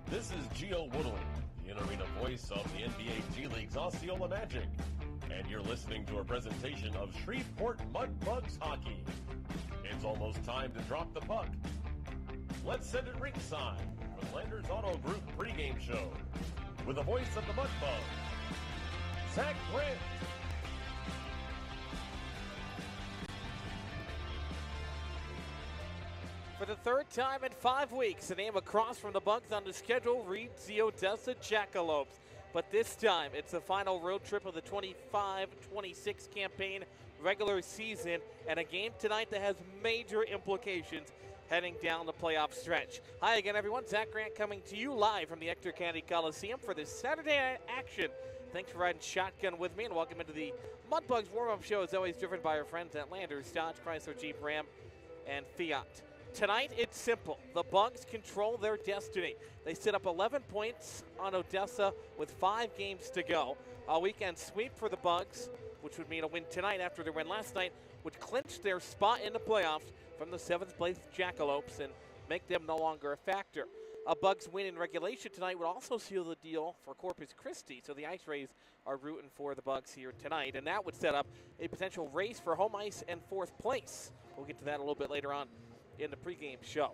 This is Gio Woodley, the in-arena voice of the NBA G League's Osceola Magic, and you're listening to a presentation of Shreveport Mudbugs hockey. It's almost time to drop the puck. Let's send it ringside for the Landers Auto Group pregame show with the voice of the Mudbugs, Zach Grant. For the third time in 5 weeks, the name across from the Bugs on the schedule reads the Odessa Jackalopes. But this time, it's the final road trip of the 25-26 campaign regular season, and a game tonight that has major implications heading down the playoff stretch. Hi again, everyone. Zach Grant coming to you live from the Ector County Coliseum for this Saturday night action. Thanks for riding shotgun with me, and welcome into the Mudbugs warm-up show, as always driven by our friends at Landers, Dodge, Chrysler, Jeep, Ram, and Fiat. Tonight, it's simple. The Bugs control their destiny. They sit up 11 points on Odessa with 5 games to go. A weekend sweep for the Bugs, which would mean a win tonight after their win last night, would clinch their spot in the playoffs from the 7th place Jackalopes and make them no longer a factor. A Bugs win in regulation tonight would also seal the deal for Corpus Christi, so the Ice Rays are rooting for the Bugs here tonight, and that would set up a potential race for home ice and 4th place. We'll get to that a little bit later on in the pregame show.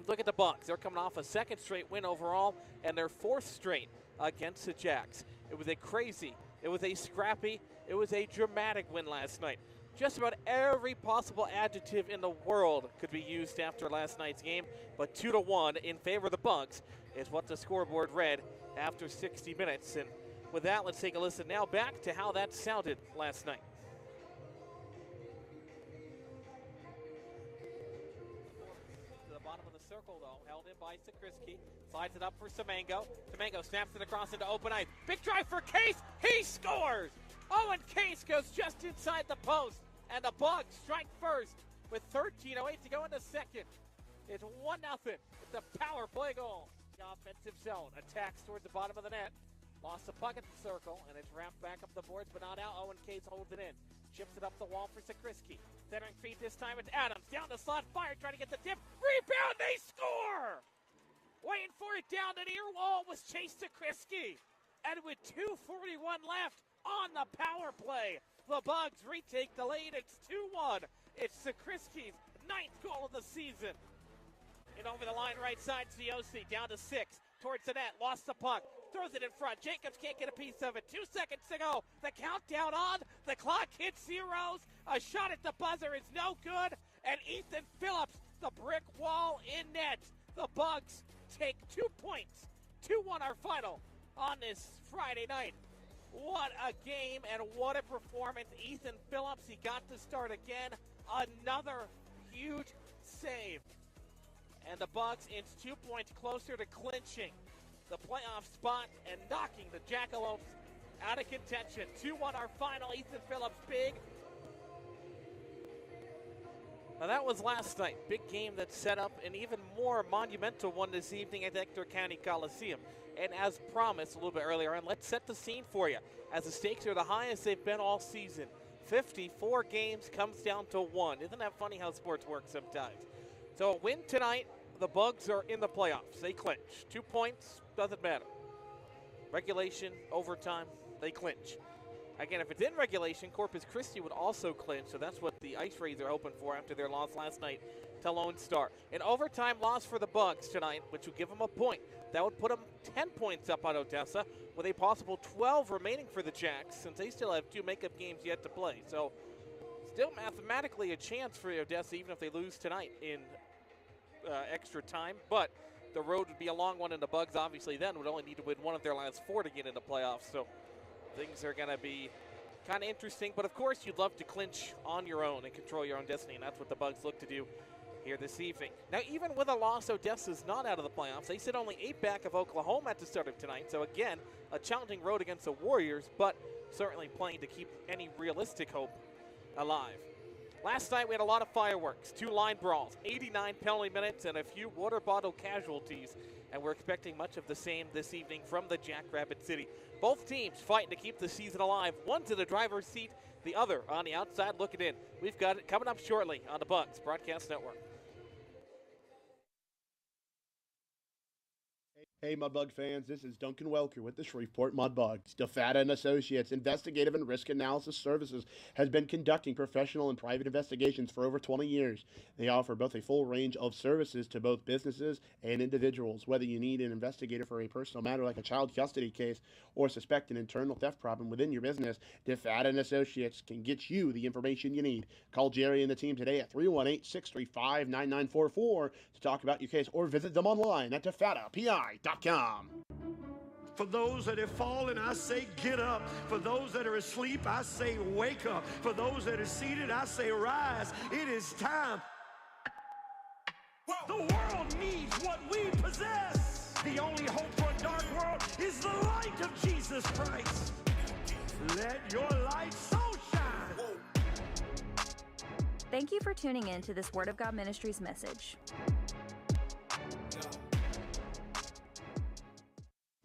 Look at the Bucks. They're coming off a 2nd straight win overall and their 4th straight against the Jacks. It was a crazy, it was a scrappy, it was a dramatic win last night. Just about every possible adjective in the world could be used after last night's game, but 2-1 in favor of the Bucks is what the scoreboard read after 60 minutes. And with that, let's take a listen now back to how that sounded last night. Circle, though, held in by Sakrisky. Slides it up for Semengo. Semengo snaps it across into open ice. Big drive for Case. He scores! Owen Case goes just inside the post. And the Bugs strike first with 13:08 to go in the second. It's 1-0. It's a power play goal. The offensive zone attacks towards the bottom of the net. Lost the puck at the circle, and it's ramped back up the boards, but not out. Owen Case holds it in. Chips it up the wall for Sakrisky. Centering feed this time, it's Adams. Down the slot, fire, trying to get the tip. Rebound, they score! Waiting for it down the near wall was Chase Sakrisky. And with 2:41 left on the power play, the Bugs retake the lead. It's 2-1. It's Sakrisky's 9th goal of the season. And over the line right side, Ziosi down to 6. Towards the net, lost the puck. Throws it in front. Jacobs can't get a piece of it. 2 seconds to go. The countdown on. The clock hits zeros. A shot at the buzzer is no good. And Ethan Phillips, the brick wall in net. The Bugs take 2 points. 2-1 our final on this Friday night. What a game and what a performance. Ethan Phillips, he got to start again. Another huge save. And the Bugs inch 2 points closer to clinching the playoff spot and knocking the Jackalopes out of contention. 2-1 our final. Ethan Phillips big. Now that was last night. Big game that set up an even more monumental one this evening at the Ector County Coliseum. And as promised a little bit earlier on, let's set the scene for you as the stakes are the highest they've been all season. 54 games comes down to 1. Isn't that funny how sports work sometimes? So a win tonight, the Bugs are in the playoffs. They clinch. 2 points, doesn't matter. Regulation, overtime, they clinch. Again, if it's in regulation, Corpus Christi would also clinch, so that's what the Ice Rays are hoping for after their loss last night to Lone Star. An overtime loss for the Bugs tonight, which would give them a point. That would put them 10 points up on Odessa, with a possible 12 remaining for the Jacks, since they still have 2 makeup games yet to play. So, still mathematically a chance for Odessa, even if they lose tonight in extra time, but the road would be a long one, and the Bugs obviously then would only need to win 1 of their last 4 to get into playoffs, so things are going to be kind of interesting, but of course you'd love to clinch on your own and control your own destiny, and that's what the Bugs look to do here this evening. Now, even with a loss, Odessa's not out of the playoffs. They sit only 8 back of Oklahoma at the start of tonight, so again, a challenging road against the Warriors, but certainly playing to keep any realistic hope alive. Last night we had a lot of fireworks, 2 line brawls, 89 penalty minutes, and a few water bottle casualties. And we're expecting much of the same this evening from the Jackrabbit City. Both teams fighting to keep the season alive. One's in the driver's seat, the other on the outside looking in. We've got it coming up shortly on the Bugs Broadcast Network. Hey, Mudbug fans, this is Duncan Welker with the Shreveport Mudbugs. DeFata and Associates Investigative and Risk Analysis Services has been conducting professional and private investigations for over 20 years. They offer both a full range of services to both businesses and individuals. Whether you need an investigator for a personal matter like a child custody case or suspect an internal theft problem within your business, DeFata and Associates can get you the information you need. Call Jerry and the team today at 318-635-9944 to talk about your case or visit them online at defatapi.com. For those that have fallen, I say get up. For those that are asleep, I say wake up. For those that are seated, I say rise. It is time. The world needs what we possess. The only hope for a dark world is the light of Jesus Christ. Let your light so shine. Thank you for tuning in to this Word of God Ministries message.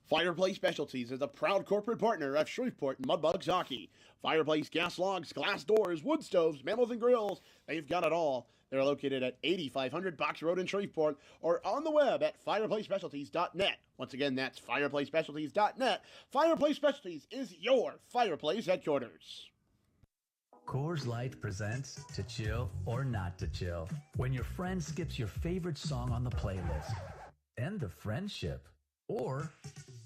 Fireplace Specialties is a proud corporate partner of Shreveport Mudbugs Hockey. Fireplace gas logs, glass doors, wood stoves, mantle and grills, they've got it all. They're located at 8500 Box Road in Shreveport or on the web at fireplacespecialties.net. Once again, that's fireplacespecialties.net. Fireplace Specialties is your fireplace headquarters. Coors Light presents To Chill or Not to Chill. When your friend skips your favorite song on the playlist. End the friendship. Or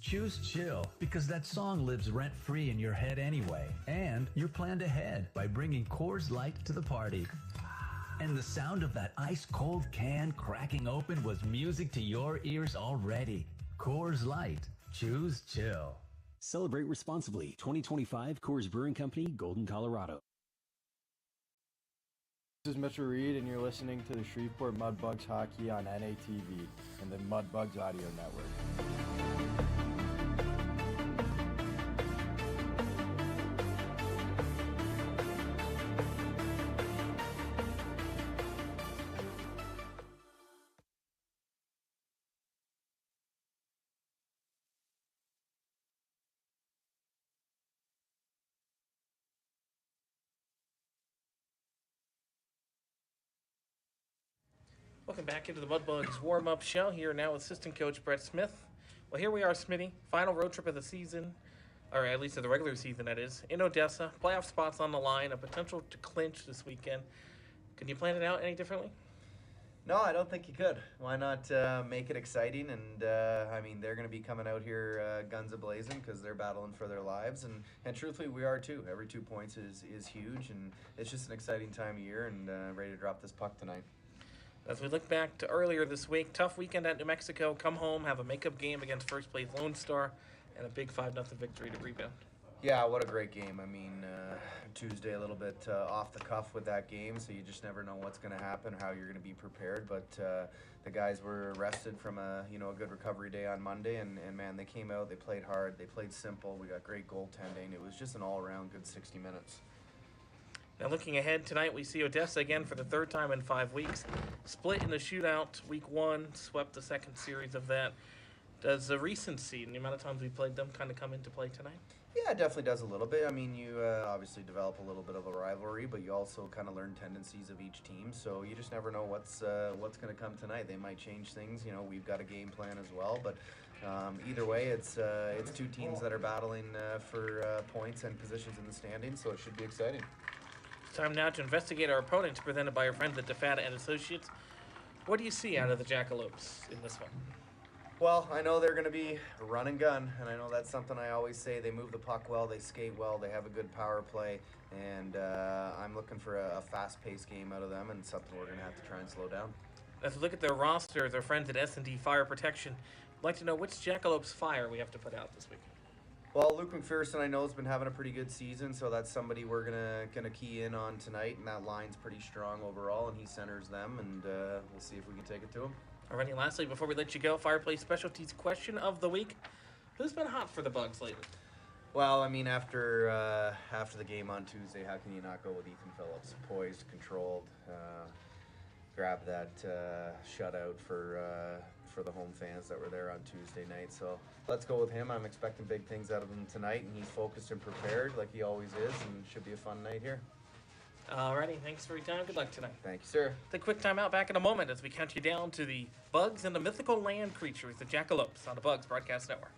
choose chill because that song lives rent-free in your head anyway. And you're planned ahead by bringing Coors Light to the party. And the sound of that ice-cold can cracking open was music to your ears already. Coors Light. Choose chill. Celebrate responsibly. 2025 Coors Brewing Company, Golden, Colorado. This is Mr. Reed, and you're listening to the Shreveport Mudbugs Hockey on NATV and the Mudbugs Audio Network. Welcome back into the Mudbugs warm-up show. Here now with assistant coach Brett Smith. Well, here we are, Smitty. Final road trip of the season, or at least of the regular season, that is, in Odessa. Playoff spots on the line, a potential to clinch this weekend. Can you plan it out any differently? No, I don't think you could. Why not make it exciting? And, I mean, they're going to be coming out here guns a-blazing because they're battling for their lives. And truthfully, we are too. Every 2 points is huge, and it's just an exciting time of year and ready to drop this puck tonight. As we look back to earlier this week, tough weekend at New Mexico, come home, have a makeup game against first place Lone Star, and a big 5-0 victory to rebound. Yeah, what a great game. I mean, Tuesday a little bit off the cuff with that game, so you just never know what's going to happen, how you're going to be prepared. But the guys were rested from a good recovery day on Monday, and man, they came out, they played hard, they played simple. We got great goaltending. It was just an all-around good 60 minutes. Now looking ahead, tonight we see Odessa again for the third time in 5 weeks. Split in the shootout week 1, swept the second series of that. Does the recency and the amount of times we played them kind of come into play tonight? Yeah, it definitely does a little bit. I mean, you obviously develop a little bit of a rivalry, but you also kind of learn tendencies of each team. So you just never know what's going to come tonight. They might change things. You know, we've got a game plan as well, but either way, it's 2 teams that are battling for points and positions in the standings, so it should be exciting. Time now to investigate our opponents, presented by our friends at DeFata and Associates. What do you see out of the Jackalopes in this one? Well, I know they're going to be run and gun, and I know that's something I always say. They move the puck well, they skate well, they have a good power play, and I'm looking for a fast-paced game out of them and something we're going to have to try and slow down. As we look at their roster, their friends at S&D Fire Protection, I'd like to know which Jackalopes fire we have to put out this week. Well, Luke McPherson, I know, has been having a pretty good season, so that's somebody we're gonna key in on tonight, and that line's pretty strong overall, and he centers them, and we'll see if we can take it to him. Alrighty, lastly, before we let you go, Fireplace Specialties question of the week. Who's been hot for the Bugs lately? Well, I mean, after the game on Tuesday, how can you not go with Ethan Phillips? Poised, controlled, grabbed that shutout for the home fans that were there on Tuesday night. So let's go with him. I'm expecting big things out of him tonight, and he's focused and prepared like he always is, and should be a fun night here. Alrighty, thanks for your time. Good luck tonight. Thank you, sir. Take a quick time out. Back in a moment as we count you down to the bugs and the mythical land creatures, the jackalopes, on the Bugs Broadcast Network.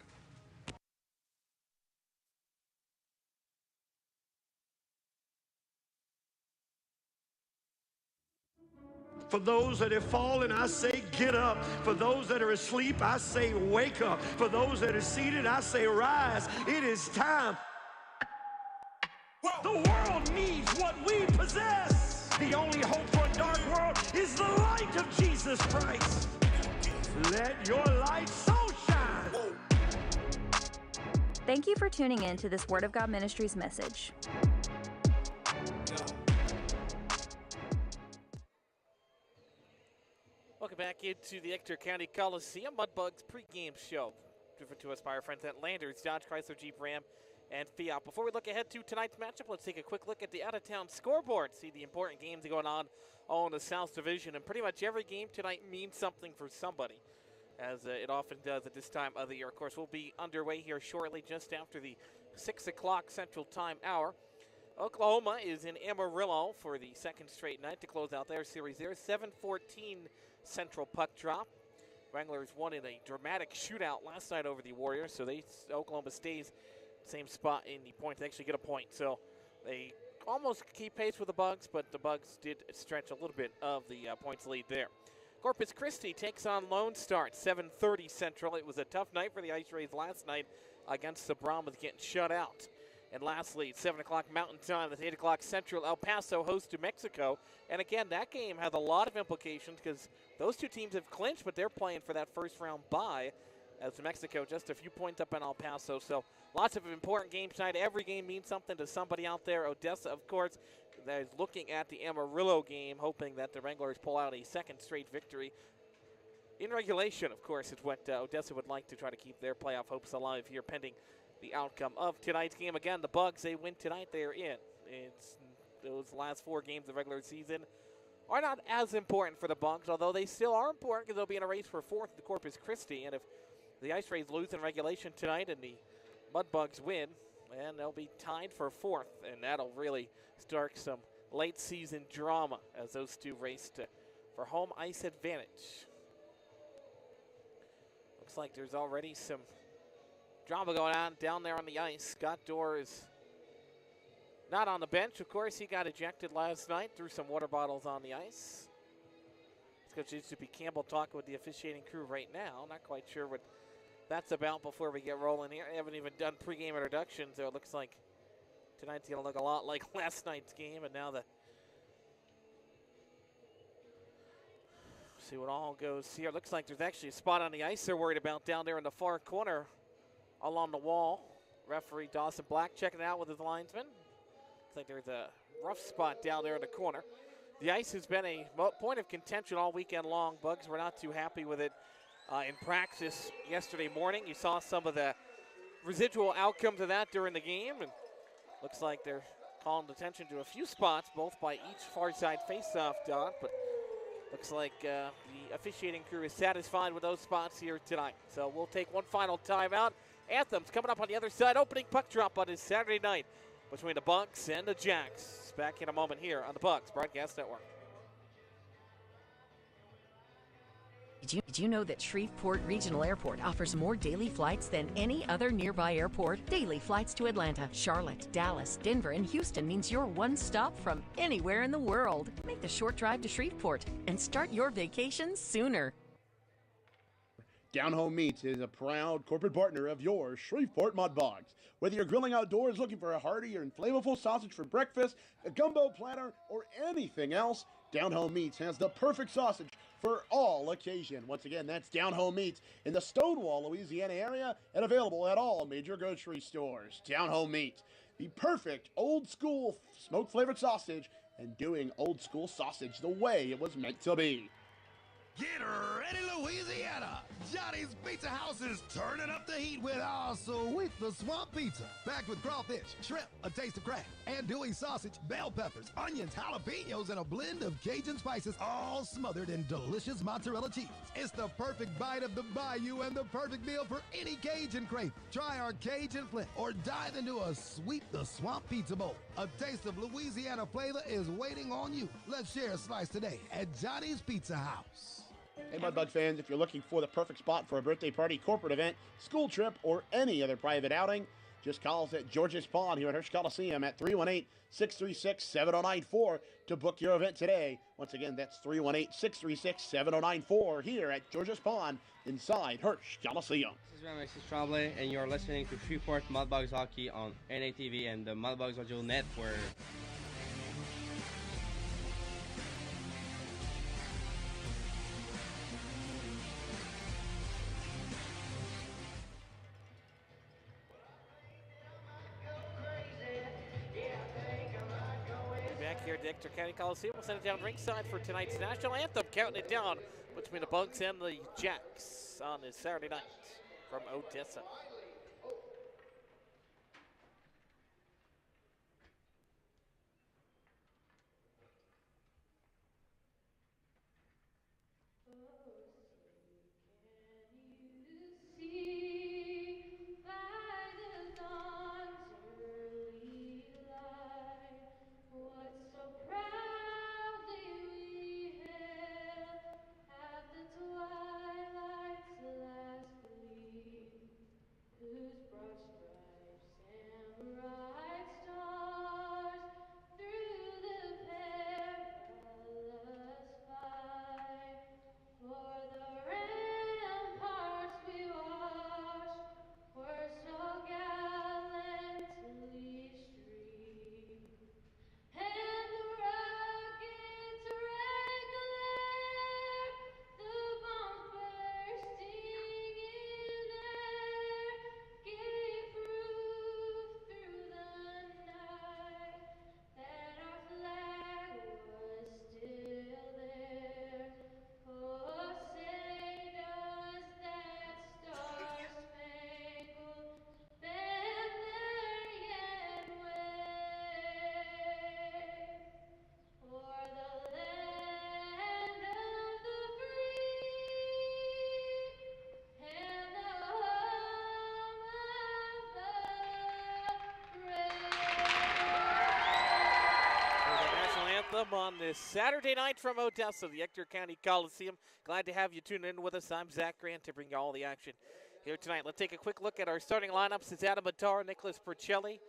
For those that have fallen, I say, get up. For those that are asleep, I say, wake up. For those that are seated, I say, rise. It is time. The world needs what we possess. The only hope for a dark world is the light of Jesus Christ. Let your light so shine. Thank you for tuning in to this Word of God Ministries message. Welcome back into the Ector County Coliseum Mudbugs pregame show. Driven to us by our friends at Landers, Dodge, Chrysler, Jeep, Ram, and Fiat. Before we look ahead to tonight's matchup, let's take a quick look at the out-of-town scoreboard. See the important games going on all in the South Division. And pretty much every game tonight means something for somebody, as it often does at this time of the year. Of course, we'll be underway here shortly, just after the 6 o'clock Central Time hour. Oklahoma is in Amarillo for the second straight night to close out their series there. 7-14 Central puck drop. Wranglers won in a dramatic shootout last night over the Warriors, so Oklahoma stays same spot in the points. They actually get a point, so they almost keep pace with the Bugs, but the Bugs did stretch a little bit of the points lead there. Corpus Christi takes on Lone Star at 7:30 Central. It was a tough night for the Ice Rays last night against the Brahmas, getting shut out. And lastly, 7 o'clock Mountain Time, that's 8 o'clock Central. El Paso hosts to Mexico. And again, that game has a lot of implications because those two teams have clinched, but they're playing for that first round bye as Mexico just a few points up in El Paso. So lots of important games tonight. Every game means something to somebody out there. Odessa, of course, is looking at the Amarillo game, hoping that the Wranglers pull out a second straight victory. In regulation, of course, is what Odessa would like to try to keep their playoff hopes alive here, pending the outcome of tonight's game. Again, the Bugs, they win tonight, they're in. It's those last 4 games of the regular season are not as important for the Bugs, although they still are important because they'll be in a race for 4th at Corpus Christi. And if the Ice Rays lose in regulation tonight and the Mudbugs win, and they'll be tied for 4th, and that'll really start some late season drama as those two race for home ice advantage. Looks like there's already some drama going on down there on the ice. Scott Dorr is not on the bench. Of course, he got ejected last night, threw some water bottles on the ice. It's going to be Campbell talking with the officiating crew right now. Not quite sure what that's about before we get rolling here. I haven't even done pregame introductions, so it looks like tonight's going to look a lot like last night's game. And now see what all goes here. Looks like there's actually a spot on the ice they're worried about down there in the far corner along the wall. Referee Dawson Black checking it out with his linesman. Looks like there's a rough spot down there in the corner. The ice has been a point of contention all weekend long. Bugs were not too happy with it in practice yesterday morning. You saw some of the residual outcomes of that during the game, and looks like they're calling attention to a few spots, both by each far side faceoff dot, but looks like the officiating crew is satisfied with those spots here tonight. So we'll take one final timeout. Anthem's coming up on the other side. Opening puck drop on this Saturday night between the Bucks and the Jacks. Back in a moment here on the Bucks Broadcast Network. Did you know that Shreveport Regional Airport offers more daily flights than any other nearby airport? Daily flights to Atlanta, Charlotte, Dallas, Denver, and Houston means you're one stop from anywhere in the world. Make the short drive to Shreveport and start your vacation sooner. Down Home Meats is a proud corporate partner of your Shreveport Mudbugs. Whether you're grilling outdoors looking for a hearty and flavorful sausage for breakfast, a gumbo platter, or anything else, Down Home Meats has the perfect sausage for all occasion. Once again, that's Down Home Meats in the Stonewall, Louisiana area and available at all major grocery stores. Down Home Meats, the perfect old school smoke flavored sausage and doing old school sausage the way it was meant to be. Get ready, Louisiana! Johnny's Pizza House is turning up the heat with our Sweet the Swamp Pizza. Packed with crawfish, shrimp, a taste of crab, andouille sausage, bell peppers, onions, jalapenos, and a blend of Cajun spices, all smothered in delicious mozzarella cheese. It's the perfect bite of the bayou and the perfect meal for any Cajun craving. Try our Cajun Flint or dive into a Sweet the Swamp Pizza Bowl. A taste of Louisiana flavor is waiting on you. Let's share a slice today at Johnny's Pizza House. Hey, Mudbug fans, if you're looking for the perfect spot for a birthday party, corporate event, school trip, or any other private outing, just call us at George's Pond here at Hirsch Coliseum at 318-636-7094 to book your event today. Once again, that's 318-636-7094 here at George's Pond inside Hirsch Coliseum. This is Ramesses Tremblay, and you're listening to Shreveport Mudbugs Hockey on NATV and the Mudbugs Audio Network. Here at the Ector County Coliseum. We'll send it down ringside for tonight's national anthem, counting it down between the Bugs and the Jacks on this Saturday night from Odessa. On this Saturday night from Odessa, the Ector County Coliseum. Glad to have you tune in with us. I'm Zach Grant to bring you all the action here tonight. Let's take a quick look at our starting lineups. It's Adam Matar, Nicholas Percelli,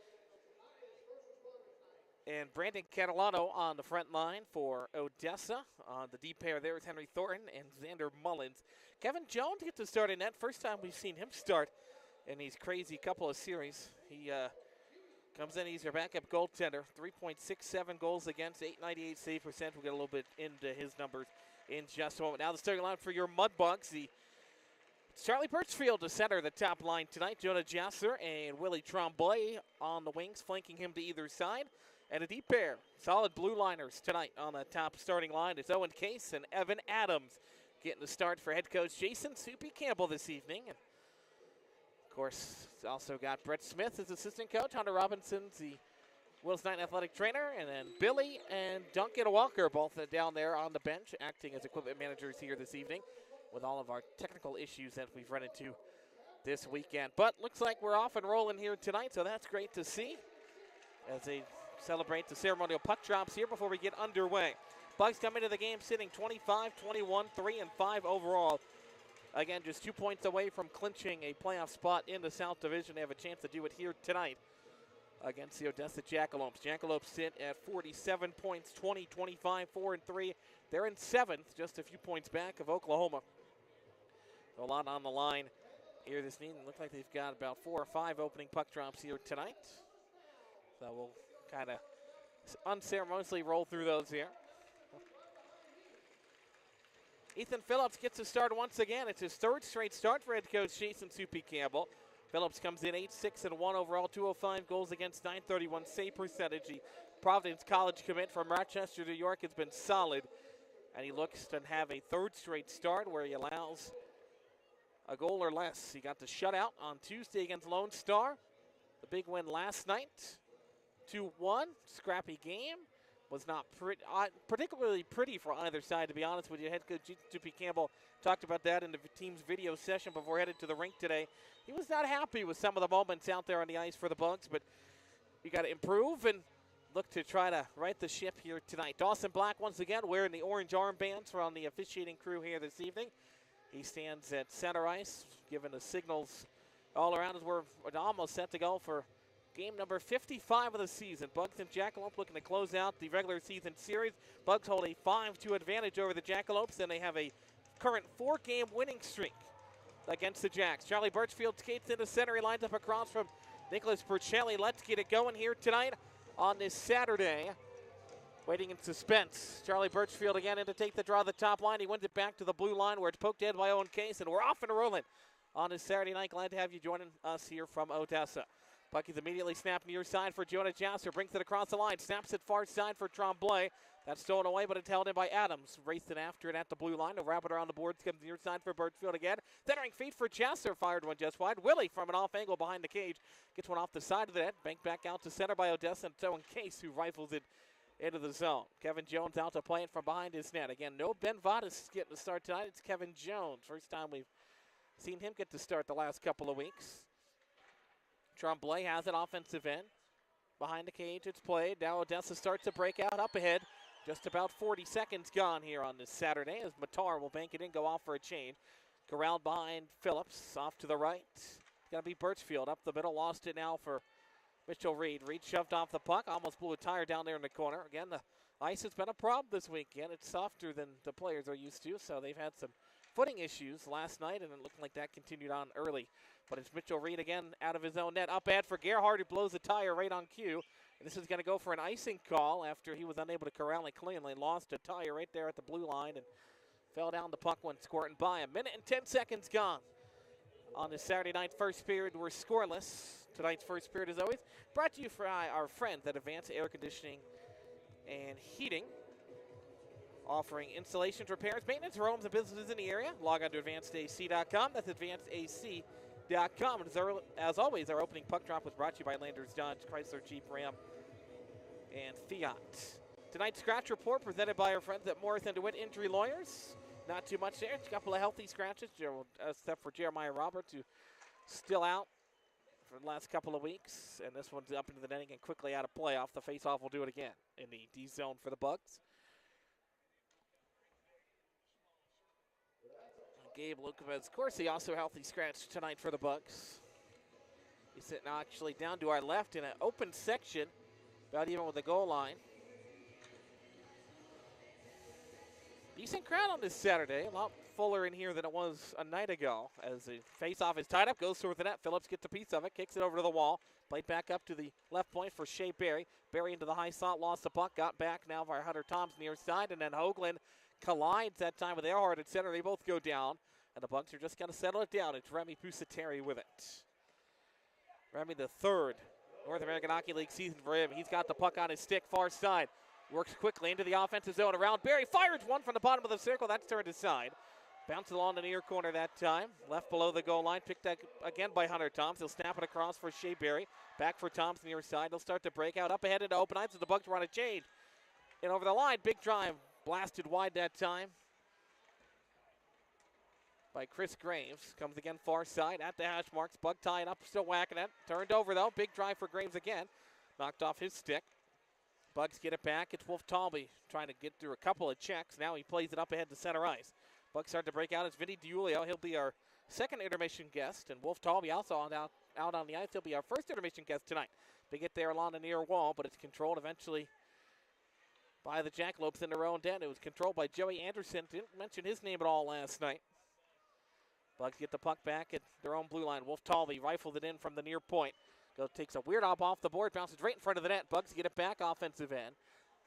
and Brandon Catalano on the front line for Odessa. On the D pair there is Henry Thornton and Xander Mullins. Kevin Jones gets to start in net. First time we've seen him start in these crazy couple of series. He comes in, he's your backup goaltender. 3.67 goals against, 898 save percent. We'll get a little bit into his numbers in just a moment. Now the starting line for your Mudbugs. It's Charlie Birchfield to center the top line tonight. Jonah Jasser and Willie Tremblay on the wings, flanking him to either side. And a deep pair, solid blue liners tonight on the top starting line. It's Owen Case and Evan Adams getting the start for head coach Jason Soupy Campbell this evening. And of course, it's also got Brett Smith as assistant coach, Hunter Robinson's the Willis Knight athletic trainer, and then Billy and Duncan Walker both down there on the bench acting as equipment managers here this evening with all of our technical issues that we've run into this weekend. But looks like we're off and rolling here tonight, so that's great to see as they celebrate the ceremonial puck drops here before we get underway. Bugs come into the game sitting 25, 21, 3, and 5 overall. Again, just 2 points away from clinching a playoff spot in the South Division. They have a chance to do it here tonight against the Odessa Jackalopes. Jackalopes sit at 47 points, 20, 25, 4, and 3. They're in 7th, just a few points back of Oklahoma. A lot on the line here this evening. Looks like they've got about 4 or 5 opening puck drops here tonight. So we'll kind of unceremoniously roll through those here. Ethan Phillips gets a start once again. It's his 3rd straight start for head coach Jason Soupy Campbell. Phillips comes in 8-6-1 overall, 205 goals against, 931 save percentage. The Providence College commit from Rochester, New York has been solid And he looks to have a third straight start where he allows a goal or less. He got the shutout on Tuesday against Lone Star. The big win last night, 2-1. Scrappy game. Was not particularly pretty for either side, to be honest with you. Head coach J.P. Campbell talked about that in the team's video session before headed to the rink today. He was not happy with some of the moments out there on the ice for the Bugs, but you got to improve and look to try to right the ship here tonight. Dawson Black once again wearing the orange armbands from the officiating crew here this evening. He stands at center ice, giving the signals all around as we're almost set to go for game number 55 of the season. Bugs and Jackalopes looking to close out the regular season series. Bugs hold a 5-2 advantage over the Jackalopes, and they have a current 4-game winning streak against the Jacks. Charlie Birchfield skates into center. He lines up across from Nicholas Percelli. Let's get it going here tonight on this Saturday. Waiting in suspense. Charlie Birchfield again in to take the draw of the top line. He wins it back to the blue line where it's poked in by Owen Case, and we're off and rolling on this Saturday night. Glad to have you joining us here from Odessa. Puck is immediately snapped near side for Jonah Jasser. Brings it across the line. Snaps it far side for Tremblay. That's stolen away, but it's held in by Adams. Racing after it at the blue line. A wrap it around the boards. Comes near side for Birchfield again. Centering feet for Jasser. Fired one just wide. Willie from an off angle behind the cage. Gets one off the side of the net. Banked back out to center by Odessa. And Owen Case, who rifles it into the zone. Kevin Jones out to play it from behind his net. Again, no Ben Vadas getting the start tonight. It's Kevin Jones. First time we've seen him get to start the last couple of weeks. Tremblay has it offensive end. Behind the cage, it's played. Now Odessa starts to break out up ahead. Just about 40 seconds gone here on this Saturday as Matar will bank it in, go off for a change. Corralled behind Phillips, off to the right. Gonna be Birchfield up the middle, lost it now for Mitchell Reed. Reed shoved off the puck, almost blew a tire down there in the corner. Again, the ice has been a problem this weekend. It's softer than the players are used to, so they've had some footing issues last night, and it looked like that continued on early. But it's Mitchell Reed again out of his own net. Up bad for Gerhard, who blows a tire right on cue. And this is going to go for an icing call after he was unable to corral it cleanly. Lost a tire right there at the blue line and fell down. The puck went squirting by. A minute and 10 seconds gone. On this Saturday night first period, we're scoreless. Tonight's first period, as always, brought to you by our friends at Advanced Air Conditioning and Heating. Offering installations, repairs, maintenance for homes and businesses in the area. Log on to advancedac.com. That's advancedac.com. And as always, our opening puck drop was brought to you by Landers Dodge, Chrysler, Jeep, Ram, and Fiat. Tonight's scratch report presented by our friends at Morris and DeWitt Injury Lawyers. Not too much there. A couple of healthy scratches, except for Jeremiah Roberts, who still out for the last couple of weeks. And this one's up into the netting and quickly out of play. Off the faceoff, will do it again in the D zone for the Bugs. Gabe Lukavez, of course, he also healthy scratch tonight for the Bucks. He's sitting actually down to our left in an open section, about even with the goal line. Decent crowd on this Saturday. A lot fuller in here than it was a night ago. As the face-off is tied up, goes toward the net. Phillips gets a piece of it, kicks it over to the wall. Played back up to the left point for Shea Berry. Berry into the high slot, lost the puck, got back now by Hunter Toms near side, and then Hoagland collides that time with Earhart at center. They both go down, and the Bucks are just going to settle it down. It's Remy Pusateri with it. Remy, the third North American Hockey League season for him. He's got the puck on his stick, far side. Works quickly into the offensive zone around Berry. Fires one from the bottom of the circle. That's turned aside. Bounces along the near corner that time. Left below the goal line. Picked up again by Hunter Toms. He'll snap it across for Shea Berry. Back for Toms near side. He'll start to break out up ahead into open ice as the Bucks run a change. And over the line, big drive. Blasted wide that time by Chris Graves. Comes again far side at the hash marks. Bug tied up, still whacking it. Turned over though. Big drive for Graves again. Knocked off his stick. Bugs get it back. It's Wolf Talby trying to get through a couple of checks. Now he plays it up ahead to center ice. Bugs start to break out. It's Vinny DiUlio. He'll be our second intermission guest. And Wolf Talby also out on the ice. He'll be our first intermission guest tonight. They get there along the near wall, but it's controlled eventually by the Jackalopes in their own end. It was controlled by Joey Anderson. Didn't mention his name at all last night. Bugs get the puck back at their own blue line. Wolf Talby rifled it in from the near point. Takes a weird hop off the board, bounces right in front of the net. Bugs get it back offensive end.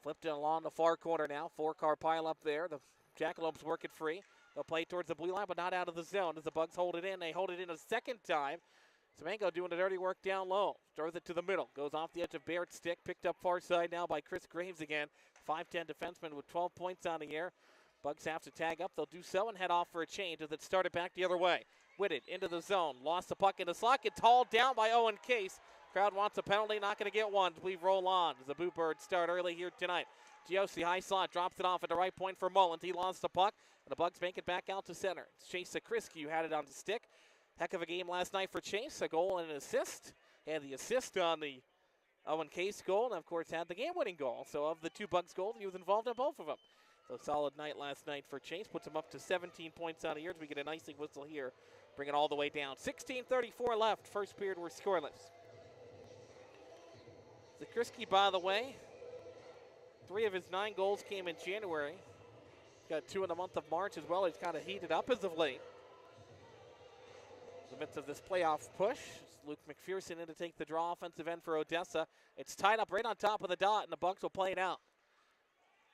Flipped it along the far corner now. 4-car pile up there. The Jackalopes work it free. They'll play towards the blue line, but not out of the zone as the Bugs hold it in. They hold it in a second time. Semenko doing the dirty work down low. Throws it to the middle. Goes off the edge of Barrett's stick. Picked up far side now by Chris Graves again. 5'10 defenseman with 12 points on the year. Bugs have to tag up. They'll do so and head off for a change as it started back the other way. Whitted into the zone. Lost the puck in the slot. Gets hauled down by Owen Case. Crowd wants a penalty. Not going to get one. We roll on as the Boo Birds start early here tonight. Giossi, high slot, drops it off at the right point for Mullins. He lost the puck, and the Bugs make it back out to center. It's Chase Zakrisky who had it on the stick. Heck of a game last night for Chase. A goal and an assist. Had the assist on the Owen Case goal, and of course had the game-winning goal. So of the two Bugs goals, he was involved in both of them. So solid night last night for Chase. Puts him up to 17 points on the year as we get an icing whistle here. Bring it all the way down. 16:34 left. First period, we're scoreless. Zakrisky, by the way, 3 of his 9 goals came in January. Got 2 in the month of March as well. He's kind of heated up as of late. In the midst of this playoff push, it's Luke McPherson in to take the draw offensive end for Odessa. It's tied up right on top of the dot, and the Bucks will play it out.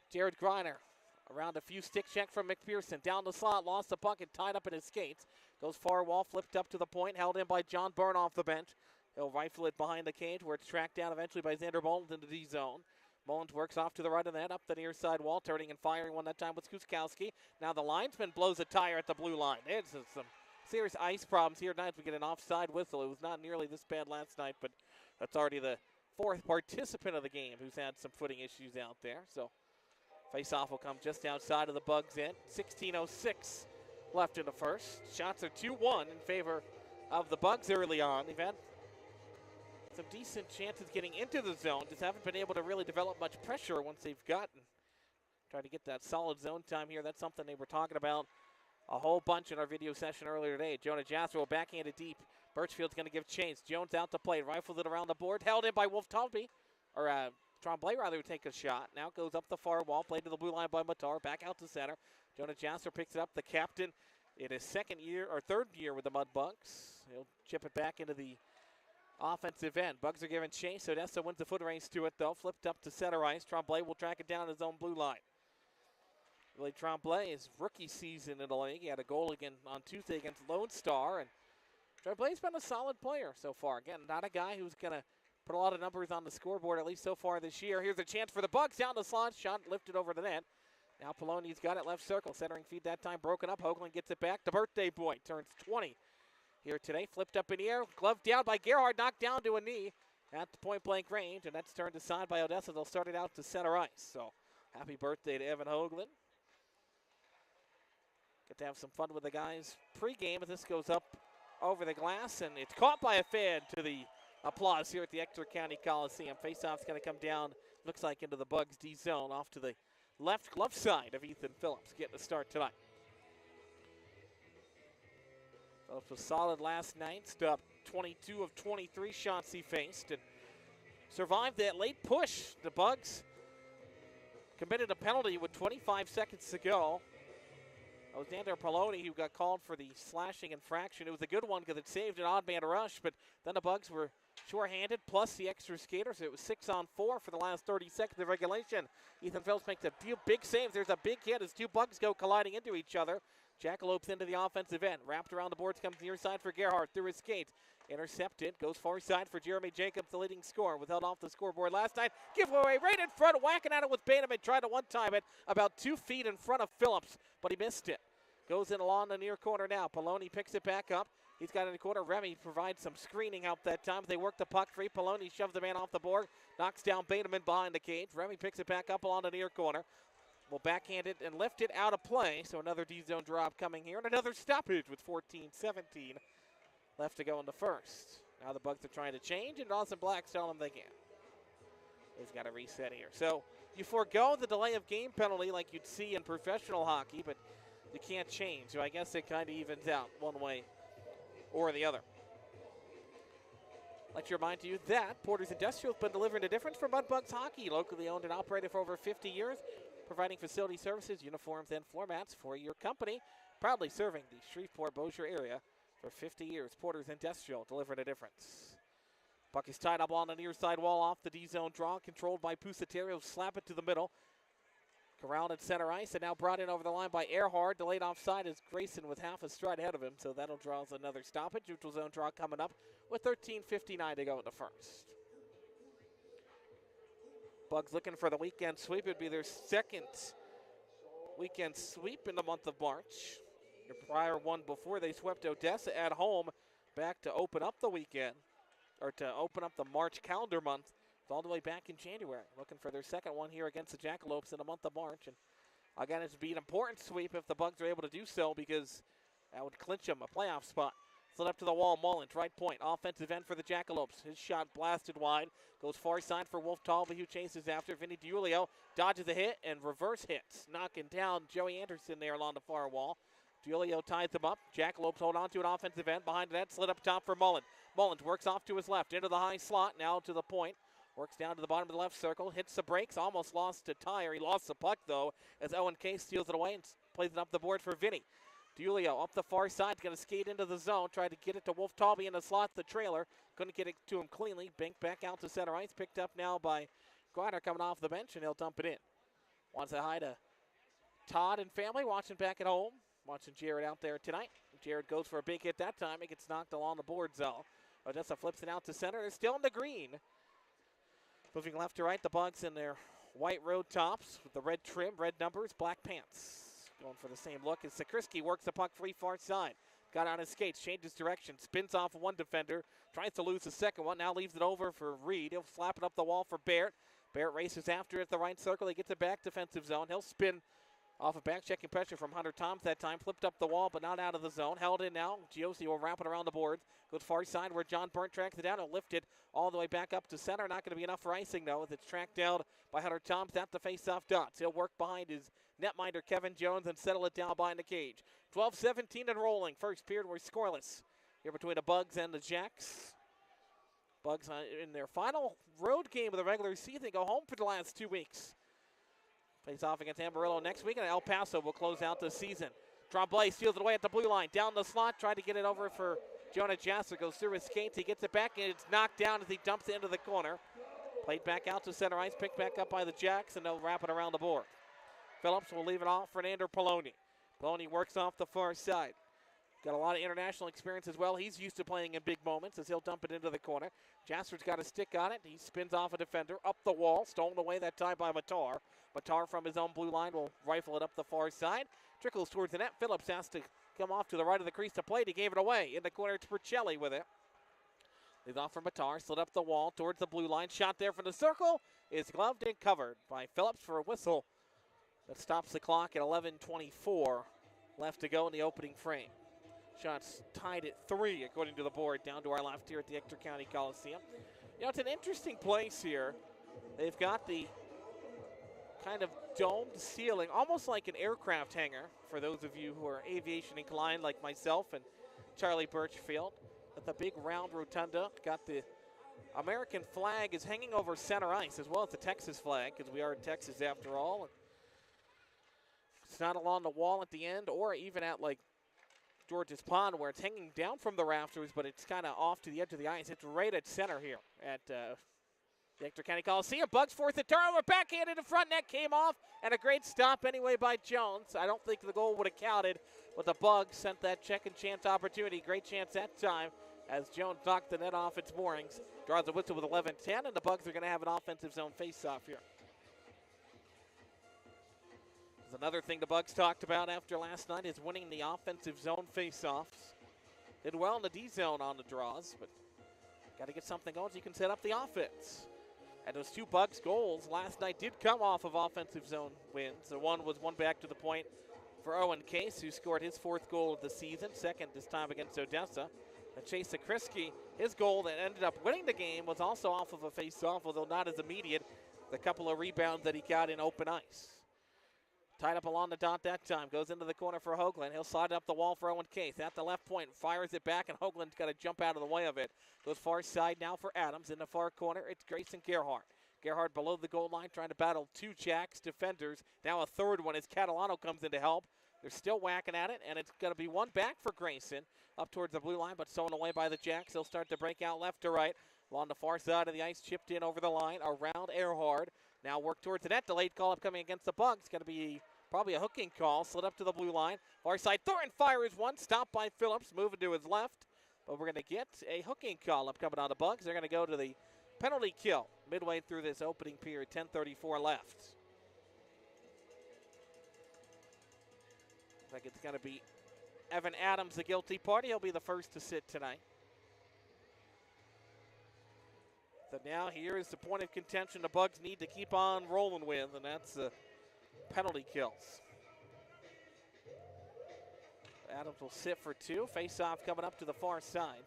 Jared Greiner around a few stick check from McPherson. Down the slot, lost the puck and tied up in his skates. Goes far wall, flipped up to the point, held in by John Byrne off the bench. He'll rifle it behind the cage where it's tracked down eventually by Xander Mullins in the D zone. Mullins works off to the right of that, up the near side wall, turning and firing one that time with Skuskowski. Now the linesman blows a tire at the blue line. There's some serious ice problems here tonight. We get an offside whistle. It was not nearly this bad last night, but that's already the 4th participant of the game who's had some footing issues out there. So face-off will come just outside of the Bugs' end. 16:06 left in the first. Shots are 2-1 in favor of the Bugs early on. They've had some decent chances getting into the zone. Just haven't been able to really develop much pressure once they've gotten. Trying to get that solid zone time here. That's something they were talking about a whole bunch in our video session earlier today. Jonah Jasper will backhand it deep. Birchfield's going to give chase. Jones out to play. Rifles it around the board. Held in by Wolf Trombley. Trombley rather would take a shot. Now goes up the far wall. Played to the blue line by Matar. Back out to center. Jonah Jasper picks it up. The captain in his 3rd year with the Mudbugs. He'll chip it back into the offensive end. Bugs are giving chase. Odessa wins the foot race to it, though. Flipped up to center ice. Tremblay will track it down his own blue line. Really, Tremblay, his rookie season in the league. He had a goal again on Tuesday against Lone Star. And Tremblay's been a solid player so far. Again, not a guy who's going to put a lot of numbers on the scoreboard, at least so far this year. Here's a chance for the Bugs. Down the slot. Shot lifted over the net. Now Poloni's got it left circle. Centering feed that time broken up. Hoagland gets it back. The birthday boy turns 20. Here today, flipped up in the air, gloved down by Gerhard, knocked down to a knee at the point-blank range, and that's turned aside by Odessa. They'll start it out to center ice. So, happy birthday to Evan Hoagland. Get to have some fun with the guys pre-game as this goes up over the glass, and it's caught by a fan to the applause here at the Ector County Coliseum. Faceoff's going to come down, looks like, into the Bugs D zone off to the left glove side of Ethan Phillips, getting a start tonight. Phillips was solid last night, stopped 22 of 23 shots he faced and survived that late push. The Bugs committed a penalty with 25 seconds to go. Alexander Poloni, who got called for the slashing infraction. It was a good one because it saved an odd man rush, but then the Bugs were short-handed plus the extra skater, so it was 6-on-4 for the last 30 seconds of regulation. Ethan Phillips makes a few big saves. There's a big hit as 2 Bugs go colliding into each other. Jackalopes into the offensive end. Wrapped around the boards, comes near side for Gerhardt through his skates. Intercepted, goes far side for Jeremy Jacobs, the leading scorer. Was held off the scoreboard last night. Giveaway right in front, whacking at it with Bateman. Tried to one-time it about 2 feet in front of Phillips, but he missed it. Goes in along the near corner now. Poloni picks it back up. He's got it in the corner. Remy provides some screening help that time. They work the puck free. Poloni shoves the man off the board. Knocks down Bateman behind the cage. Remy picks it back up along the near corner. Will backhand it and lift it out of play. So another D-zone drop coming here. And another stoppage with 14-17 left to go in the first. Now the Bugs are trying to change, and Dawson Black's telling them they can't. He's got to reset here. So you forego the delay of game penalty like you'd see in professional hockey, but you can't change. So I guess it kind of evens out one way or the other. I'd like to remind you that Porter's Industrial has been delivering the difference for Mudbugs hockey, locally owned and operated for over 50 years, providing facility services, uniforms, and floor mats for your company. Proudly serving the Shreveport-Bossier area for 50 years. Porter's Industrial delivering a difference. Puck is tied up on the near side wall off the D-zone draw, controlled by Pusatero. Slap it to the middle. Corralled at center ice and now brought in over the line by Earhart. Delayed offside is Grayson with half a stride ahead of him, so that'll draw another stoppage. Neutral zone draw coming up with 13:59 to go in the first. Bugs looking for the weekend sweep. It'd be their second weekend sweep in the month of March. Your prior one before they swept Odessa at home back to open up the weekend, or to open up the March calendar month. It's all the way back in January. Looking for their second one here against the Jackalopes in the month of March. And again, it's be an important sweep if the Bugs are able to do so, because that would clinch them a playoff spot. Slid up to the wall, Mullins, right point, offensive end for the Jackalopes. His shot blasted wide, goes far side for Wolf Talby, who chases after. Vinny DiUlio dodges a hit and reverse hits, knocking down Joey Anderson there along the far wall. DiUlio ties him up. Jackalopes hold on to an offensive end. Behind the net, slid up top for Mullins. Mullins works off to his left, into the high slot, now to the point. Works down to the bottom of the left circle, hits the brakes, almost lost to Tyre. He lost the puck, though, as Owen Case steals it away and plays it up the board for Vinny. DiUlio up the far side, going to skate into the zone, tried to get it to Wolf Talby in the slot, the trailer. Couldn't get it to him cleanly. Bink back out to center ice, picked up now by Griner coming off the bench, and he'll dump it in. Wants to hi to Todd and family watching back at home. Watching Jared out there tonight. Jared goes for a big hit that time. It gets knocked along the board zone. Odessa flips it out to center. They're still in the green. Moving left to right, the Bugs in their white road tops with the red trim, red numbers, black pants. Going for the same look as Sakriski works the puck free far side. Got on his skates, changes direction, spins off one defender, tries to lose the second one, now leaves it over for Reed. He'll slap it up the wall for Barrett. Barrett races after it at the right circle. He gets it back defensive zone. He'll spin off a back-checking pressure from Hunter Toms that time. Flipped up the wall, but not out of the zone. Held in now. Giosi will wrap it around the boards. Goes far side where John Burnt tracks it down. He'll lift it all the way back up to center. Not going to be enough for icing, though, as it's tracked down by Hunter Toms at the face-off dots. He'll work behind his netminder, Kevin Jones, and settle it down behind the cage. 12-17 and rolling. First period, we're scoreless here between the Bugs and the Jacks. Bugs in their final road game of the regular season go home for the last 2 weeks. Plays off against Amarillo next week, and El Paso will close out the season. Tremblay steals it away at the blue line. Down the slot, tried to get it over for Jonah Jasser. Goes through his skates. He gets it back, and it's knocked down as he dumps it into the corner. Played back out to center ice, picked back up by the Jacks, and they'll wrap it around the board. Phillips will leave it off for Fernando Poloni. Poloni works off the far side. Got a lot of international experience as well. He's used to playing in big moments as he'll dump it into the corner. Jasper's got a stick on it. He spins off a defender, up the wall, stolen away that time by Matar. Matar from his own blue line will rifle it up the far side. Trickles towards the net. Phillips has to come off to the right of the crease to play. He gave it away. In the corner, it's Percelli with it. Leads off from Matar, slid up the wall towards the blue line. Shot there from the circle is gloved and covered by Phillips for a whistle that stops the clock at 11:24 left to go in the opening frame. Shots tied at 3 according to the board down to our left here at the Ector County Coliseum. You know, it's an interesting place here. They've got the kind of domed ceiling, almost like an aircraft hangar for those of you who are aviation inclined like myself and Charlie Birchfield. At the big round rotunda, got the American flag is hanging over center ice as well as the Texas flag, because we are in Texas after all. It's not along the wall at the end or even at like George's Pond where it's hanging down from the rafters, but it's kind of off to the edge of the ice. It's right at center here at the Ector County Coliseum. Bugs force the turnover, backhanded in front, net came off, and a great stop anyway by Jones. I don't think the goal would have counted, but the Bugs sent that second chance opportunity. Great chance that time as Jones knocked the net off its moorings. Draws a whistle with 11:10, and the Bugs are going to have an offensive zone face-off here. Another thing the Bugs talked about after last night is winning the offensive zone face-offs. Did well in the D zone on the draws, but got to get something going so you can set up the offense. And those two Bugs goals last night did come off of offensive zone wins. The one was one back to the point for Owen Case, who scored his 4th goal of the season, second this time against Odessa. And Chase Sakriski, his goal that ended up winning the game was also off of a face-off, although not as immediate. The couple of rebounds that he got in open ice. Tied up along the dot that time. Goes into the corner for Hoagland. He'll slide it up the wall for Owen Case. At the left point, fires it back, and Hoagland's got to jump out of the way of it. Goes far side now for Adams. In the far corner, it's Grayson Gerhardt. Gerhardt below the goal line trying to battle 2 Jacks defenders. Now a third one as Catalano comes in to help. They're still whacking at it, and it's going to be one back for Grayson up towards the blue line, but stolen away by the Jacks. They'll start to break out left to right. Along the far side of the ice, chipped in over the line around Earhart. Now work towards the net. Delayed call up coming against the Bugs. Going to be probably a hooking call. Slid up to the blue line. Far side, Thornton fires one. Stopped by Phillips. Moving to his left. But we're going to get a hooking call up coming on the Bugs. They're going to go to the penalty kill midway through this opening period. 10:34 left. Looks like it's going to be Evan Adams, the guilty party. He'll be the first to sit tonight. So now here is the point of contention the Bugs need to keep on rolling with, and that's penalty kills. Adams will sit for two. Face-off coming up to the far side.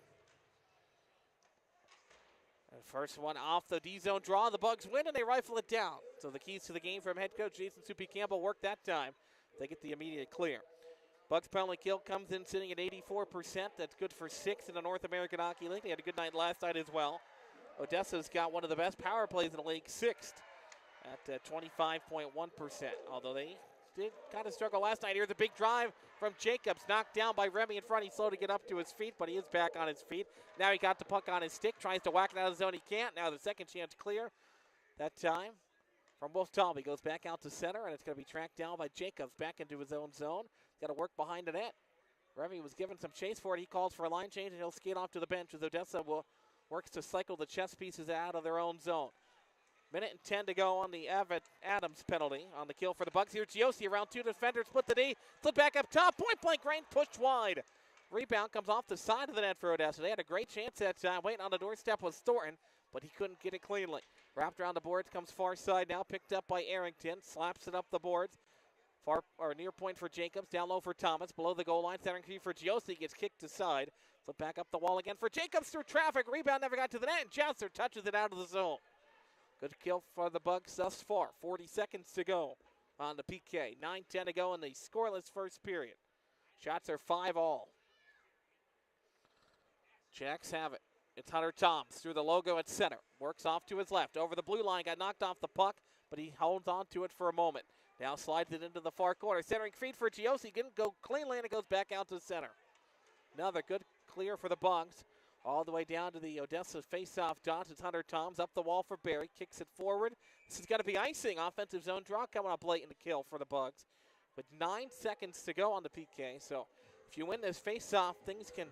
And first one off the D-zone draw. The Bugs win, and they rifle it down. So the keys to the game from head coach Jason Soupy Campbell work that time. They get the immediate clear. Bugs penalty kill comes in sitting at 84%. That's good for 6 in the North American Hockey League. They had a good night last night as well. Odessa's got one of the best power plays in the league, 6th at 25.1%. Although they did kind of struggle last night. Here's a big drive from Jacobs, knocked down by Remy in front. He's slow to get up to his feet, but he is back on his feet. Now he got the puck on his stick, tries to whack it out of the zone. He can't. Now the second chance clear. That time from Wolf Talby goes back out to center, and it's going to be tracked down by Jacobs back into his own zone. He's got to work behind the net. Remy was given some chase for it. He calls for a line change, and he'll skate off to the bench as Odessa works to cycle the chess pieces out of their own zone. Minute and 10 to go on the Adams penalty on the kill for the Bugs. Here, Giosi around two defenders, split the D, slid back up top, point-blank range, pushed wide. Rebound comes off the side of the net for Odessa. They had a great chance that time. Waiting on the doorstep was Thornton, but he couldn't get it cleanly. Wrapped around the boards, comes far side now, picked up by Arrington, slaps it up the boards. Far or near point for Jacobs, down low for Thomas, below the goal line, centering free for Giosi, gets kicked aside. Flip back up the wall again for Jacobs through traffic. Rebound never got to the net, and Jousser touches it out of the zone. Good kill for the Bugs thus far. 40 seconds to go on the PK. 9-10 to go in the scoreless first period. Shots are 5-all. Jacks have it. It's Hunter Toms through the logo at center. Works off to his left. Over the blue line. Got knocked off the puck, but he holds on to it for a moment. Now slides it into the far corner. Centering feed for Giosi. Didn't go cleanly, and it goes back out to center. Another good clear for the Bugs. All the way down to the Odessa face-off dot. It's Hunter Toms up the wall for Barry. Kicks it forward. This has got to be icing. Offensive zone draw coming up late in the kill for the Bugs. With 9 seconds to go on the PK. So if you win this face-off, things can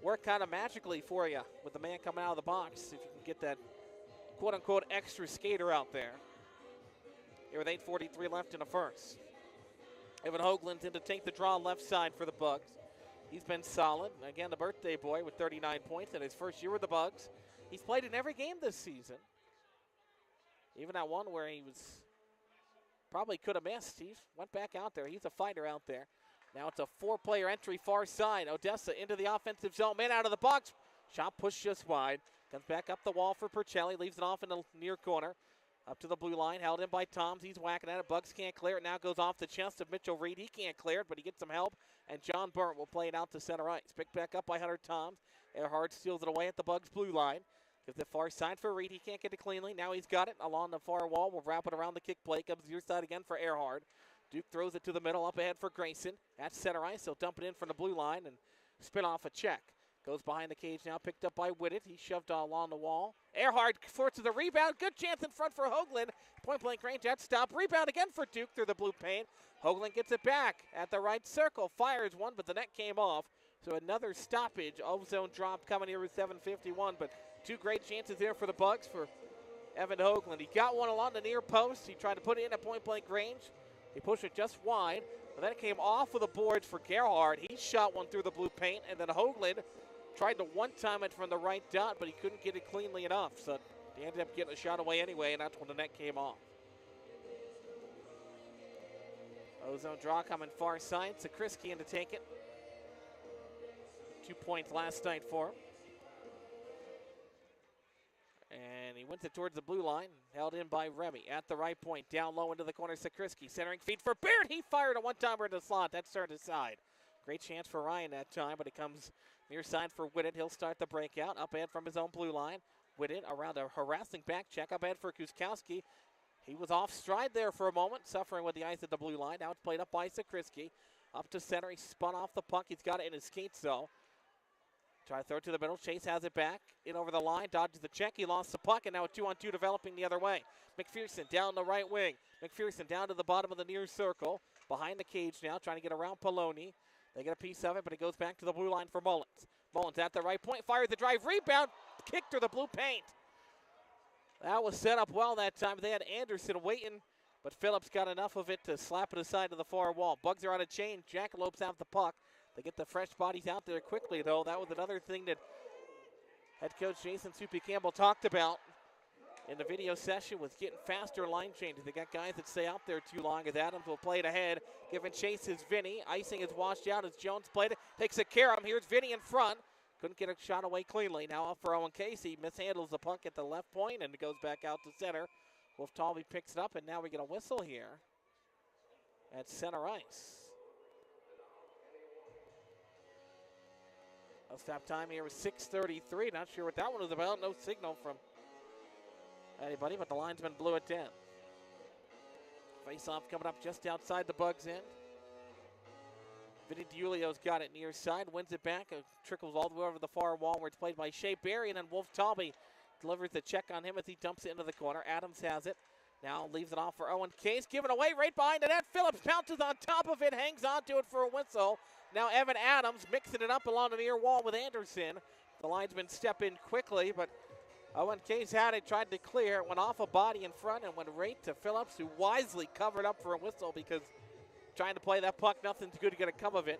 work kind of magically for you with the man coming out of the box. If you can get that quote-unquote extra skater out there. Here with 8:43 left in the first. Evan Hoagland's in to take the draw left side for the Bugs. He's been solid. Again, the birthday boy with 39 points in his first year with the Bugs. He's played in every game this season. Even that one where he was probably could have missed. He went back out there. He's a fighter out there. Now it's a 4-player entry far side. Odessa into the offensive zone. Man out of the box. Shot pushed just wide. Comes back up the wall for Percelli. Leaves it off in the near corner. Up to the blue line, held in by Toms. He's whacking at it. Bugs can't clear it. Now goes off the chest of Mitchell Reed. He can't clear it, but he gets some help. And John Burnt will play it out to center ice. Picked back up by Hunter Toms. Earhart steals it away at the Bugs blue line. Gives the far side for Reed. He can't get it cleanly. Now he's got it along the far wall. We'll wrap it around the kick play. Comes near side again for Earhart. Duke throws it to the middle. Up ahead for Grayson. At center ice. He'll dump it in from the blue line and spin off a check. Goes behind the cage now, picked up by Whitted. He shoved along the wall. Earhart forces the rebound. Good chance in front for Hoagland. Point-blank range at stop. Rebound again for Duke through the blue paint. Hoagland gets it back at the right circle. Fires one, but the net came off. So another stoppage. O-zone drop coming here with 7:51. But two great chances there for the Bugs for Evan Hoagland. He got one along the near post. He tried to put it in at point-blank range. He pushed it just wide. But then it came off of the boards for Gerhardt. He shot one through the blue paint. And then Hoagland tried to one-time it from the right dot, but he couldn't get it cleanly enough. So he ended up getting a shot away anyway, and that's when the net came off. O-zone draw coming far side. Sakriski in to take it. 2 points last night for him. And he went it towards the blue line, held in by Remy at the right point. Down low into the corner, Sakriski. Centering feed for Baird. He fired a one-timer in the slot. That's turned aside. Great chance for Ryan that time, but it comes near side for Whitted. He'll start the breakout. Up ahead from his own blue line. Whitted around a harassing back check. Up ahead for Kuskowski. He was off stride there for a moment, suffering with the ice at the blue line. Now it's played up by Sakriski. Up to center. He spun off the puck. He's got it in his skates, though. Try to throw it to the middle. Chase has it back. In over the line. Dodges the check. He lost the puck, and now a 2-on-2 developing the other way. McPherson down the right wing. McPherson down to the bottom of the near circle. Behind the cage now, trying to get around Poloni. They get a piece of it, but it goes back to the blue line for Mullins. Mullins at the right point, fires the drive, rebound, kick through the blue paint. That was set up well that time. They had Anderson waiting but Phillips got enough of it to slap it aside to the far wall. Bugs are on a chain. Jackalopes have the puck. They get the fresh bodies out there quickly, though. That was another thing that head coach Jason Soupy Campbell talked about in the video session, was getting faster line changes. They got guys that stay out there too long, as Adams will play it ahead. Giving chase is Vinny. Icing is washed out as Jones played it. Takes a Karam. Here's Vinny in front. Couldn't get a shot away cleanly. Now off for Owen Casey. Mishandles the puck at the left point, and it goes back out to center. Wolf Talby picks it up, and now we get a whistle here at center ice. A stop time here was 6:33. Not sure what that one was about. No signal from anybody, but the linesman blew it down. Face-off coming up just outside the Bugs' end. Vinny DiUlio's got it near side, wins it back, trickles all the way over the far wall where it's played by Shea Berry, and then Wolf Talby delivers the check on him as he dumps it into the corner. Adams has it. Now leaves it off for Owen Case, given away right behind the net. Phillips pounces on top of it, hangs on to it for a whistle. Now Evan Adams mixing it up along the near wall with Anderson. The linesmen step in quickly, but Owen Case had it, tried to clear. It went off a body in front and went right to Phillips, who wisely covered up for a whistle because trying to play that puck, nothing's good to come of it.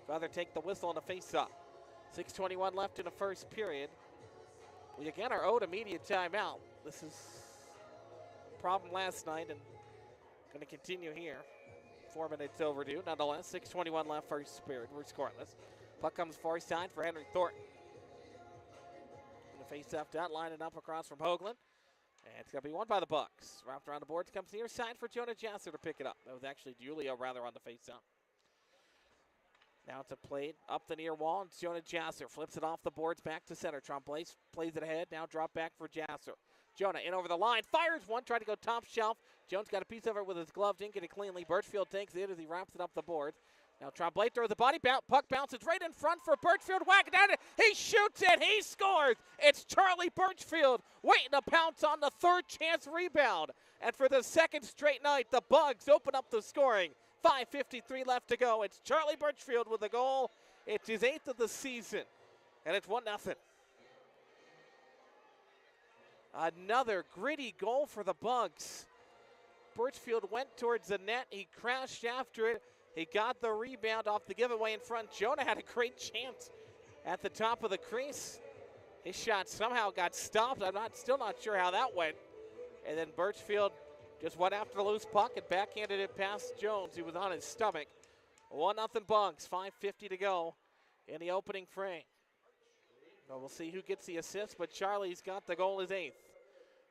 Rather take the whistle on the face-off. 6:21 left in the first period. We again are owed immediate timeout. This is a problem last night and going to continue here. 4 minutes overdue. Nonetheless, 6:21 left first period. We're scoreless. Puck comes far side for Henry Thornton. Face-off dot, lining up across from Hoagland. And it's going to be won by the Bucks. Wrapped around the boards, comes near side for Jonah Jasser to pick it up. That was actually DiUlio rather on the face-off. Now it's a play up the near wall, and Jonah Jasser flips it off the boards back to center. Trombley plays it ahead, now drop back for Jasser. Jonah in over the line, fires one, tried to go top shelf. Jones got a piece of it with his glove, didn't get it cleanly. Birchfield takes it as he wraps it up the boards. Now Trombley throws the body, puck bounces right in front for Birchfield. Whack it down, he shoots it, he scores. It's Charlie Birchfield waiting to pounce on the third chance rebound. And for the second straight night, the Bugs open up the scoring. 5:53 left to go. It's Charlie Birchfield with the goal. It's his 8th of the season, and it's 1-0. Another gritty goal for the Bugs. Birchfield went towards the net. He crashed after it. He got the rebound off the giveaway in front. Jonah had a great chance at the top of the crease. His shot somehow got stopped. I'm still not sure how that went. And then Birchfield just went after the loose puck and backhanded it past Jones, who was on his stomach. 1-0 Bugs, 5:50 to go in the opening frame. Well, we'll see who gets the assist, but Charlie's got the goal, his 8th.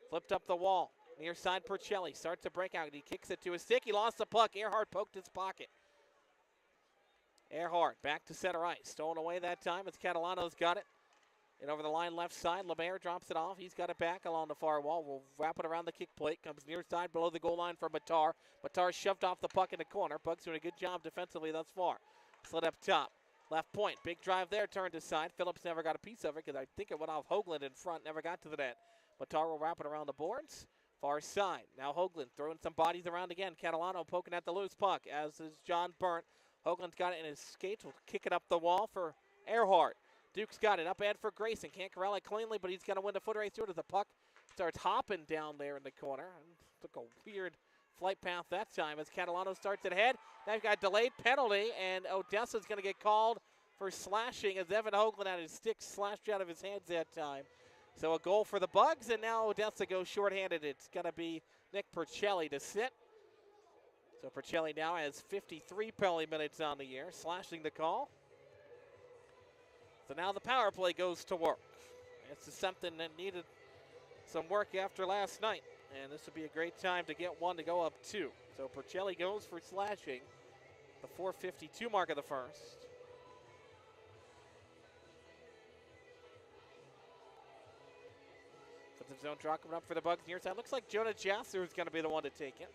Flipped up the wall. Near side Percelli starts to break out. He kicks it to his stick. He lost the puck. Earhart poked his pocket. Earhart back to center ice. Stolen away that time as Catalano's got it. And over the line left side, Lemaire drops it off. He's got it back along the far wall. We'll wrap it around the kick plate. Comes near side below the goal line for Matar. Matar shoved off the puck in the corner. Bugs doing a good job defensively thus far. Slid up top. Left point. Big drive there. Turned aside. Phillips never got a piece of it because I think it went off Hoagland in front. Never got to the net. Matar will wrap it around the boards. Far side. Now Hoagland throwing some bodies around again. Catalano poking at the loose puck, as is John Burnt. Hoagland's got it in his skates. Will kick it up the wall for Earhart. Duke's got it up ahead for Grayson. Can't corral it cleanly, but he's going to win the foot race through it as the puck starts hopping down there in the corner. And took a weird flight path that time as Catalano starts it ahead. Now you've got a delayed penalty, and Odessa's going to get called for slashing as Evan Hoagland had his stick slashed out of his hands that time. So a goal for the Bugs, and now Odessa goes shorthanded. It's going to be Nick Percelli to sit. So Percelli now has 53 penalty minutes on the year, slashing the call. So now the power play goes to work. This is something that needed some work after last night, and this would be a great time to get one to go up 2. So Percelli goes for slashing, the 4:52 mark of the first. Defensive zone draw coming up for the Bugs near side. Looks like Jonah Jasser is going to be the one to take it.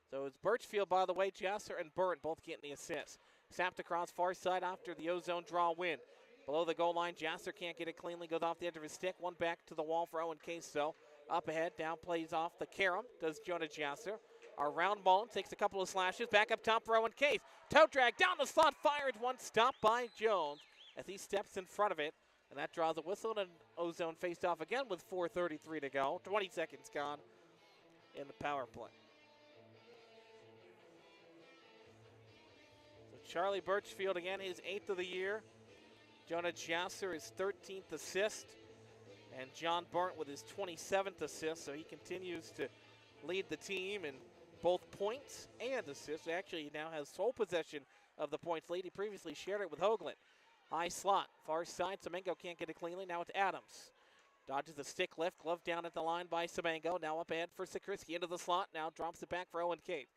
So it's Birchfield, by the way. Jasser and Burnt both getting the assist. Snapped across far side after the O-zone draw win. Below the goal line, Jasser can't get it cleanly. Goes off the edge of his stick. One back to the wall for Owen Case, though. Up ahead, down plays off the Karam. Does Jonah Jasser. Our round ball takes a couple of slashes. Back up top for Owen Case. Toe drag down the slot. Fired one. Stopped by Jones as he steps in front of it. And that draws a whistle, and an O-zone faced off again with 4:33 to go. 20 seconds gone in the power play. Charlie Birchfield again, his 8th of the year. Jonah Jasser, his 13th assist. And John Burnt with his 27th assist, so he continues to lead the team in both points and assists. Actually, he now has sole possession of the points lead. He previously shared it with Hoagland. High slot, far side. Semengo can't get it cleanly. Now it's Adams. Dodges a stick lift, glove down at the line by Semengo. Now up ahead for Sakrisky into the slot. Now drops it back for Owen Cate.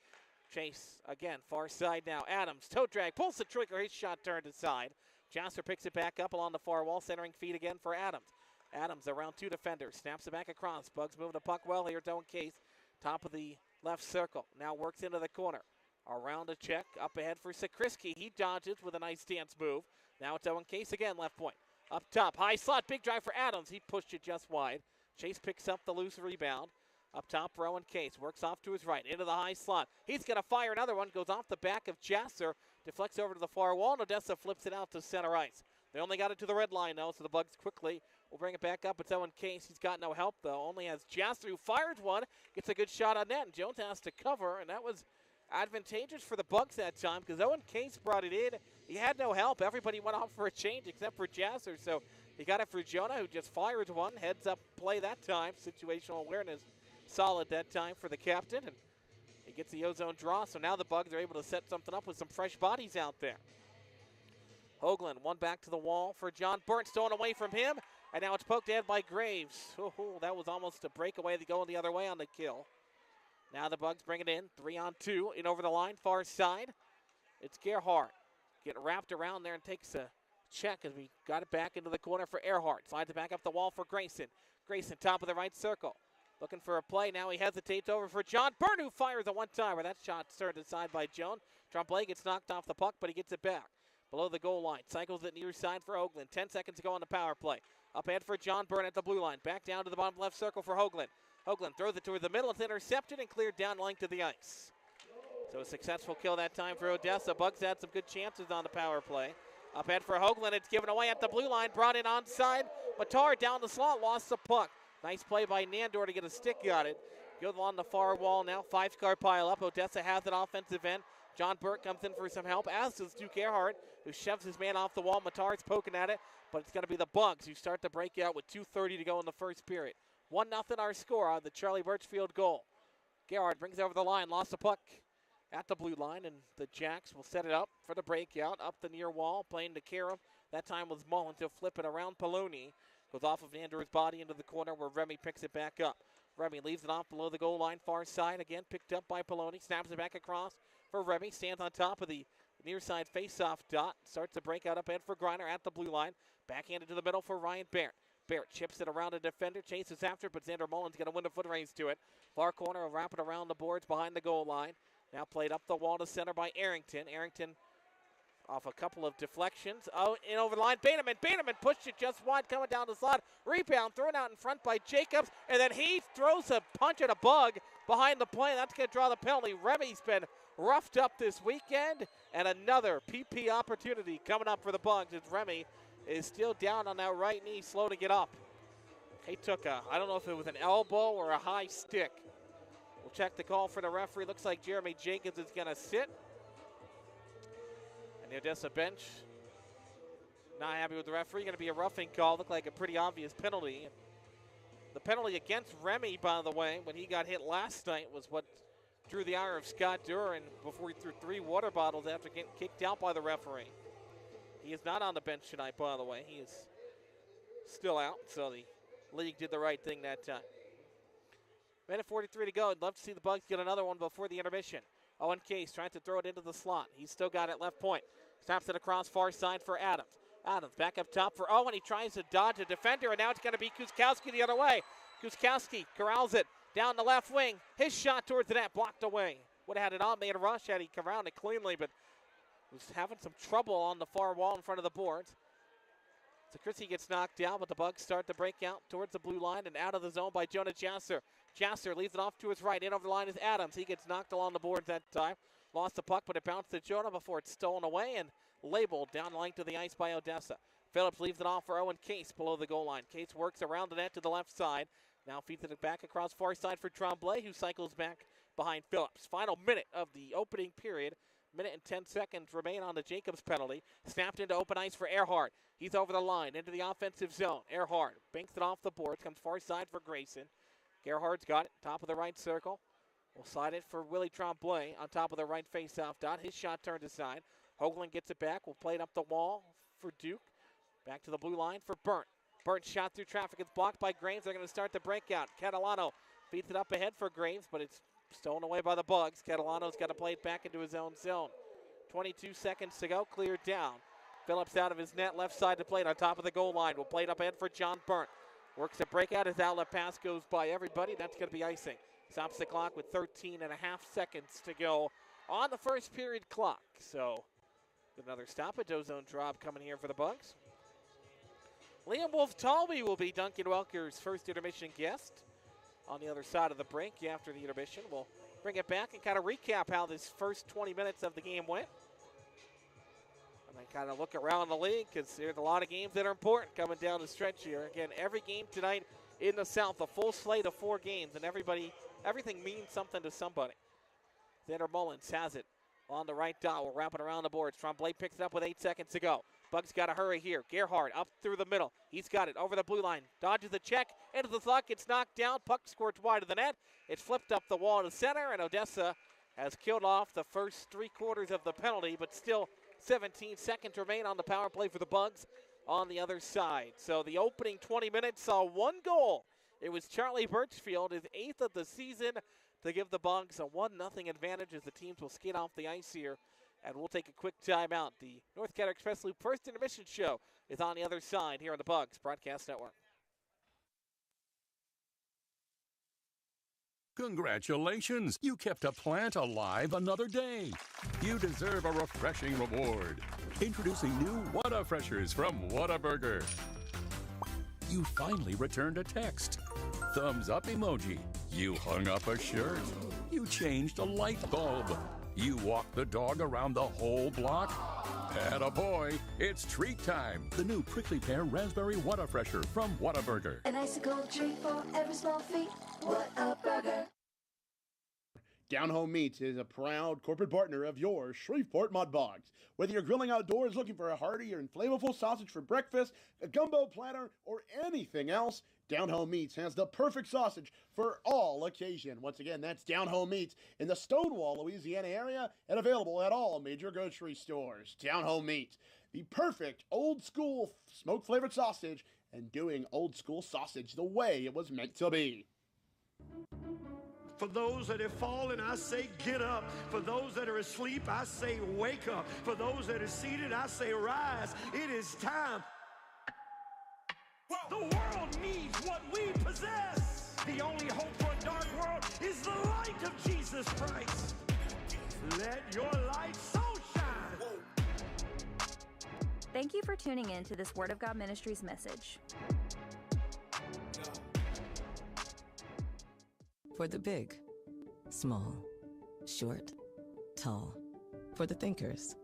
Chase again, far side now. Adams, toe drag, pulls the trigger. His shot turned aside. Jasser picks it back up along the far wall, centering feet again for Adams. Adams around 2 defenders, snaps it back across. Bugs moving the puck well here to Owen Cate. Top of the left circle. Now works into the corner. Around a check, up ahead for Sakrisky. He dodges with a nice stance move. Now it's Owen Case again, left point. Up top, high slot, big drive for Adams. He pushed it just wide. Chase picks up the loose rebound. Up top, Rowan Case works off to his right, into the high slot. He's going to fire another one, goes off the back of Jasser, deflects over to the far wall, and Odessa flips it out to center ice. They only got it to the red line, though, so the Bugs quickly will bring it back up. It's Owen Case. He's got no help, though. Only has Jasser, who fires one, gets a good shot on net, and Jones has to cover, and that was advantageous for the Bugs that time because Owen Case brought it in. He had no help. Everybody went off for a change except for Jasser, so he got it for Jonah, who just fires one. Heads up play that time. Situational awareness solid that time for the captain, and he gets the ozone draw, so now the Bugs are able to set something up with some fresh bodies out there. Hoagland, one back to the wall for John Burnt, stolen away from him, and now it's poked ahead by Graves. Oh, that was almost a breakaway. They go the other way on the kill. Now the Bugs bring it in, 3-on-2, in over the line, far side. It's Gerhardt. Getting wrapped around there and takes a check as we got it back into the corner for Earhart. Slides it back up the wall for Grayson. Grayson, top of the right circle. Looking for a play. Now he hesitates over for John Burnt, who fires a one-timer. That shot turned aside by Joan. Tremblay gets knocked off the puck, but he gets it back. Below the goal line. Cycles it near side for Hoagland. 10 seconds to go on the power play. Up ahead for John Burnt at the blue line. Back down to the bottom left circle for Hoagland. Hoagland throws it toward the middle. It's intercepted and cleared down length of the ice. So a successful kill that time for Odessa. Bugs had some good chances on the power play. Up ahead for Hoagland. It's given away at the blue line. Brought in onside. Matar down the slot. Lost the puck. Nice play by Nandor to get a stick on it. Good on the far wall now. 5-car pile up. Odessa has an offensive end. John Burke comes in for some help, as does Duke Earhart, who shoves his man off the wall. Matar's poking at it, but it's going to be the Bugs who start the breakout with 2:30 to go in the first period. 1-0 our score on the Charlie Birchfield goal. Gerhard brings it over the line, lost the puck at the blue line, and the Jacks will set it up for the breakout. Up the near wall, playing to Karam. That time was Mullen to flip it around Poloni. Goes off of Andrew's body into the corner where Remy picks it back up. Remy leaves it off below the goal line, far side. Again, picked up by Poloni. Snaps it back across for Remy. Stands on top of the near side face-off dot. Starts to break out up ahead for Griner at the blue line. Backhanded to the middle for Ryan Barrett. Barrett chips it around a defender. Chases after, but Xander Mullen's going to win the foot race to it. Far corner will wrap it around the boards behind the goal line. Now played up the wall to center by Arrington. Arrington off a couple of deflections. Oh, in over the line. Bateman pushed it just wide, coming down the slot. Rebound thrown out in front by Jacobs. And then he throws a punch at a Bug behind the play. That's going to draw the penalty. Remy's been roughed up this weekend. And another PP opportunity coming up for the Bugs as Remy is still down on that right knee, slow to get up. He took I don't know if it was an elbow or a high stick. We'll check the call for the referee. Looks like Jeremy Jenkins is going to sit. And the Odessa bench not happy with the referee. Going to be a roughing call. Looked like a pretty obvious penalty. The penalty against Remy, by the way, when he got hit last night, was what drew the ire of Scott Duran before he threw 3 water bottles after getting kicked out by the referee. He is not on the bench tonight, by the way. He is still out, so the league did the right thing that time. Minute 43 to go. I'd love to see the Bugs get another one before the intermission. Owen Case trying to throw it into the slot. He's still got it left point. Snaps it across far side for Adams. Adams back up top for Owen. He tries to dodge a defender, and now it's going to be Kuskowski the other way. Kuskowski corrals it down the left wing. His shot towards the net, blocked away. Would have had it on, made a rush had he come around it cleanly, but was having some trouble on the far wall in front of the boards. So Chrissy gets knocked down, but the Bugs start to break out towards the blue line and out of the zone by Jonah Jasser. Jasser leaves it off to his right. In over the line is Adams. He gets knocked along the boards that time. Lost the puck, but it bounced to Jonah before it's stolen away and labeled down the length of the ice by Odessa. Phillips leaves it off for Owen Case below the goal line. Case works around the net to the left side. Now feeds it back across far side for Tremblay, who cycles back behind Phillips. Final minute of the opening period. Minute and 10 seconds remain on the Jacobs penalty. Snapped into open ice for Earhart. He's over the line into the offensive zone. Earhart banks it off the boards. Comes far side for Grayson. Gerhardt's got it. Top of the right circle. Will slide it for Willie Tremblay on top of the right face-off dot. His shot turned aside. Hoagland gets it back. Will play it up the wall for Duke. Back to the blue line for Burnt. Burnt shot through traffic. It's blocked by Graves. They're going to start the breakout. Catalano feeds it up ahead for Graves, but it's stolen away by the Bugs. Catalano's got to play it back into his own zone. 22 seconds to go. Cleared down. Phillips out of his net. Left side to play it on top of the goal line. Will play it up ahead for John Burnt. Works a breakout. His outlet pass goes by everybody. That's going to be icing. Stops the clock with 13 and a half seconds to go on the first period clock. So another stoppage. Ozone drop coming here for the Bugs. Liam Wolf-Talby will be Duncan Welker's first intermission guest on the other side of the break after the intermission. We'll bring it back and kind of recap how this first 20 minutes of the game went. And then kind of look around the league because there's a lot of games that are important coming down the stretch here. Again, every game tonight in the South, a full slate of 4 games, and everything means something to somebody. Xander Mullins has it on the right dot. We'll wrap it around the boards. Tremblay picks it up with 8 seconds to go. Bugs got to hurry here. Gerhardt up through the middle. He's got it over the blue line. Dodges the check. Into the slot. Gets knocked down. Puck squirts wide of the net. It's flipped up the wall to center, and Odessa has killed off the first 3/4 of the penalty, but still 17 seconds remain on the power play for the Bugs on the other side. So the opening 20 minutes saw 1 goal. It was Charlie Birchfield, his 8th of the season, to give the Bugs a 1-0 advantage as the teams will skate off the ice here. And we'll take a quick timeout. The North Canada Express Loop first intermission show is on the other side here on the Bugs Broadcast Network. Congratulations! You kept a plant alive another day. You deserve a refreshing reward. Introducing new Whataburgers from Whataburger. You finally returned a text. Thumbs up emoji. You hung up a shirt. You changed a light bulb. You walked the dog around the whole block. Attaboy, it's treat time. The new prickly pear raspberry Whatafresher from Whataburger. An icicle treat for every small feat. Whataburger. Down Home Meats is a proud corporate partner of your Shreveport Mudbugs. Whether you're grilling outdoors looking for a hearty or flavorful sausage for breakfast, a gumbo platter, or anything else, Down Home Meats has the perfect sausage for all occasion. Once again, that's Down Home Meats in the Stonewall, Louisiana area and available at all major grocery stores. Down Home Meats, the perfect old school smoke-flavored sausage and doing old school sausage the way it was meant to be. For those that have fallen, I say get up. For those that are asleep, I say wake up. For those that are seated, I say rise. It is time. The world needs what we possess. The only hope for a dark world is the light of Jesus Christ. Let your light so shine. Thank you for tuning in to this Word of God Ministries message. For the big, small, short, tall. For the thinkers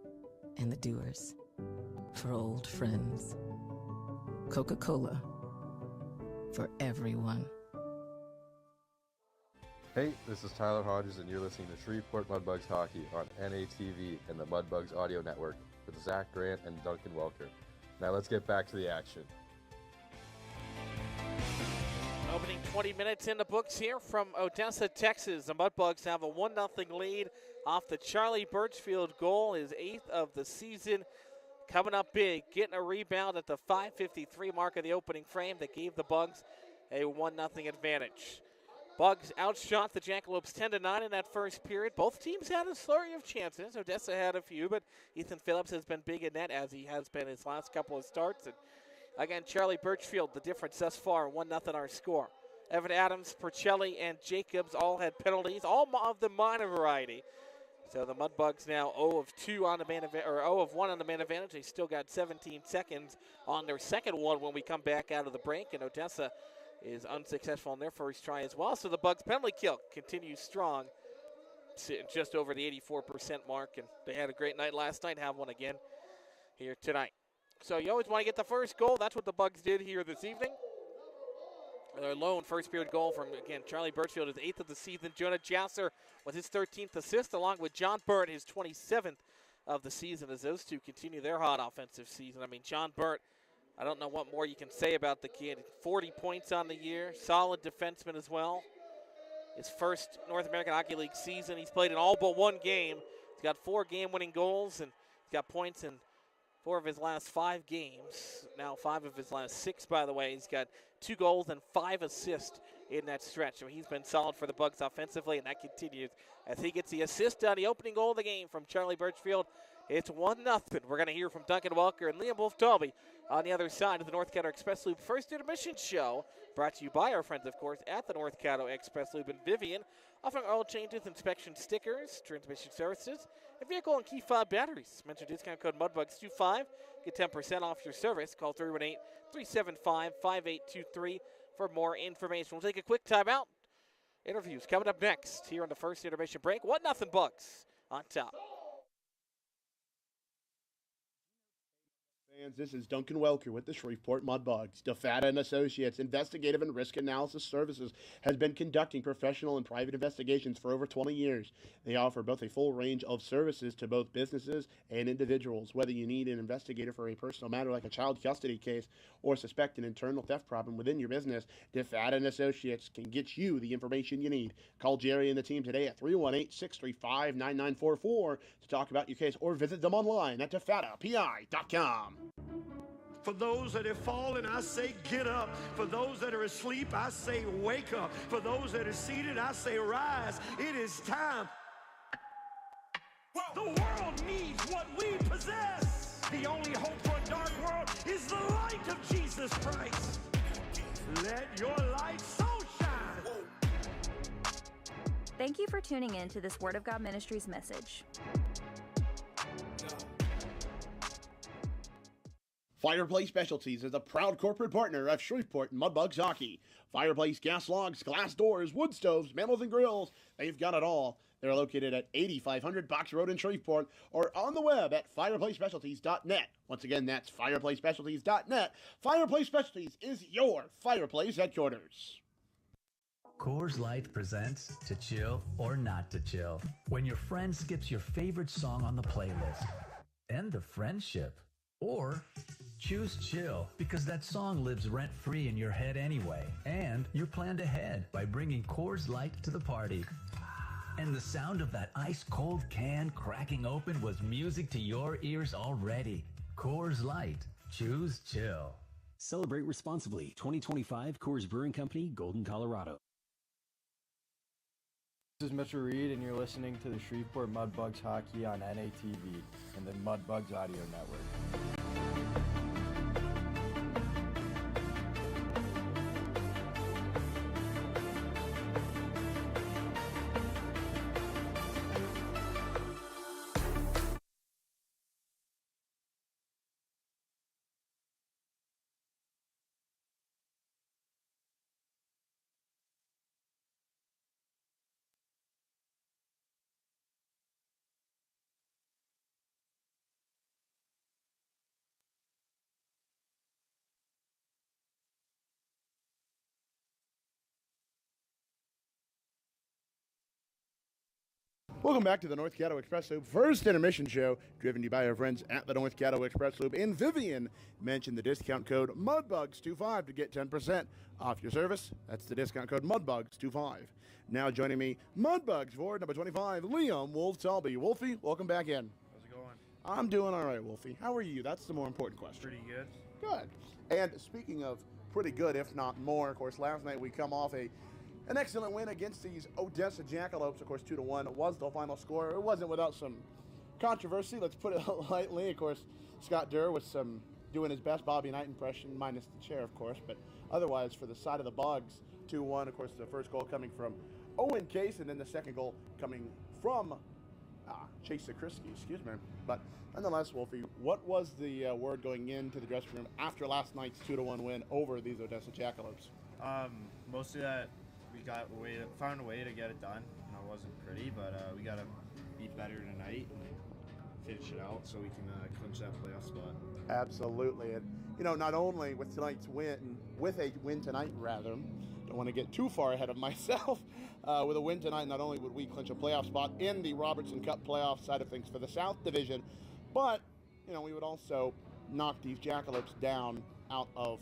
and the doers. For old friends. Coca-Cola. For everyone. Hey, this is Tyler Hodges, and you're listening to Shreveport Mudbugs Hockey on NATV and the Mudbugs Audio Network with Zach Grant and Duncan Welker. Now let's get back to the action. Opening 20 minutes in the books here from Odessa, Texas. The Mudbugs have a 1-0 lead off the Charlie Birchfield goal, his 8th of the season. Coming up big, getting a rebound at the 5:53 mark of the opening frame that gave the Bugs a 1-0 advantage. Bugs outshot the Jackalopes 10-9 in that first period. Both teams had a slurry of chances. Odessa had a few, but Ethan Phillips has been big in net as he has been his last couple of starts. And again, Charlie Birchfield, the difference thus far, 1-0 our score. Evan Adams, Percelli, and Jacobs all had penalties, all of the minor variety. So the Mudbugs now 0 of 2 on the man or 0 of 1 on the man advantage. They still got 17 seconds on their second one when we come back out of the break, and Odessa is unsuccessful in their first try as well. So the Bugs penalty kill continues strong, sitting just over the 84% mark, and they had a great night last night, have one again here tonight. So you always want to get the first goal. That's what the Bugs did here this evening. Their lone first period goal from, again, Charlie Birchfield, his 8th of the season. Jonah Jasser with his 13th assist, along with John Burt, his 27th of the season, as those two continue their hot offensive season. I mean, John Burt, I don't know what more you can say about the kid. 40 points on the year, solid defenseman as well. His first North American Hockey League season. He's played in all but one game. He's got 4 game-winning goals, and he's got points in 4 of his last 5 games. Now 5 of his last 6, by the way. He's got 2 goals and 5 assists in that stretch. So he's been solid for the Bugs offensively, and that continues as he gets the assist on the opening goal of the game from Charlie Birchfield. It's 1-0. We're going to hear from Duncan Welker and Liam Wolf-Talby on the other side of the North Caddo Express Loop First Intermission Show, brought to you by our friends, of course, at the North Caddo Express Loop in Vivian, offering oil changes, inspection stickers, transmission services, and vehicle and key fob batteries. Mention discount code MUDBUGS25. Get 10% off your service. Call 318-375-5823 for more information. We'll take a quick timeout. Interviews coming up next here on the first intermission break. 1-0 Bugs on top. Fans, this is Duncan Welker with the Shreveport Mudbugs. DeFata and Associates Investigative and Risk Analysis Services has been conducting professional and private investigations for over 20 years. They offer both a full range of services to both businesses and individuals. Whether you need an investigator for a personal matter like a child custody case or suspect an internal theft problem within your business, DeFata and Associates can get you the information you need. Call Jerry and the team today at 318-635-9944 to talk about your case, or visit them online at defatapi.com. For those that have fallen, I say get up. For those that are asleep, I say wake up. For those that are seated, I say rise. It is time. The world needs what we possess. The only hope for a dark world is the light of Jesus Christ. Let your light so shine. Thank you for tuning in to this Word of God Ministries message. Fireplace Specialties is a proud corporate partner of Shreveport Mudbugs Hockey. Fireplace gas logs, glass doors, wood stoves, mantles, and grills. They've got it all. They're located at 8500 Box Road in Shreveport, or on the web at fireplacespecialties.net. Once again, that's fireplacespecialties.net. Fireplace Specialties is your fireplace headquarters. Coors Light presents To Chill or Not to Chill. When your friend skips your favorite song on the playlist. End the friendship. Or choose chill, because that song lives rent-free in your head anyway. And you're planned ahead by bringing Coors Light to the party. And the sound of that ice-cold can cracking open was music to your ears already. Coors Light. Choose chill. Celebrate responsibly. 2025 Coors Brewing Company, Golden, Colorado. This is Mr. Reed, and you're listening to the Shreveport Mudbugs Hockey on NATV and the Mudbugs Audio Network. Welcome back to the North Caddo Express Loop First Intermission Show, driven to you by our friends at the North Caddo Express Loop in Vivian. Mention the discount code MUDBUGS25 to get 10% off your service. That's the discount code MUDBUGS25. Now joining me, Mudbugs forward number 25, Liam Wolf-Talby. Wolfie, welcome back in. How's it going? I'm doing all right, Wolfie. How are you? That's the more important question. Pretty good. Good. And speaking of pretty good, if not more, of course, last night we come off an excellent win against these Odessa Jackalopes. Of course, 2-1 was the final score. It wasn't without some controversy, let's put it lightly. Of course, Scott Durr was doing his best Bobby Knight impression, minus the chair, of course. But otherwise, for the side of the Bugs, 2-1. Of course, the first goal coming from Owen Case, and then the second goal coming from Chase Zakrisky, excuse me. But nonetheless, Wolfie, what was the word going into the dressing room after last night's 2-1 win over these Odessa Jackalopes? Mostly that we found a way to get it done. It wasn't pretty, but we got to be better tonight and finish it out. out so we can clinch that playoff spot. Absolutely. And, not only with tonight's win, with a win tonight, rather, don't want to get too far ahead of myself. With a win tonight, not only would we clinch a playoff spot in the Robertson Cup playoff side of things for the South Division, but, we would also knock these Jackalopes down out of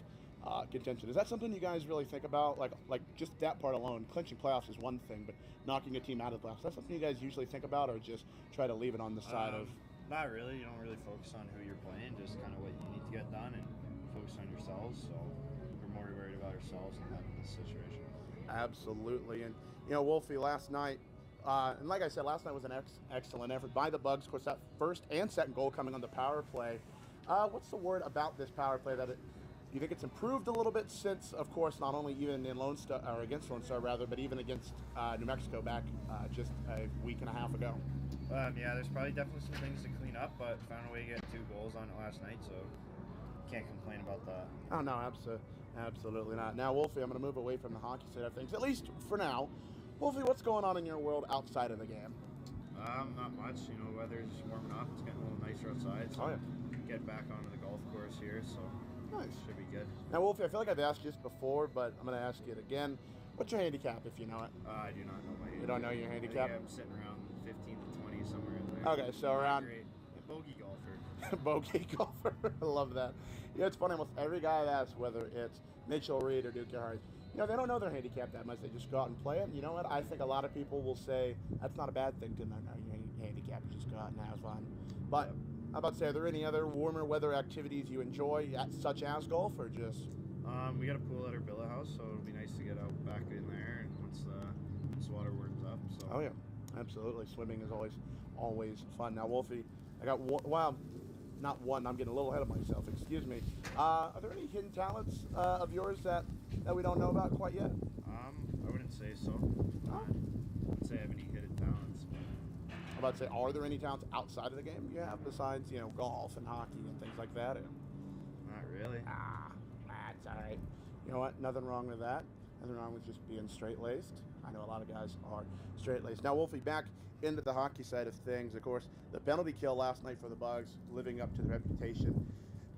contention. Is that something you guys really think about? Like just that part alone, clinching playoffs is one thing, but knocking a team out of the playoffs, is that something you guys usually think about, or just try to leave it on the side of? Not really. You don't really focus on who you're playing, just kind of what you need to get done and focus on yourselves. So we're more worried about ourselves and having this situation. Absolutely. And, Wolfie, last night, and like I said, last night was an excellent effort by the Bugs. Of course, that first and second goal coming on the power play. What's the word about this power play that you think it's improved a little bit since, of course, not only even in Lone Star, or against Lone Star rather, but even against New Mexico back just a week and a half ago? Yeah, there's probably definitely some things to clean up, but found a way to get 2 goals on it last night, so can't complain about that. Oh, no, absolutely not. Now, Wolfie, I'm going to move away from the hockey side of things, at least for now. Wolfie, what's going on in your world outside of the game? Not much. Weather's warming up. It's getting a little nicer outside, so get back onto the golf course here, so nice. Should be good. Now, Wolfie, I feel like I've asked you this before, but I'm going to ask it again. What's your handicap, if you know it? I do not know my handicap. You don't know your handicap? I'm sitting around 15 to 20, somewhere in there. Okay, so around... Great. Bogey golfer. Bogey golfer. I love that. It's funny, almost every guy I've asked, whether it's Mitchell Reed or Duke Gerhardt, they don't know their handicap that much. They just go out and play it. And you know what? I think a lot of people will say that's not a bad thing to know your handicap. You just go out and have fun. But I'm about to say, are there any other warmer weather activities you enjoy, such as golf, or just? We got a pool at our billet house, so it'll be nice to get out back in there, and once the water warms up. So. Oh yeah, absolutely. Swimming is always fun. Now, Wolfie, I got one. Well, not one. I'm getting a little ahead of myself. Excuse me. Are there any hidden talents of yours that we don't know about quite yet? I wouldn't say so. I wouldn't say I have any hidden talents. I'm about to say, are there any talents outside of the game you have besides golf and hockey and things like that? Not really. That's all right. You know what? Nothing wrong with that. Nothing wrong with just being straight-laced. I know a lot of guys are straight-laced. Now, Wolfie, back into the hockey side of things. Of course, the penalty kill last night for the Bugs, living up to the reputation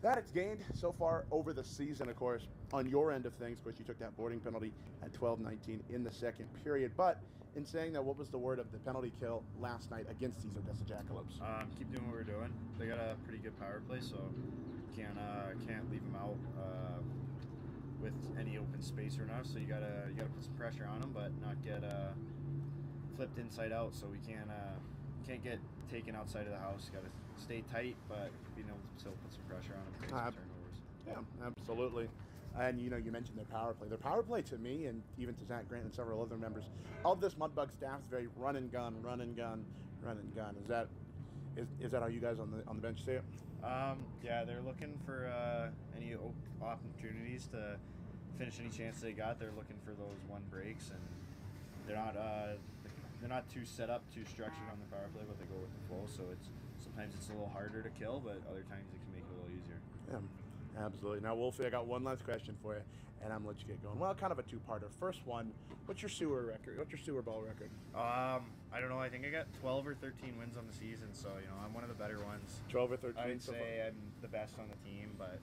that it's gained so far over the season. Of course, on your end of things, of course, you took that boarding penalty at 12:19 in the second period. But in saying that, what was the word of the penalty kill last night against these Odessa Jackalopes? Keep doing what we're doing. They got a pretty good power play, so can't leave them out with any open space or enough. So you gotta put some pressure on them, but not get flipped inside out. So we can't get taken outside of the house. Got to stay tight, but being able to still put some pressure on them, create some turnovers. Yeah, absolutely. And you mentioned their power play. Their power play, to me, and even to Zach Grant and several other members of this Mudbug staff, is very run and gun. Is that how you guys on the bench see it? Yeah, they're looking for any opportunities to finish any chance they got. They're looking for those one breaks, and they're not too set up, too structured on the power play, but they go with the flow. So sometimes it's a little harder to kill, but other times it can make it a little easier. Yeah, absolutely. Now, Wolfie, I got one last question for you, and I'm gonna let you get going. Well, kind of a two-parter. First one, what's your sewer record? What's your sewer ball record? I don't know. I think I got 12 or 13 wins on the season, so I'm one of the better ones. 12 or 13. I'd say I'm the best on the team, but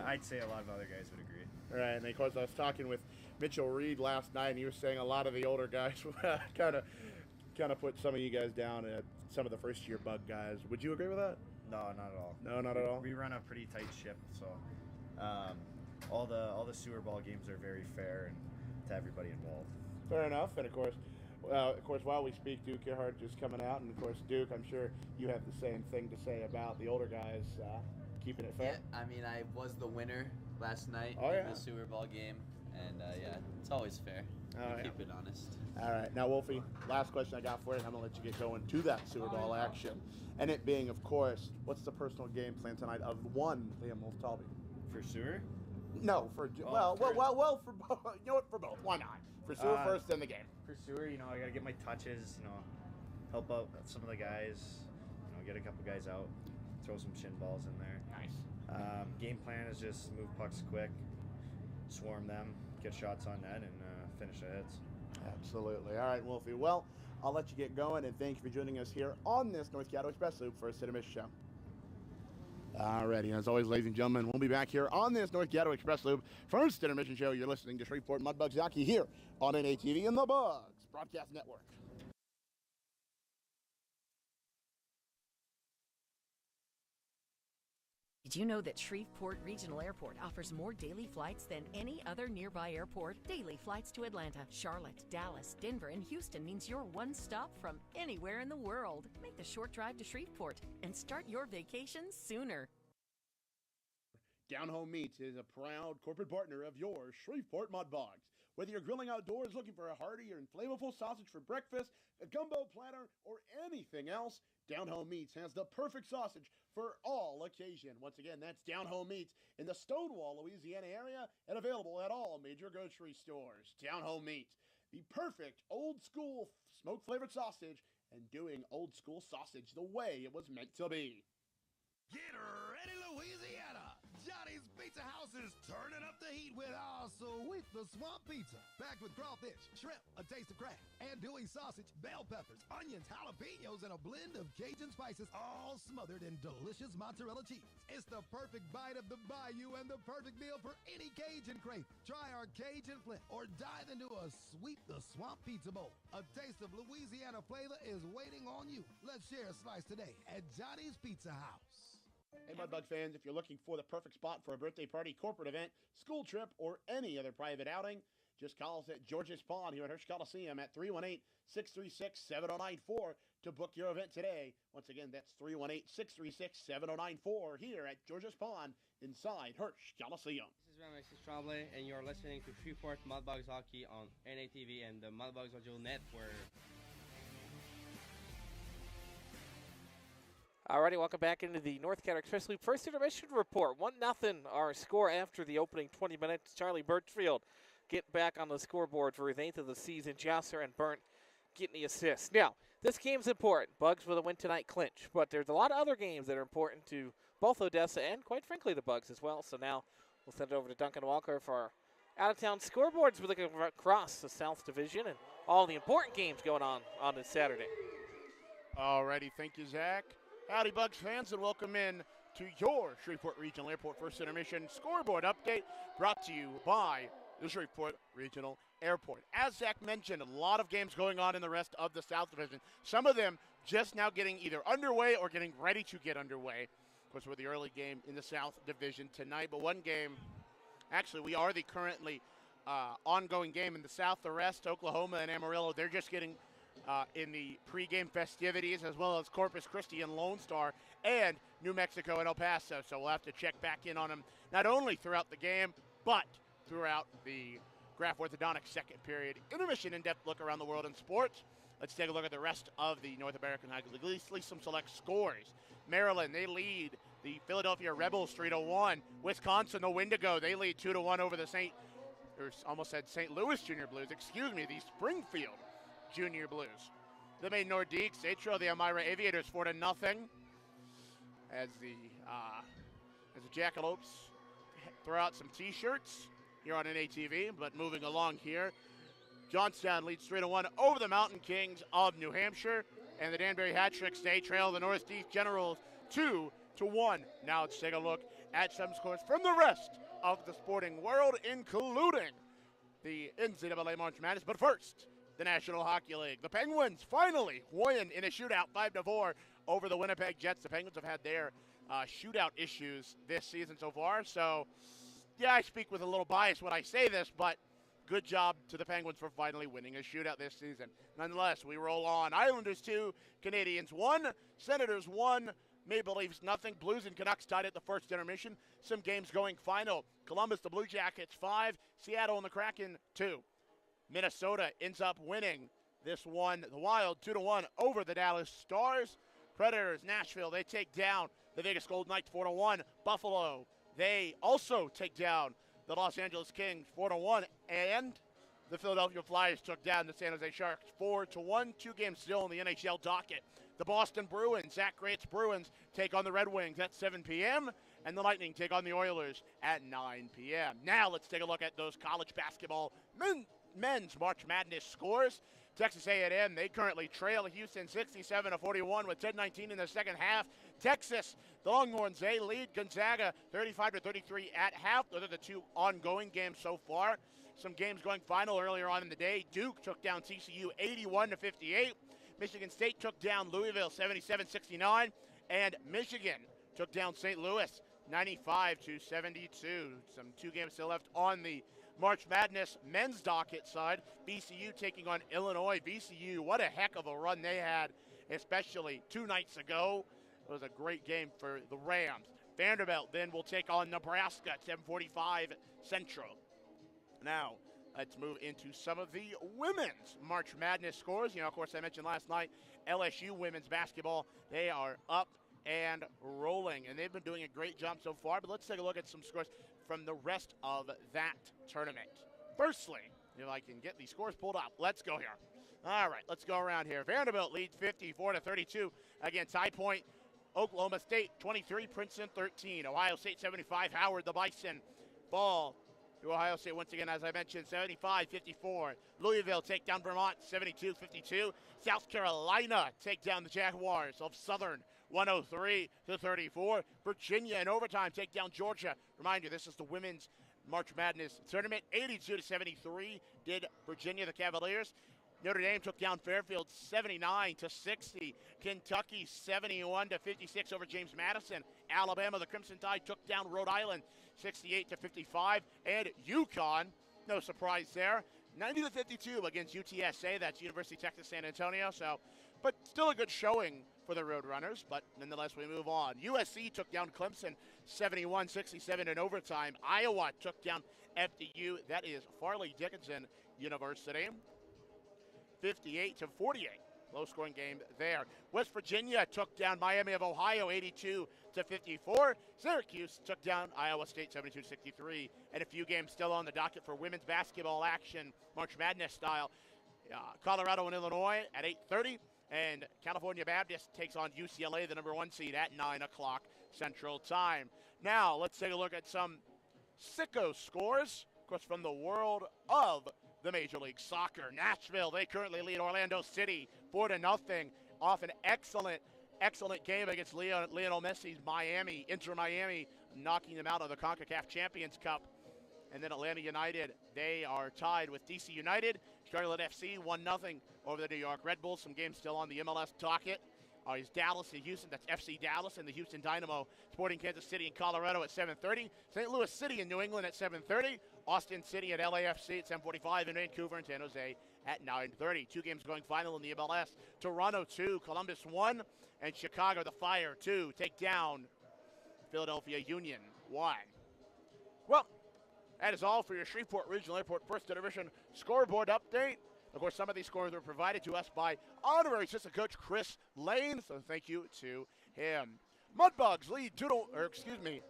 I'd say a lot of other guys would agree. All right, and of course I was talking with Mitchell Reed last night, and he was saying a lot of the older guys kind of put some of you guys down at some of the first-year Bug guys. Would you agree with that? No, not at all. No, not at all. We run a pretty tight ship, so all the sewer ball games are very fair and to everybody involved. Fair enough, and of course, while we speak, Duke Gerhardt is coming out, and of course, Duke, I'm sure you have the same thing to say about the older guys keeping it fair. Yeah, I mean, I was the winner last night in the sewer ball game, and it's always fair. Keep it honest. All right, now Wolfie, last question I got for you, and I'm gonna let you get going to that sewer ball action, and it being, of course, what's the personal game plan tonight of one Liam Wolf-Talby? For sewer? No, for for both. You know what? For both. Why not? For sewer first, then the game. For sewer, I gotta get my touches. Help out some of the guys. Get a couple guys out, throw some shin balls in there. Nice. Game plan is just move pucks quick, swarm them, get shots on net, and finish the hits. Absolutely. All right, Wolfie. Well, I'll let you get going, and thank you for joining us here on this North Caddo Express Loop First Intermission show. Alrighty, as always, ladies and gentlemen, we'll be back here on this North Caddo Express Loop First Intermission show. You're listening to Shreveport Mudbugs hockey here on NATV and the Bugs Broadcast Network. Did you know that Shreveport Regional Airport offers more daily flights than any other nearby airport? Daily flights to Atlanta, Charlotte, Dallas, Denver, and Houston means you're one stop from anywhere in the world. Make the short drive to Shreveport and start your vacation sooner. Down Home Meats is a proud corporate partner of your Shreveport Mudbugs. Whether you're grilling outdoors looking for a hearty or flavorful sausage for breakfast, a gumbo platter, or anything else, Down Home Meats has the perfect sausage for all occasion. Once again, that's Down Home Meats in the Stonewall, Louisiana area and available at all major grocery stores. Down Home Meats, the perfect old school smoke-flavored sausage and doing old school sausage the way it was meant to be. Get ready, Louisiana! Johnny's Pizza House is turning up the heat with our sweet the swamp pizza. Packed with crawfish, shrimp, a taste of crab, andouille sausage, bell peppers, onions, jalapenos, and a blend of Cajun spices, all smothered in delicious mozzarella cheese. It's the perfect bite of the bayou and the perfect meal for any Cajun crave. Try our Cajun Flint or dive into a sweet the swamp pizza bowl. A taste of Louisiana flavor is waiting on you. Let's share a slice today at Johnny's Pizza House. Hey, Mudbug fans, if you're looking for the perfect spot for a birthday party, corporate event, school trip, or any other private outing, just call us at George's Pond here at Hirsch Coliseum at 318-636-7094 to book your event today. Once again, that's 318-636-7094 here at George's Pond inside Hirsch Coliseum. This is Alexis Tremblay, and you're listening to Shreveport Mudbugs Hockey on NATV and the Mudbugs Audio Network. Alrighty, welcome back into the North Caddo Express Loop First Intermission Report. 1-0 our score after the opening 20 minutes. Charlie Birchfield getting back on the scoreboard for his 8th of the season. Jasser and Burnt getting the assist. Now, this game's important. Bugs with a win tonight clinch, but there's a lot of other games that are important to both Odessa and, quite frankly, the Bugs as well. So now we'll send it over to Duncan Walker for our out-of-town scoreboards. We're looking across the South Division and all the important games going on this Saturday. Alrighty, thank you, Zach. Howdy, Bugs fans, and welcome in to your Shreveport Regional Airport First Intermission Scoreboard Update, brought to you by the Shreveport Regional Airport. As Zach mentioned, a lot of games going on in the rest of the South Division. Some of them just now getting either underway or getting ready to get underway. Of course, we're the early game in the South Division tonight, but one game, actually, we are the currently ongoing game in the South. The rest, Oklahoma and Amarillo, they're just getting in the pregame festivities, as well as Corpus Christi and Lone Star and New Mexico and El Paso. So we'll have to check back in on them not only throughout the game, but throughout the Graph Orthodontic second period intermission in-depth look around the world in sports. Let's take a look at the rest of the North American Hockey League, at least some select scores. Maryland, they lead the Philadelphia Rebels 3-1. Wisconsin, the Wendigo, they lead 2-1 over the St. Louis Junior Blues, the Springfield Junior Blues. The Maine Nordiques, they trail the Elmira Aviators 4-0 as the Jackalopes throw out some T-shirts here on NATV. But moving along here, Johnstown leads 3-1 over the Mountain Kings of New Hampshire, and the Danbury Hat-Tricks, they trail the Northeast Generals 2-1. Now let's take a look at some scores from the rest of the sporting world, including the NCAA March Madness. But first, the National Hockey League. The Penguins finally win in a shootout 5-4 over the Winnipeg Jets. The Penguins have had their shootout issues this season so far. So, yeah, I speak with a little bias when I say this, but good job to the Penguins for finally winning a shootout this season. Nonetheless, we roll on. Islanders 2, Canadians 1, Senators 1, Maple Leafs nothing. Blues and Canucks tied at the first intermission. Some games going final. Columbus, the Blue Jackets 5, Seattle and the Kraken 2. Minnesota ends up winning this one, the Wild, 2-1 over the Dallas Stars. Predators, Nashville, they take down the Vegas Golden Knights 4-1. Buffalo, they also take down the Los Angeles Kings 4-1. And the Philadelphia Flyers took down the San Jose Sharks 4-1. 2 games still in the NHL docket. The Boston Bruins, Zach Grate's Bruins, take on the Red Wings at 7 p.m. And the Lightning take on the Oilers at 9 p.m. Now let's take a look at those college basketball men's March Madness scores. Texas A&M, they currently trail Houston 67-41 with 10:19 in the second half. Texas, the Longhorns, they lead Gonzaga 35-33 at half. Those are the two ongoing games so far. Some games going final earlier on in the day. Duke took down TCU 81-58. Michigan State took down Louisville 77-69. And Michigan took down St. Louis 95-72. Some two games still left on the March Madness men's docket side. VCU taking on Illinois. VCU, what a heck of a run they had, especially 2 nights ago. It was a great game for the Rams. Vanderbilt then will take on Nebraska at 7:45 Central. Now, let's move into some of the women's March Madness scores. Of course, I mentioned last night, LSU women's basketball, they are up and rolling, and they've been doing a great job so far. But let's take a look at some scores from the rest of that tournament. Firstly, if I can get these scores pulled up, let's go here. All right, let's go around here. Vanderbilt leads 54-32 against High Point. Oklahoma State 23, Princeton 13. Ohio State 75, Howard the Bison fall to Ohio State once again, as I mentioned, 75-54. Louisville take down Vermont 72-52. South Carolina take down the Jaguars of Southern 103-34. Virginia in overtime take down Georgia. Remind you, this is the women's March Madness tournament. 82-73 did Virginia, the Cavaliers. Notre Dame took down Fairfield 79-60. Kentucky 71-56 over James Madison. Alabama, the Crimson Tide, took down Rhode Island 68-55. And UConn, no surprise there, 90-52 against UTSA. That's University of Texas San Antonio. But still a good showing for the Roadrunners. But nonetheless, we move on. USC took down Clemson 71-67 in overtime. Iowa took down FDU. That is Farley Dickinson University. 58-48. Low-scoring game there. West Virginia took down Miami of Ohio 82-54. Syracuse took down Iowa State 72-63. And a few games still on the docket for women's basketball action, March Madness style. Colorado and Illinois at 8:30. And California Baptist takes on UCLA, the number 1 seed, at 9 o'clock Central Time. Now, let's take a look at some sicko scores, of course, from the world of the Major League Soccer. Nashville, they currently lead Orlando City 4-0 off an excellent game against Lionel Messi's Miami, Inter Miami, knocking them out of the CONCACAF Champions Cup. And then Atlanta United, they are tied with DC United. Charlotte FC 1-0 over the New York Red Bulls. Some games still on the MLS docket. Is Dallas and Houston. That's FC Dallas and the Houston Dynamo. Sporting Kansas City and Colorado at 7:30. St. Louis City and New England at 7:30. Austin City at LAFC at 7:45. And Vancouver and San Jose at 9:30. 2 games going final in the MLS. Toronto 2, Columbus 1, and Chicago the Fire 2 take down Philadelphia Union 1. Well, that is all for your Shreveport Regional Airport First Division scoreboard update. Of course, some of these scores were provided to us by honorary assistant coach Chris Lane, so thank you to him. Mudbugs lead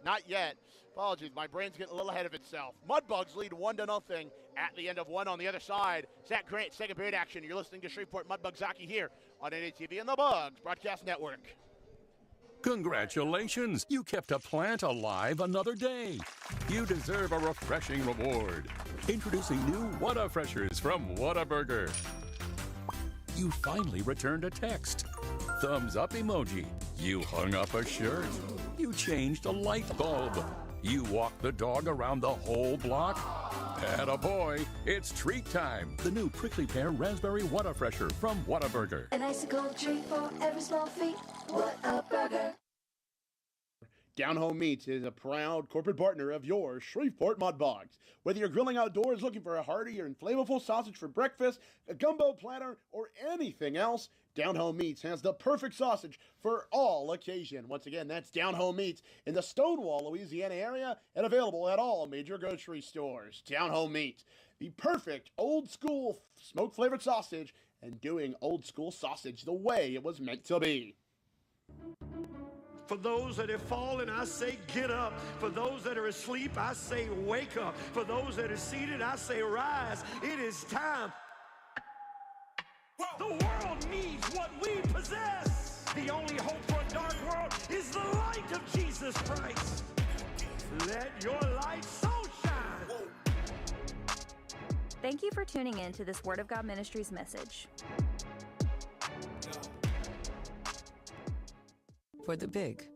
not yet. Apologies, my brain's getting a little ahead of itself. Mudbugs lead 1-0 at the end of one on the other side. Zach Grant, second period action. You're listening to Shreveport Mudbugs hockey here on NATV and the Bugs Broadcast Network. Congratulations! You kept a plant alive another day. You deserve a refreshing reward. Introducing new Whataburgers from Whataburger. You finally returned a text. Thumbs up emoji. You hung up a shirt. You changed a light bulb. You walked the dog around the whole block. Attaboy, it's treat time. The new prickly pear raspberry Whataburger from Whataburger. An icicle treat for every small feat. What a burger. Down Home Meats is a proud corporate partner of your Shreveport Mudbugs. Whether you're grilling outdoors looking for a hearty or flavorful sausage for breakfast, a gumbo platter, or anything else, Down Home Meats has the perfect sausage for all occasion. Once again, that's Down Home Meats in the Stonewall, Louisiana area and available at all major grocery stores. Down Home Meats, the perfect old school smoke flavored sausage and doing old school sausage the way it was meant to be. For those that have fallen, I say get up. For those that are asleep, I say wake up. For those that are seated, I say rise. It is time. The world needs what we possess. The only hope for a dark world is the light of Jesus Christ. Let your light so shine. Thank you for tuning in to this Word of God Ministries message. For the big,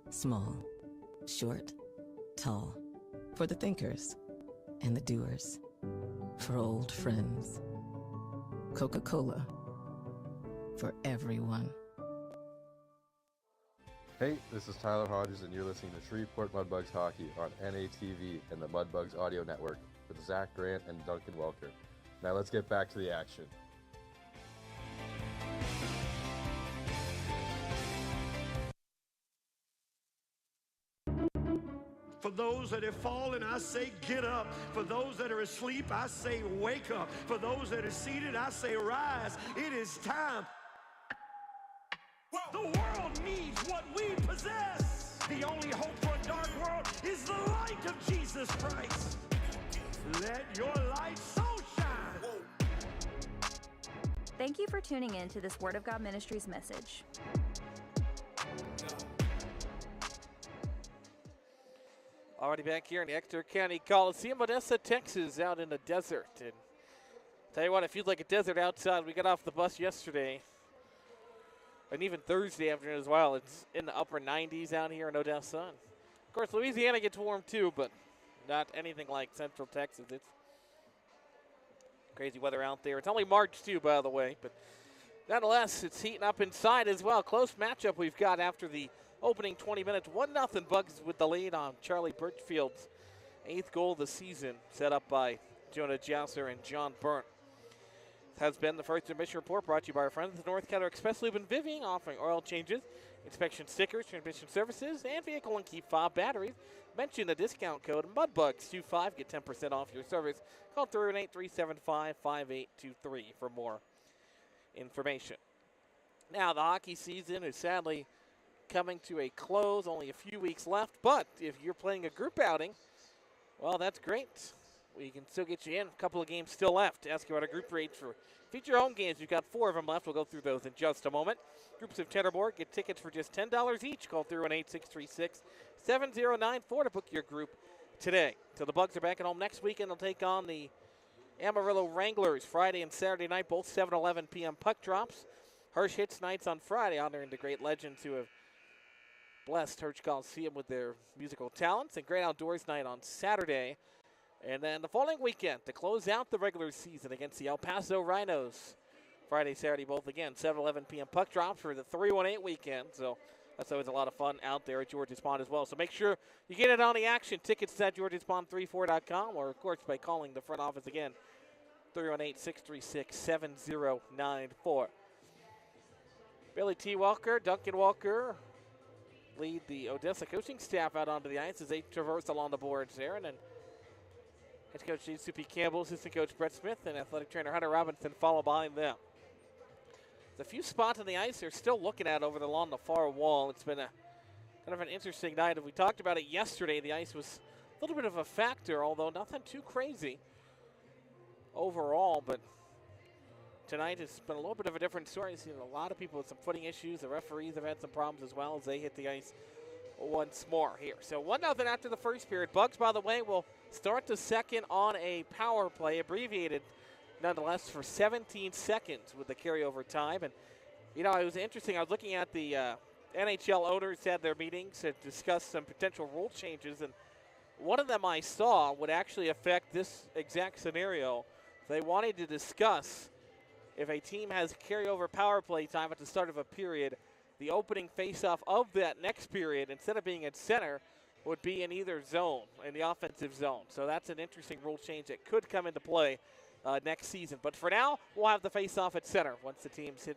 small, short, tall. For the thinkers and the doers. For old friends. Coca-Cola. For everyone. Hey, this is Tyler Hodges, and you're listening to Shreveport Mudbugs Hockey on NATV and the Mudbugs Audio Network with Zach Grant and Duncan Welker. Now let's get back to the action. For those that have fallen, I say get up. For those that are asleep, I say wake up. For those that are seated, I say rise. It is time. The world needs what we possess. The only hope for a dark world is the light of Jesus Christ. Let your light so shine. Thank you for tuning in to this Word of God Ministries message. Already back here in the Ector County Coliseum, Odessa, Texas, out in the desert. And tell you what, it feels like a desert outside. We got off the bus yesterday, and even Thursday afternoon as well. It's in the upper 90s out here in Odessa. And of course, Louisiana gets warm too, but not anything like Central Texas. It's crazy weather out there. It's only March too, by the way, but nonetheless, it's heating up inside as well. Close matchup we've got after the opening 20 minutes. 1-0 Bugs with the lead on Charlie Birchfield's 8th goal of the season, set up by Jonah Jasser and John Burnt. This has been the first intermission report brought to you by our friends at the North Cattar Express Lube and Vivian, offering oil changes, inspection stickers, transmission services, and vehicle and key fob batteries. Mention the discount code MUDBUGS25. Get 10% off your service. Call 318-375-5823 for more information. Now, the hockey season is sadly coming to a close, only a few weeks left, but if you're playing a group outing, well, that's great. We can still get you in. A couple of games still left. Ask you about our group rates for feature home games. We've got 4 of them left. We'll go through those in just a moment. Groups of 10 or more get tickets for just $10 each. Call 318-636-7094 to book your group today. So the Bugs are back at home next weekend. They'll take on the Amarillo Wranglers Friday and Saturday night, both 7:11 p.m. puck drops. Hirsch Hits nights on Friday, honoring the great legends who have blessed Hirsch Coliseum with their musical talents, and Great Outdoors night on Saturday. And then the following weekend to close out the regular season against the El Paso Rhinos. Friday, Saturday, both again, 7:11 p.m. puck drops for the 318 weekend. So that's always a lot of fun out there at George's Pond as well. So make sure you get it on the action. Tickets at georgespond34.com, or, of course, by calling the front office again, 318-636-7094. Billy T. Walker, Duncan Walker lead the Odessa coaching staff out onto the ice as they traverse along the boards there. And then head coach J. Soupy Campbell, assistant coach Brett Smith, and athletic trainer Hunter Robinson follow behind them. There's a few spots on the ice they're still looking at over along the far wall. It's been a kind of an interesting night. We talked about it yesterday. The ice was a little bit of a factor, although nothing too crazy overall. But tonight it's been a little bit of a different story. You've seen a lot of people with some footing issues. The referees have had some problems as well as they hit the ice once more here. So 1-0 after the first period. Bugs, by the way, will start the second on a power play, abbreviated nonetheless for 17 seconds with the carryover time. And, you know, it was interesting. I was looking at the NHL owners had their meetings to discuss some potential rule changes, and one of them I saw would actually affect this exact scenario. They wanted to discuss if a team has carryover power play time at the start of a period, the opening faceoff of that next period, instead of being at center, would be in either zone, in the offensive zone. So that's an interesting rule change that could come into play next season. But for now, we'll have the faceoff at center once the teams hit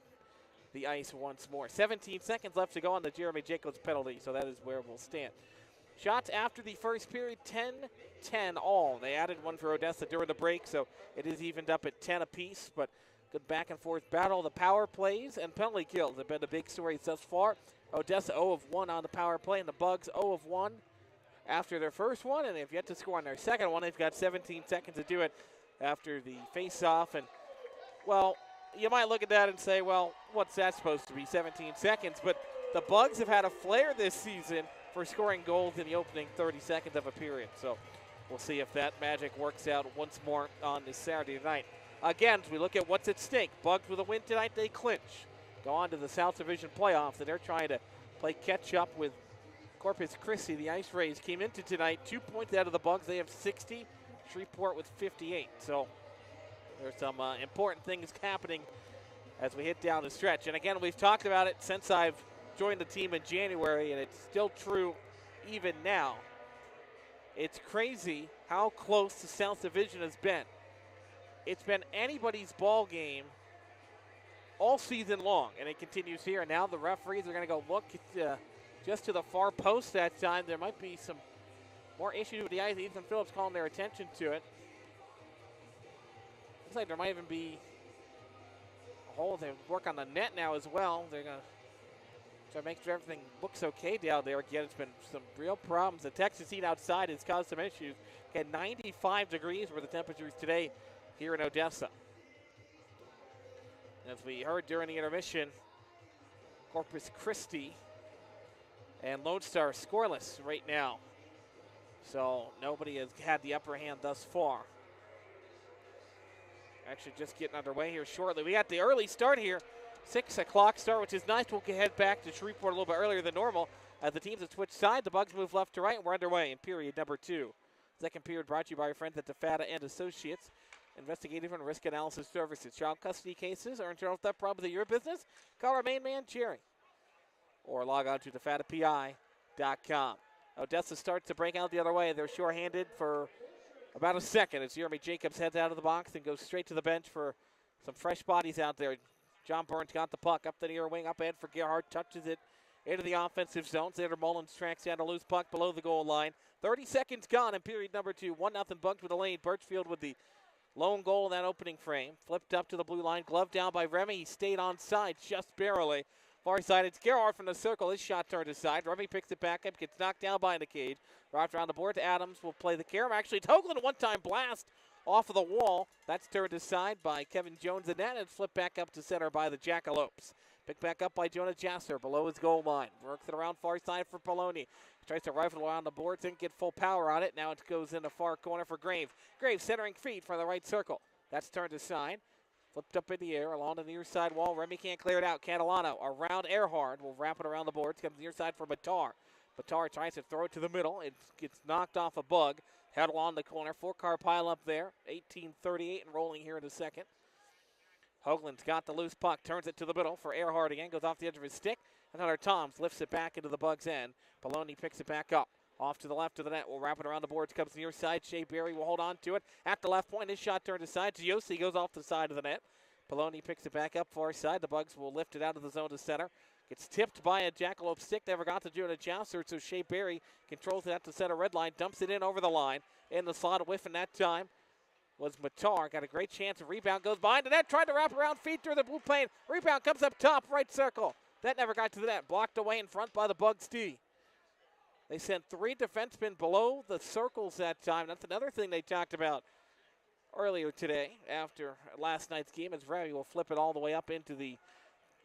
the ice once more. 17 seconds left to go on the Jeremy Jacobs penalty, so that is where we'll stand. Shots after the first period, 10-10 all. They added one for Odessa during the break, so it is evened up at 10 apiece, but good back-and-forth battle. The power plays and penalty kills have been the big story thus far. Odessa 0 of 1 on the power play, and the Bugs 0 of 1 after their first one, and they've yet to score on their second one. They've got 17 seconds to do it after the face-off. And, well, you might look at that and say, well, what's that supposed to be, 17 seconds? But the Bugs have had a flair this season for scoring goals in the opening 30 seconds of a period. So we'll see if that magic works out once more on this Saturday night. Again, as we look at what's at stake, Bugs with a win tonight, they clinch. Go on to the South Division playoffs, and they're trying to play catch up with Corpus Christi. The Ice Rays came into tonight 2 points out of the Bugs. They have 60, Shreveport with 58. So there's some important things happening as we hit down the stretch. And again, we've talked about it since I've joined the team in January, and it's still true even now. It's crazy how close the South Division has been. It's been anybody's ball game all season long, and it continues here. And now the referees are going to go look just to the far post that time. There might be some more issues with the ice. Ethan Phillips calling their attention to it. Looks like there might even be a hole. They work on the net now as well. They're going to try to make sure everything looks okay down there. Again, it's been some real problems. The Texas heat outside has caused some issues. Again, 95 degrees were the temperatures today here in Odessa. As we heard during the intermission, Corpus Christi and Lone Star scoreless right now. So nobody has had the upper hand thus far. Actually just getting underway here shortly. We got the early start here. 6 o'clock start, which is nice. We'll head back to Shreveport a little bit earlier than normal. As the teams have switched side, the Bugs move left to right, and we're underway in period number 2. Second period brought to you by our friends at DeFata and Associates. Investigative and risk analysis services. Child custody cases or internal theft problems in your business? Call our main man, Jerry. Or log on to defatapi.com. Odessa starts to break out the other way. They're shorthanded for about a second as Jeremy Jacobs heads out of the box and goes straight to the bench for some fresh bodies out there. John Burns got the puck up the near wing, up ahead for Gerhardt, touches it into the offensive zone. Xander Mullins tracks down a loose puck below the goal line. 30 seconds gone in period number 2. 1-0 Bugs with a lead. Birchfield with the lone goal in that opening frame. Flipped up to the blue line. Glove down by Remy. He stayed on side just barely. Far side, it's Gerhardt from the circle. His shot turned aside. Remy picks it back up. Gets knocked down by the cage. Wrapped around the board to Adams. Will play the carom. Actually, Hoagland, a one-time blast off of the wall. That's turned aside by Kevin Jones in that and flipped back up to center by the Jackalopes. Picked back up by Jonah Jasser below his goal line. Works it around far side for Poloni. Tries to rifle around the boards. Didn't get full power on it. Now it goes in the far corner for Graves. Graves centering feed for the right circle. That's turned aside. Flipped up in the air along the near side wall. Remy can't clear it out. Catalano around Earhart. Will wrap it around the boards. Comes near side for Batar. Batar tries to throw it to the middle. It gets knocked off a Bug. Head along the corner. 4-car pile up there. 18:38 and rolling here in the second. Hoagland's got the loose puck. Turns it to the middle for Earhart again. Goes off the edge of his stick. Another Toms lifts it back into the Bugs' end. Poloni picks it back up. Off to the left of the net. We'll wrap it around the boards. Comes near side. Shea Berry will hold on to it. At the left point, his shot turned aside. Giosi goes off the side of the net. Poloni picks it back up far side. The Bugs will lift it out of the zone to center. Gets tipped by a Jackalope stick. Never got to Jonah Jouser, so Shea Berry controls it at the center red line. Dumps it in over the line. In the slot, a whiff in that time was Matar. Got a great chance. A rebound goes behind the net. Tried to wrap around feet through the blue plane. Rebound comes up top, right circle. That never got to the net. Blocked away in front by the Bugs D. They sent 3 defensemen below the circles that time. That's another thing they talked about earlier today after last night's game, as Remy will flip it all the way up into the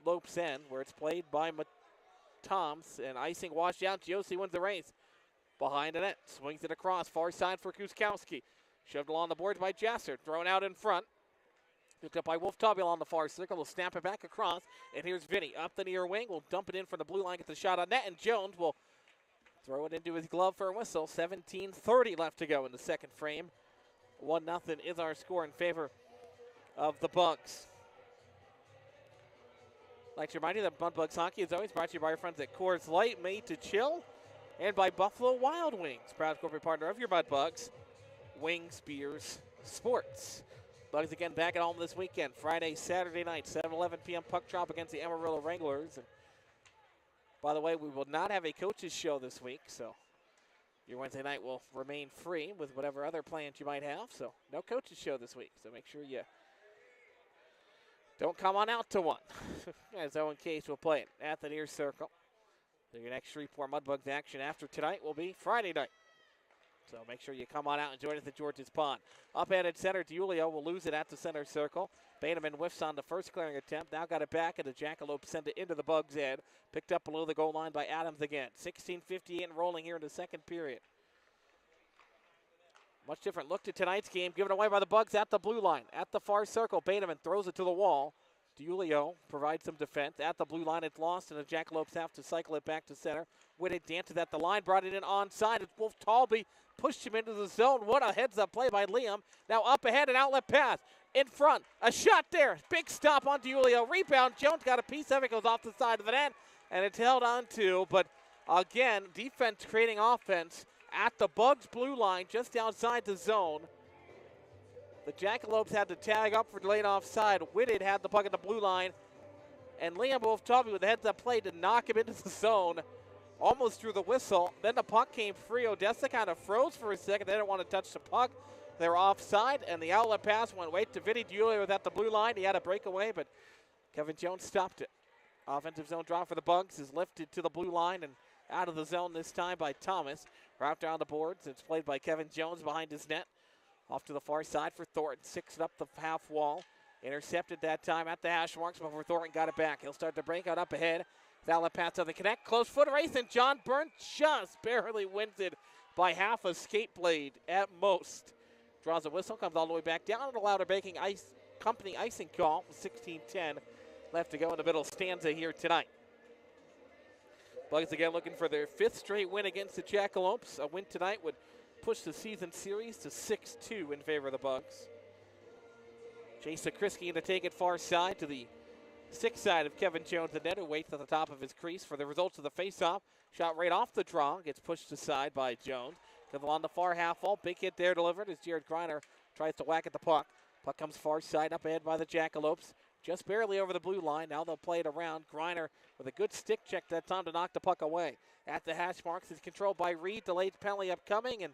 Lope's end, where it's played by Toms, and icing washed out. Giosi wins the race. Behind the net, swings it across, far side for Kuskowski. Shoved along the boards by Jasser, thrown out in front. Picked up by Wolf Tubby on the far circle. Will snap it back across, and here's Vinny up the near wing. Will dump it in from the blue line, get the shot on net, and Jones will throw it into his glove for a whistle. 17:30 left to go in the second frame. 1-0 is our score in favor of the Bugs. I'd like to remind you that Mudbugs Hockey is always brought to you by our friends at Coors Light, made to chill, and by Buffalo Wild Wings, proud corporate partner of your Mudbugs, Wings, Beers, Sports. Bugs again back at home this weekend, Friday, Saturday night, 7:11 p.m. puck drop against the Amarillo Wranglers. And by the way, we will not have a coaches show this week, so your Wednesday night will remain free with whatever other plans you might have. So no coaches show this week, so make sure you don't come on out to one. As Owen Case will play it at the near circle. So your next Shreveport Mudbugs action after tonight will be Friday night. So make sure you come on out and join us at George's Pond. Up at center, Diulio will lose it at the center circle. Bateman whiffs on the first clearing attempt. Now got it back, and the Jackalope send it into the Bugs' end. Picked up below the goal line by Adams again. 16:58 and rolling here in the second period. Much different look to tonight's game, given away by the Bugs at the blue line. At the far circle, Bateman throws it to the wall. DiUlio provides some defense. At the blue line, it's lost, and the Jackalopes have to cycle it back to center. Whitted dances at the line, brought it in onside. It's Wolf Talby, pushed him into the zone. What a heads-up play by Liam. Now up ahead, an outlet pass. In front, a shot there. Big stop on DiUlio. Rebound, Jones got a piece of it, goes off the side of the net, and it's held on to. But again, defense creating offense at the Bugs blue line, just outside the zone. The Jackalopes had to tag up for delayed offside. Whitted had the puck at the blue line, and Liam Wolf-Talby with a heads-up play to knock him into the zone. Almost threw the whistle. Then the puck came free. Odessa kind of froze for a second. They didn't want to touch the puck. They were offside, and the outlet pass went right to Vinny DiUlio at the blue line. He had a breakaway, but Kevin Jones stopped it. Offensive zone draw for the Bugs is lifted to the blue line and out of the zone this time by Thomas. Wrapped down the boards. It's played by Kevin Jones behind his net. Off to the far side for Thornton. 6 it up the half wall. Intercepted that time at the hash marks before Thornton got it back. He'll start the breakout up ahead. Outlet pass on the connect. Close foot race, and John Byrne just barely wins it by half a skate blade at most. Draws a whistle, comes all the way back down, and allowed a baking company icing call with 16:10 left to go in the middle stanza here tonight. Bugs again looking for their 5th straight win against the Jackalopes. A win tonight would push the season series to 6-2 in favor of the Bugs. Jason Kriski to take it far side to the 6th side of Kevin Jones, the net, who waits at the top of his crease for the results of the faceoff. Shot right off the draw, gets pushed aside by Jones. Comes along the far half wall, big hit there delivered as Jared Greiner tries to whack at the puck. Puck comes far side up ahead by the Jackalopes. Just barely over the blue line. Now they'll play it around. Greiner with a good stick check that time to knock the puck away. At the hash marks, it's controlled by Reed. Delayed penalty upcoming, and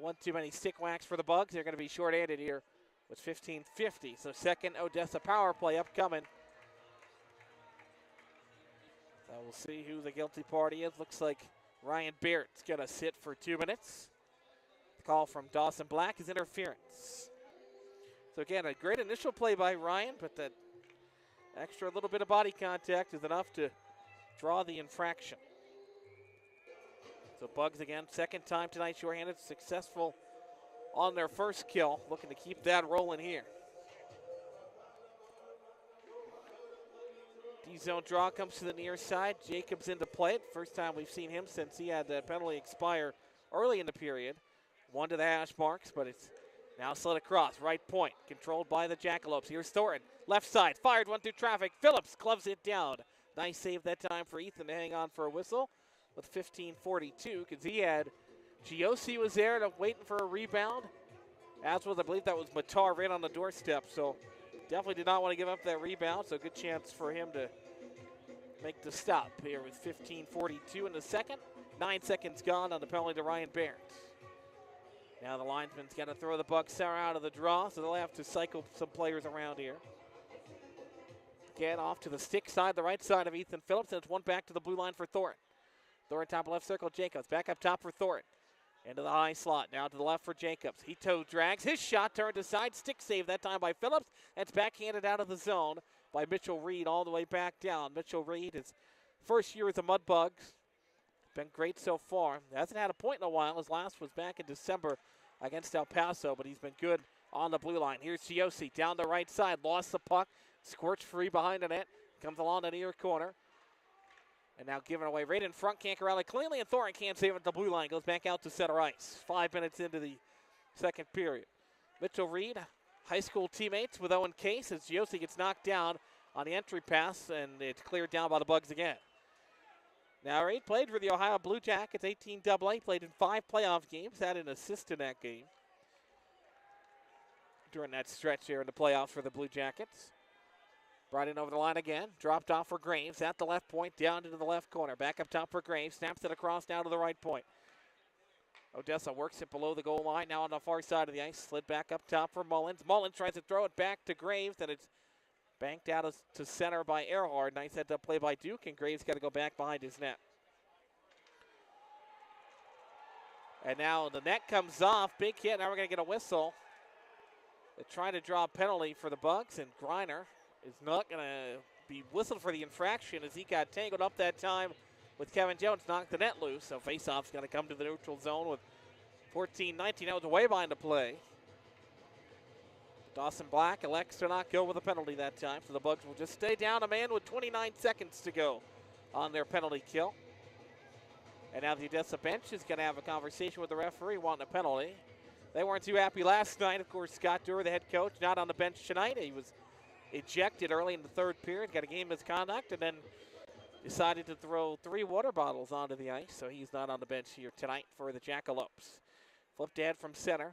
one too many stick whacks for the Bugs. They're going to be short-handed here with 15:50. So second Odessa power play upcoming. So we'll see who the guilty party is. Looks like Ryan Barrett's going to sit for 2 minutes. The call from Dawson Black is interference. So again, a great initial play by Ryan, but that extra little bit of body contact is enough to draw the infraction. So Bugs again, second time tonight shorthanded, successful on their first kill, looking to keep that rolling here. D-zone draw comes to the near side. Jacobs into play it. First time we've seen him since he had that penalty expire early in the period. One to the hash marks, but it's now slid across. Right point, controlled by the Jackalopes. Here's Thornton, left side, fired one through traffic. Phillips gloves it down. Nice save that time for Ethan to hang on for a whistle with 15:42, because he had Giosi was there waiting for a rebound. As was, I believe that was Matar right on the doorstep, so definitely did not want to give up that rebound, so good chance for him to make the stop here with 15:42 in the second. 9 seconds gone on the penalty to Ryan Barrett. Now the linesman's got to throw the Bucks out of the draw, so they'll have to cycle some players around here. Again, off to the stick side, the right side of Ethan Phillips, and it's one back to the blue line for Thornton. Thornton top left circle, Jacobs back up top for Thornton. Into the high slot, now to the left for Jacobs. He toe drags, his shot turned aside, stick save that time by Phillips. And it's backhanded out of the zone by Mitchell Reed all the way back down. Mitchell Reed, his first year as a Mudbugs, been great so far. Hasn't had a point in a while. His last was back in December against El Paso, but he's been good on the blue line. Here's Giosi down the right side, lost the puck, scorched free behind the net, comes along the near corner. And now given away right in front, can't corral it cleanly, and Thornton can't save it at the blue line. Goes back out to center ice. 5 minutes into the second period. Mitchell Reed, high school teammates with Owen Case as Giosi gets knocked down on the entry pass, and it's cleared down by the Bugs again. Now Reed played for the Ohio Blue Jackets, 18 AA, played in 5 playoff games, had an assist in that game during that stretch here in the playoffs for the Blue Jackets. Brought in over the line again, dropped off for Graves at the left point, down into the left corner. Back up top for Graves, snaps it across down to the right point. Odessa works it below the goal line, now on the far side of the ice. Slid back up top for Mullins. Mullins tries to throw it back to Graves, and it's banked out to center by Earhart. Nice heads up play by Duke, and Graves got to go back behind his net. And now the net comes off. Big hit. Now we're going to get a whistle. They're trying to draw a penalty for the Bugs, and Greiner is not going to be whistled for the infraction as he got tangled up that time with Kevin Jones, knocked the net loose. So faceoff's going to come to the neutral zone with 14-19, that was way behind the play. Dawson Black elects to not go with a penalty that time, so the Bugs will just stay down a man with 29 seconds to go on their penalty kill. And now the Odessa bench is going to have a conversation with the referee wanting a penalty. They weren't too happy last night. Of course, Scott Dewar, the head coach, not on the bench tonight. He was ejected early in the third period, got a game misconduct, and then decided to throw 3 water bottles onto the ice, so he's not on the bench here tonight for the Jackalopes. Flip dead from center.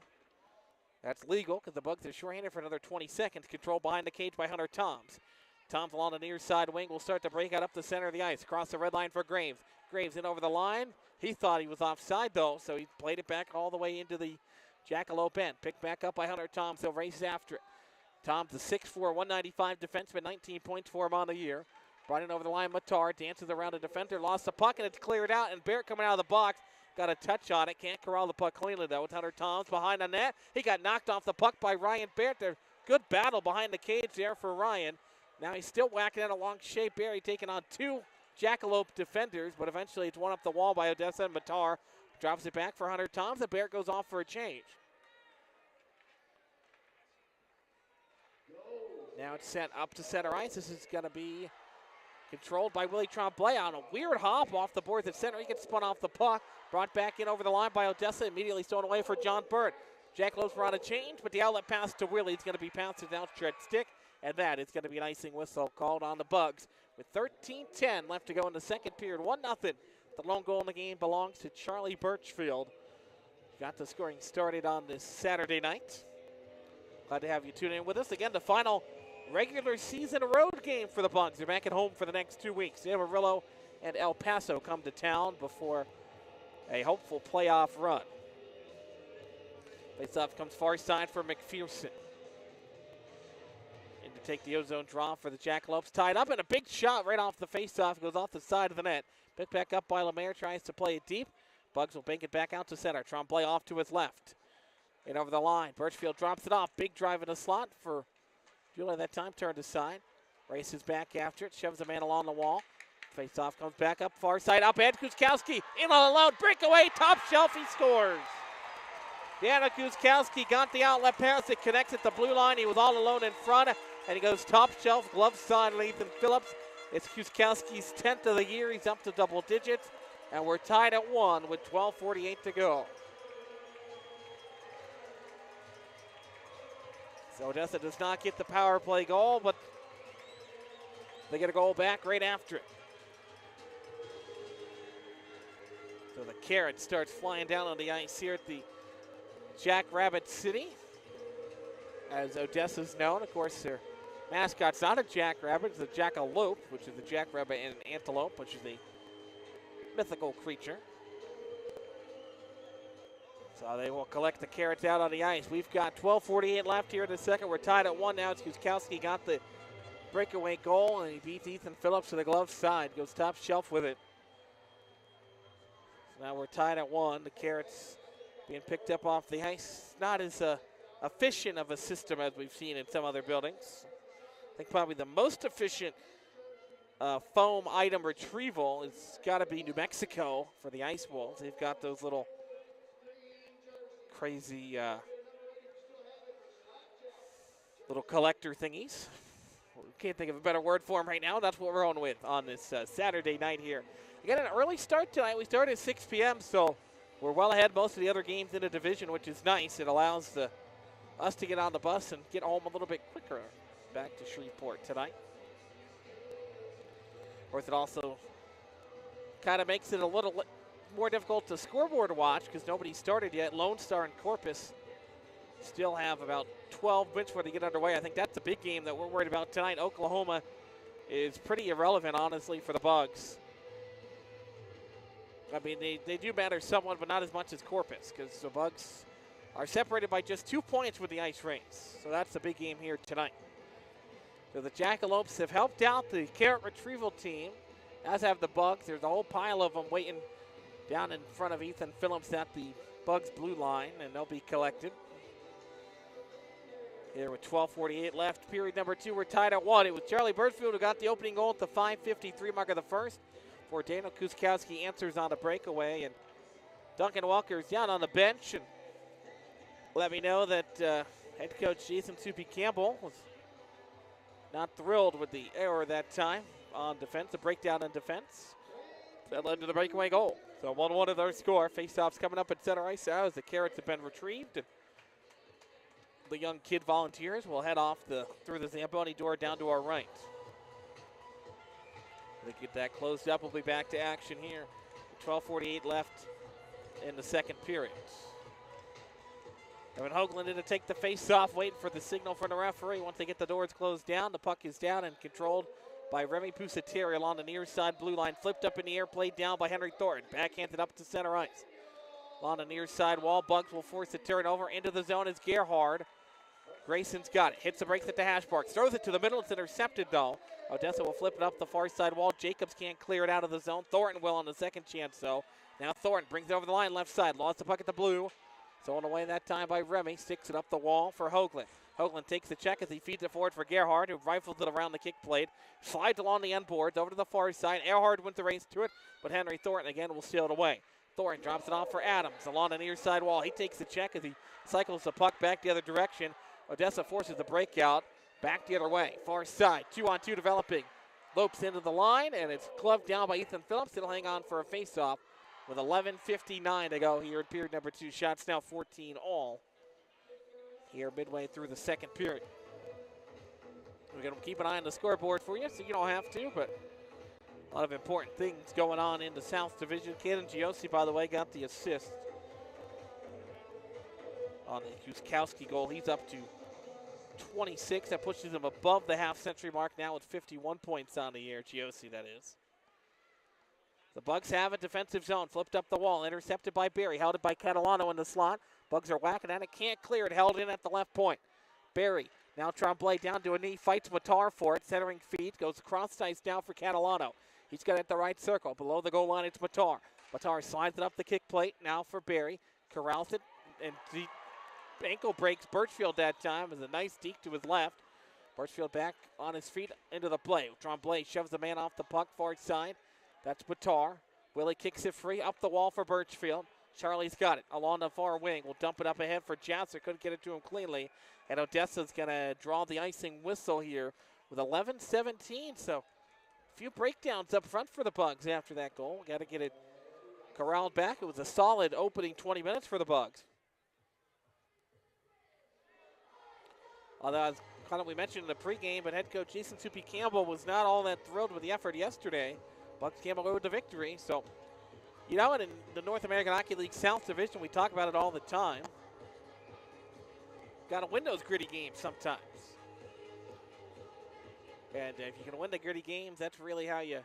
That's legal because the Bugs are shorthanded for another 20 seconds. Controlled behind the cage by Hunter Toms. Toms along the near side wing will start to break out up the center of the ice. Across the red line for Graves. Graves in over the line. He thought he was offside, though, so he played it back all the way into the Jackalope end. Picked back up by Hunter Toms. He'll race after it. Toms, the 6'4", 195 defenseman, 19 points for him on the year. Brought in over the line, Matar dances around a defender, lost the puck, and it's cleared out, and Barrett coming out of the box. Got a touch on it. Can't corral the puck cleanly, though, with Hunter Toms behind the net. He got knocked off the puck by Ryan Barrett. There, good battle behind the cage there for Ryan. Now he's still whacking in along Shea Barry, taking on 2 Jackalope defenders, but eventually it's one up the wall by Odessa, and Matar drops it back for Hunter Toms, and Barrett goes off for a change. Now it's sent up to center ice. This is going to be controlled by Willie Tremblay on a weird hop off the boards at center. He gets spun off the puck. Brought back in over the line by Odessa. Immediately stolen away for John Burt. Jackalopes were on a change, but the outlet pass to Willie. It's going to be passed to the outstretched stick. And that is going to be an icing whistle called on the Bugs. With 13:10 left to go in the second period. 1-0. The lone goal in the game belongs to Charlie Birchfield. Got the scoring started on this Saturday night. Glad to have you tune in with us. Again, the final regular season road game for the Bugs. They're back at home for the next 2 weeks. Amarillo and El Paso come to town before a hopeful playoff run. Faceoff comes far side for McPherson. In to take the ozone draw for the Jackalopes. Tied up, and a big shot right off the faceoff. Goes off the side of the net. Picked back up by Lemaire. Tries to play it deep. Bugs will bank it back out to center. Tremblay off to his left. In over the line. Birchfield drops it off. Big drive in the slot for Julia that time. Turned aside. Races back after it. Shoves a man along the wall. Face-off comes back up far side. Up ahead. Kuskowski in all alone. Breakaway. Top shelf. He scores. Deanna Kuskowski got the outlet pass. It connects at the blue line. He was all alone in front. And he goes top shelf. Glove side. Ethan Phillips. It's Kuskowski's 10th of the year. He's up to double digits. And we're tied at 1 with 12:48 to go. So Odessa does not get the power play goal, but they get a goal back right after it. So the carrot starts flying down on the ice here at the Jackrabbit City. As Odessa's known, of course, their mascot's not a jackrabbit, it's a jackalope, which is the jackrabbit and an antelope, which is a mythical creature. So they will collect the carrots out on the ice. We've got 12:48 left here in the second. We're tied at 1 now. It's Kuskowski got the breakaway goal, and he beats Ethan Phillips to the glove side. Goes top shelf with it. So now we're tied at 1. The carrots being picked up off the ice. Not as efficient of a system as we've seen in some other buildings. I think probably the most efficient foam item retrieval has got to be New Mexico for the Ice Wolves. They've got those little crazy little collector thingies. Can't think of a better word for them right now. That's what we're on with on this Saturday night here. We got an early start tonight. We started at 6 p.m., so we're well ahead most of the other games in the division, which is nice. It allows us to get on the bus and get home a little bit quicker back to Shreveport tonight. Of course, it also kind of makes it a little more difficult to scoreboard watch because nobody started yet. Lone Star and Corpus still have about 12 minutes before they get underway. I think that's the big game that we're worried about tonight. Oklahoma is pretty irrelevant, honestly, for the Bugs. I mean, they do matter somewhat, but not as much as Corpus because the Bugs are separated by just 2 points with the Ice Rays. So that's the big game here tonight. So the Jackalopes have helped out the carrot retrieval team, as have the Bugs. There's a whole pile of them waiting down in front of Ethan Phillips at the Bugs blue line, and they'll be collected. Here with 12:48 left, period number 2, we're tied at 1. It was Charlie Birchfield who got the opening goal at the 5:53 mark of the first, before Daniel Kuskowski answers on a breakaway and Duncan Walker's down on the bench and let me know that head coach Jason Soupy Campbell was not thrilled with the error that time on defense, the breakdown in defense. That led to the breakaway goal. So 1-1 is our score. Faceoffs coming up at center ice now as the Carrots have been retrieved. And the young kid Volunteers will head off through the Zamboni door down to our right. They get that closed up. We'll be back to action here. 12:48 left in the second period. Evan Hoagland in to take the face-off, waiting for the signal from the referee. Once they get the doors closed down, the puck is down and controlled by Remy Pusateri along the near side blue line. Flipped up in the air, played down by Henry Thornton. Backhanded up to center ice. Along the near side wall, Bugs will force a turnover. Into the zone is Gerhard. Grayson's got it. Hits the brakes at the hash mark. Throws it to the middle. It's intercepted, though. Odessa will flip it up the far side wall. Jacobs can't clear it out of the zone. Thornton will on the second chance, though. Now Thornton brings it over the line left side. Lost the puck at the blue. Thrown away that time by Remy. Sticks it up the wall for Hoagland. Hoagland takes the check as he feeds it forward for Gerhard, who rifles it around the kick plate. Slides along the end boards over to the far side. Gerhard wins the race to it, but Henry Thornton again will steal it away. Thornton drops it off for Adams along the near side wall. He takes the check as he cycles the puck back the other direction. Odessa forces the breakout back the other way. Far side, 2-on-2 developing. Lopes into the line, and it's gloved down by Ethan Phillips. It'll hang on for a faceoff with 11:59 to go here in period number 2. Shots now 14 all here midway through the second period. We're going to keep an eye on the scoreboard for you, so you don't have to, but a lot of important things going on in the South Division. Caden Giosi, by the way, got the assist on the Kuskowski goal. He's up to 26. That pushes him above the half-century mark now with 51 points on the year. Giosi, that is. The Bugs have a defensive zone. Flipped up the wall. Intercepted by Barry. Held it by Catalano in the slot. Bugs are whacking at it. Can't clear it. Held in at the left point. Barry. Now Tremblay down to a knee. Fights Matar for it. Centering feed. Goes across ice now for Catalano. He's got it at the right circle. Below the goal line, it's Matar. Matar slides it up the kick plate. Now for Barry. Corrals it. And deep ankle breaks Birchfield that time. As a nice deke to his left. Birchfield back on his feet into the play. Tremblay shoves the man off the puck. Far side. That's Batar. Willie kicks it free up the wall for Birchfield. Charlie's got it along the far wing. Will dump it up ahead for Jasser. Couldn't get it to him cleanly. And Odessa's going to draw the icing whistle here with 11:17. So a few breakdowns up front for the Bugs after that goal. Got to get it corralled back. It was a solid opening 20 minutes for the Bugs. Although, as kind of we mentioned in the pregame, but head coach Jason Soupy Campbell was not all that thrilled with the effort yesterday. Bucks came away with the victory. So, you know, and in the North American Hockey League South Division, we talk about it all the time. Got to win those gritty games sometimes. And if you can win the gritty games, that's really how you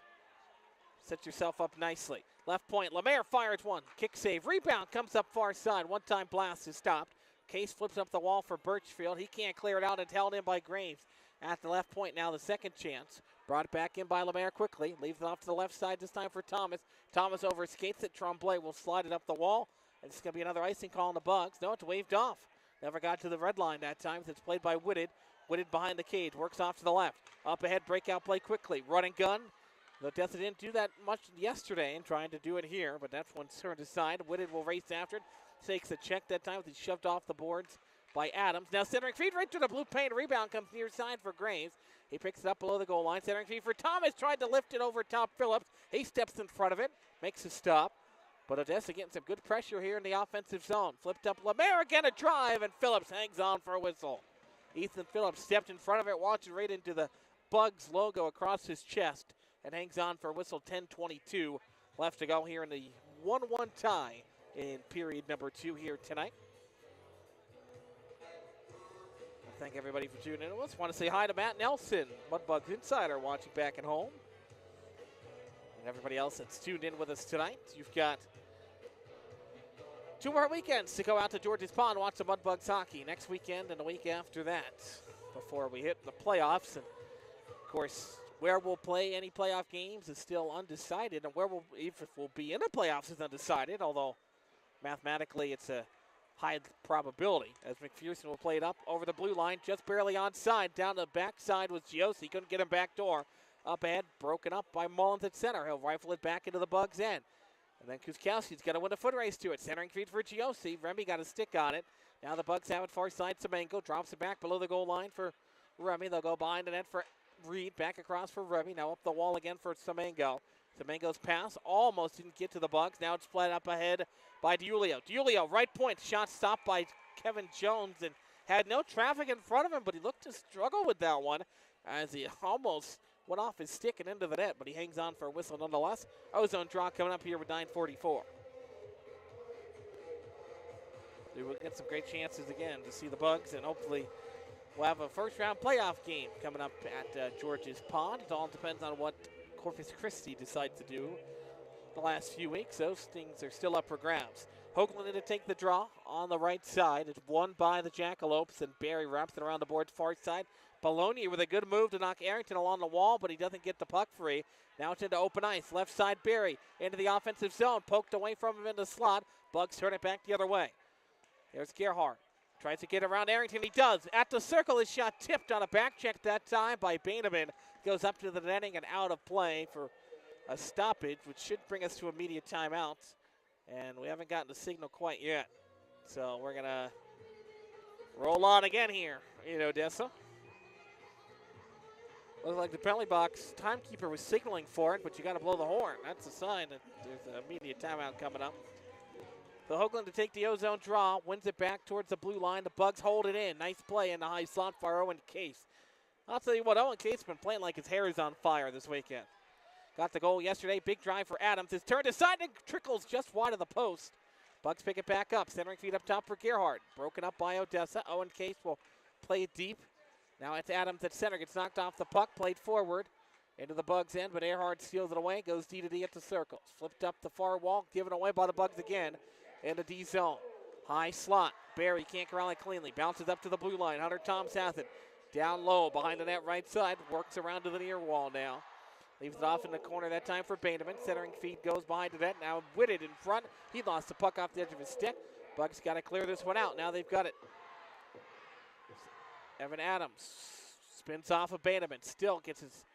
set yourself up nicely. Left point, Lemaire fires one. Kick save. Rebound comes up far side. One-time blast is stopped. Case flips up the wall for Birchfield. He can't clear it out. It's held in by Graves. At the left point now, the second chance. Brought it back in by Lemaire quickly. Leaves it off to the left side this time for Thomas. Thomas overskates it. Tremblay will slide it up the wall. And it's going to be another icing call on the Bugs. No, it's waved off. Never got to the red line that time. It's played by Whitted. Whitted behind the cage. Works off to the left. Up ahead, breakout play quickly. Running gun. Odessa didn't do that much yesterday and trying to do it here, but that's one turned aside. Whitted will race after it. Takes a check that time. He's shoved off the boards by Adams. Now centering feed right to the blue paint. Rebound comes near side for Graves. He picks it up below the goal line. Centering feed for Thomas. Tried to lift it over top Phillips. He steps in front of it. Makes a stop. But Odessa getting some good pressure here in the offensive zone. Flipped up Lemaire again, a drive, and Phillips hangs on for a whistle. Ethan Phillips stepped in front of it, watching right into the Bugs logo across his chest, and hangs on for a whistle. 10:22 left to go here in the 1-1 tie in period number 2 here tonight. Thank everybody for tuning in to us. Want to say hi to Matt Nelson, Mudbugs Insider, watching back at home. And everybody else that's tuned in with us tonight. You've got 2 more weekends to go out to George's Pond and watch the Mudbugs hockey. Next weekend and the week after that before we hit the playoffs. And, of course, where we'll play any playoff games is still undecided. And where if we'll be in the playoffs is undecided, although mathematically it's a high probability, as McPherson will play it up over the blue line, just barely onside. Down the backside was Giosi. Couldn't get him back door. Up ahead, broken up by Mullins at center. He'll rifle it back into the Bugs' end. And then Kuskowski's got to win a foot race to it. Centering feed for Giosi. Remy got a stick on it. Now the Bugs have it far side. Semenko drops it back below the goal line for Remy. They'll go behind the net for Reed. Back across for Remy. Now up the wall again for Semenko. Semenko's pass almost didn't get to the Bugs. Now it's split up ahead by DiUlio. DiUlio, right point. Shot stopped by Kevin Jones and had no traffic in front of him, but he looked to struggle with that one as he almost went off his stick and into the net, but he hangs on for a whistle nonetheless. Ozone draw coming up here with 9:44. We will get some great chances again to see the Bugs, and hopefully we'll have a first-round playoff game coming up at George's Pond. It all depends on what Corpus Christi decides to do the last few weeks. Those things are still up for grabs. Hoagland to take the draw on the right side. It's won by the Jackalopes, and Barry wraps it around the board's far side. Bologna with a good move to knock Arrington along the wall, but he doesn't get the puck free. Now it's into open ice. Left side, Barry into the offensive zone. Poked away from him in the slot. Bugs turn it back the other way. There's Gerhardt. Tries to get around Arrington. He does. At the circle, his shot tipped on a back check that time by Bainaman. Goes up to the netting and out of play for a stoppage, which should bring us to immediate timeout. And we haven't gotten the signal quite yet. So we're going to roll on again here in Odessa. Looks like the penalty box timekeeper was signaling for it, but you got to blow the horn. That's a sign that there's an immediate timeout coming up. So Hoagland to take the ozone draw, wins it back towards the blue line. The Bugs hold it in. Nice play in the high slot for Owen Case. I'll tell you what, Owen Case has been playing like his hair is on fire this weekend. Got the goal yesterday. Big drive for Adams. It's turned aside and trickles just wide of the post. Bugs pick it back up. Centering feed up top for Gerhardt. Broken up by Odessa. Owen Case will play it deep. Now it's Adams at center. Gets knocked off the puck. Played forward into the Bugs end, but Earhart steals it away. Goes D to D at the circles. Flipped up the far wall. Given away by the Bugs again. In the D zone. High slot. Barry can't corral it cleanly. Bounces up to the blue line. Hunter Toms has it. Down low behind the net right side. Works around to the near wall now. Leaves it off in the corner that time for Bainaman. Centering feed goes behind the net. Now Whitted in front. He lost the puck off the edge of his stick. Bugs got to clear this one out. Now they've got it. Evan Adams spins off of Bainaman. Still gets his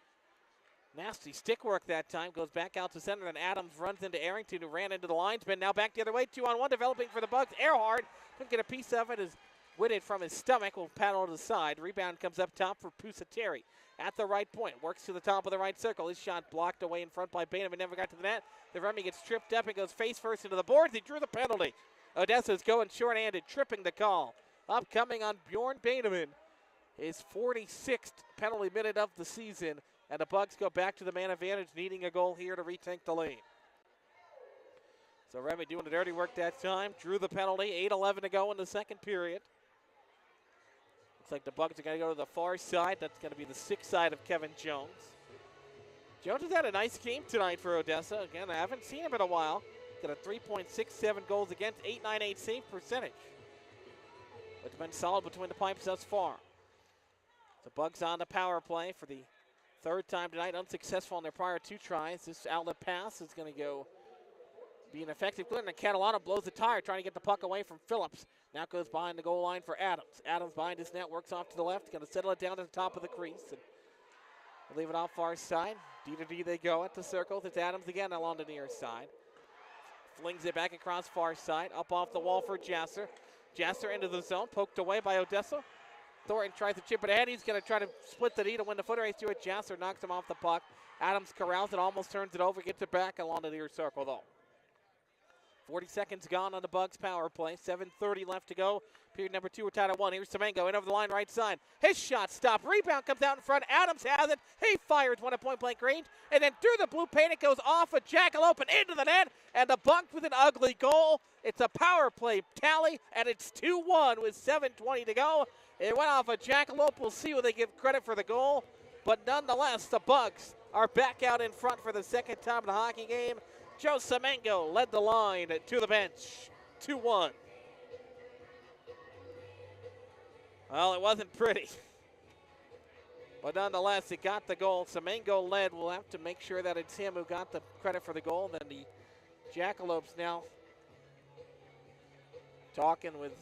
nasty stick work that time. Goes back out to center. And Adams runs into Arrington, who ran into the linesman. Now back the other way. 2-on-1 developing for the Bugs. Earhart couldn't get a piece of it as Whitted from his stomach will paddle to the side. Rebound comes up top for Pusateri. At the right point. Works to the top of the right circle. His shot blocked away in front by Bainaman. Never got to the net. The Remy gets tripped up and goes face first into the boards. He drew the penalty. Odessa's going short-handed, tripping the call. Upcoming on Bjorn Bainaman. His 46th penalty minute of the season. And the Bugs go back to the man advantage, needing a goal here to retake the lead. So Remy doing the dirty work that time. Drew the penalty. 8:11 to go in the second period. Looks like the Bugs are going to go to the far side. That's going to be the 6th side of Kevin Jones. Jones has had a nice game tonight for Odessa. Again, I haven't seen him in a while. Got a 3.67 goals against, 8.98 save percentage. It's been solid between the pipes thus far. The Bugs on the power play for the third time tonight. Unsuccessful on their prior 2 tries. This outlet pass is going to go be an effective clear. And Catalano blows the tire, trying to get the puck away from Phillips. Now goes behind the goal line for Adams. Adams behind his net, works off to the left. Going to settle it down to the top of the crease. And leave it off far side. D to D they go at the circles. It's Adams again along the near side. Flings it back across far side. Up off the wall for Jasser. Jasser into the zone. Poked away by Odessa. Thornton tries to chip it ahead. He's going to try to split the D to win the foot race to it. Jasser knocks him off the puck. Adams corrals it, almost turns it over. Gets it back along the near circle though. 40 seconds gone on the Bugs power play. 7:30 left to go. Period number 2, we're tied at 1. Here's Semenko in over the line right side. His shot stopped. Rebound comes out in front. Adams has it. He fires one at point-blank range. And then through the blue paint, it goes off a Jackalope and into the net. And the Bugs with an ugly goal. It's a power play tally, and it's 2-1 with 7:20 to go. It went off a Jackalope. We'll see what they give credit for the goal. But nonetheless, the Bugs are back out in front for the second time in the hockey game. Joe Semenko led the line to the bench. 2-1. Well, it wasn't pretty. But nonetheless, he got the goal. Semenko led. We'll have to make sure that it's him who got the credit for the goal. Then the Jackalopes now talking with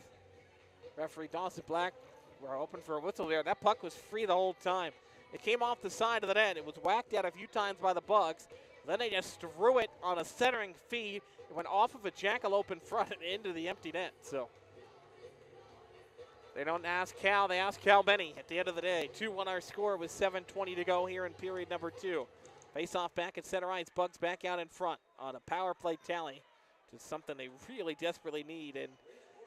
referee Dawson Black. We're open for a whistle there. That puck was free the whole time. It came off the side of the net. It was whacked out a few times by the Bugs. Then they just threw it on a centering feed. It went off of a jackalope in front and into the empty net. So they don't ask Cal, they ask Cal Benny at the end of the day. 2-1 our score with 7:20 to go here in period number 2. Face off back at center ice. Bugs back out in front on a power play tally. Which is something they really desperately need. And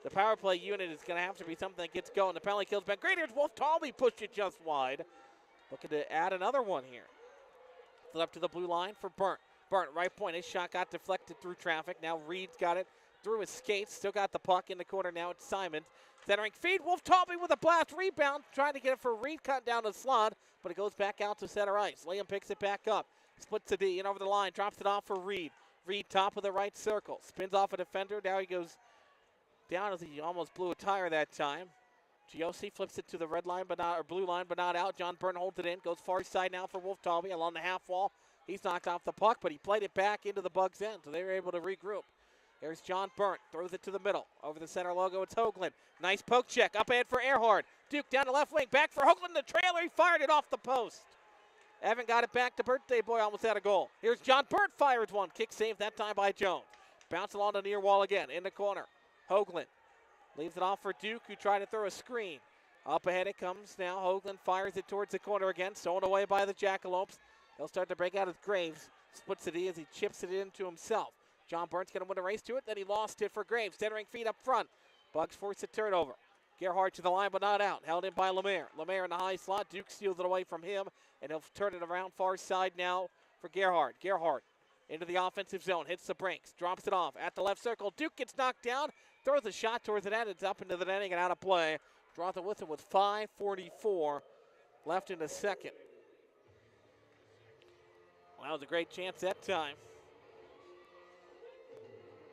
the power play unit is going to have to be something that gets going. The penalty kills back. Great, here's Wolf Talby pushed it just wide. Looking to add another one here. Flip up to the blue line for Burnt. Burnt, right point. His shot got deflected through traffic. Now Reed's got it through his skates. Still got the puck in the corner. Now it's Simons. Centering feed. Wolf Talby with a blast rebound. Trying to get it for Reed. Cut down the slot, but it goes back out to center ice. Liam picks it back up. Splits the D in over the line. Drops it off for Reed. Reed top of the right circle. Spins off a defender. Now he goes down as he almost blew a tire that time. Giossi flips it to the red line, but not, or blue line, but not out. John Burton holds it in. Goes far side now for Wolf Talby along the half wall. He's knocked off the puck, but he played it back into the Bugs' end, so they were able to regroup. There's John Burnt. Throws it to the middle. Over the center logo, it's Hoagland. Nice poke check. Up ahead for Earhart. Duke down the left wing. Back for Hoagland. The trailer. He fired it off the post. Evan got it back to Birthday Boy. Almost had a goal. Here's John Burnt. Fires one. Kick saved that time by Jones. Bounce along the near wall again. In the corner. Hoagland leaves it off for Duke, who tried to throw a screen. Up ahead it comes now. Hoagland fires it towards the corner again. Stolen away by the Jackalopes. They'll start to break out as Graves. Splits it as he chips it into himself. John Burnt's going to win a race to it. Then he lost it for Graves. Centering feet up front. Bugs force a turnover. Gerhardt to the line, but not out. Held in by Lemaire. Lemaire in the high slot. Duke steals it away from him, and he'll turn it around far side now for Gerhardt. Gerhardt into the offensive zone. Hits the brakes. Drops it off at the left circle. Duke gets knocked down. Throws a shot towards the net. It's up into the netting and out of play. Draws the whistle with 5:44 left in the second. Well, that was a great chance that time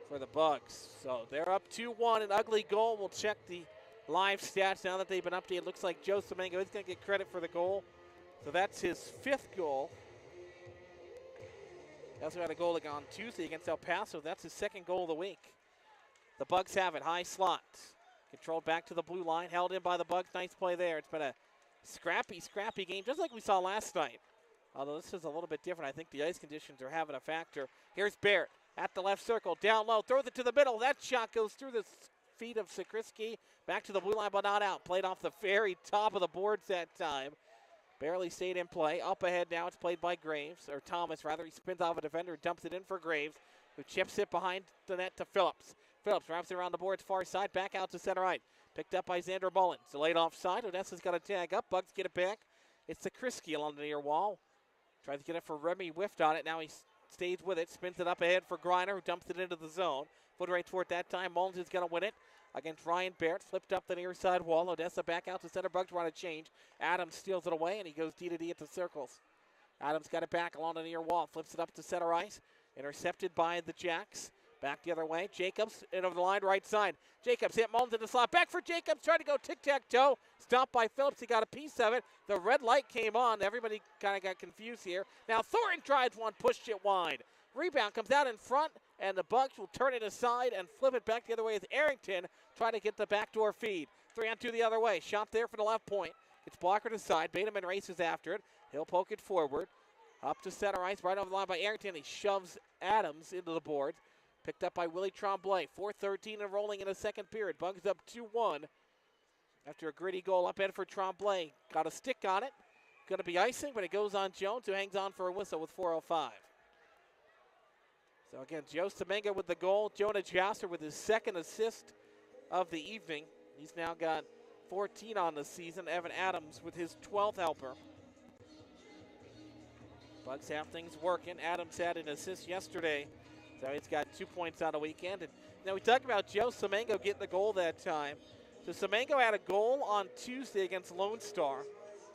for the Bugs. So they're up 2-1, an ugly goal. We'll check the live stats now that they've been updated. Looks like Joe Semengo is going to get credit for the goal. So that's his 5th goal. He also had a goal on Tuesday against El Paso. That's his 2nd goal of the week. The Bugs have it, high slot. Controlled back to the blue line, held in by the Bugs. Nice play there. It's been a scrappy game, just like we saw last night. Although this is a little bit different. I think the ice conditions are having a factor. Here's Barrett at the left circle, down low, throws it to the middle. That shot goes through the feet of Sakrisky. Back to the blue line, but not out. Played off the very top of the boards that time. Barely stayed in play. Up ahead now, it's played by Graves, or Thomas rather. He spins off a defender, dumps it in for Graves, who chips it behind the net to Phillips. Phillips wraps it around the boards far side, back out to center right. Picked up by Xander Mullins. Delayed offside. Odessa's got a tag up. Bugs get it back. It's Sakrisky along the near wall. Tries to get it for Remy, whiffed on it. Now he stays with it, spins it up ahead for Griner, who dumps it into the zone. Foot right toward that time. Mullins is going to win it against Ryan Barrett. Flipped up the near side wall. Odessa back out to center. Bugs want to change. Adams steals it away, and he goes D to D at the circles. Adams got it back along the near wall. Flips it up to center ice. Intercepted by the Jacks. Back the other way. Jacobs in over the line, right side. Jacobs hit Mullins in the slot. Back for Jacobs. Trying to go tic-tac-toe. Stopped by Phillips. He got a piece of it. The red light came on. Everybody kind of got confused here. Now Thornton tries one, pushed it wide. Rebound comes out in front, and the Bugs will turn it aside and flip it back the other way as Arrington trying to get the backdoor feed. 3-on-2 the other way. Shot there for the left point. It's blocker to side. Bateman races after it. He'll poke it forward. Up to center ice, right over the line by Arrington. He shoves Adams into the board. Picked up by Willie Tremblay. 4:13 and rolling in the second period. Bugs up 2-1 after a gritty goal up in for Tremblay. Got a stick on it. Going to be icing, but it goes on Jones, who hangs on for a whistle with 4:05. So again, Joe Semengo with the goal. Jonah Jasser with his 2nd assist of the evening. He's now got 14 on the season. Evan Adams with his 12th helper. Bugs have things working. Adams had an assist yesterday, so he's got 2 points on the weekend. And now we talked about Joe Semengo getting the goal that time. So Semengo had a goal on Tuesday against Lone Star.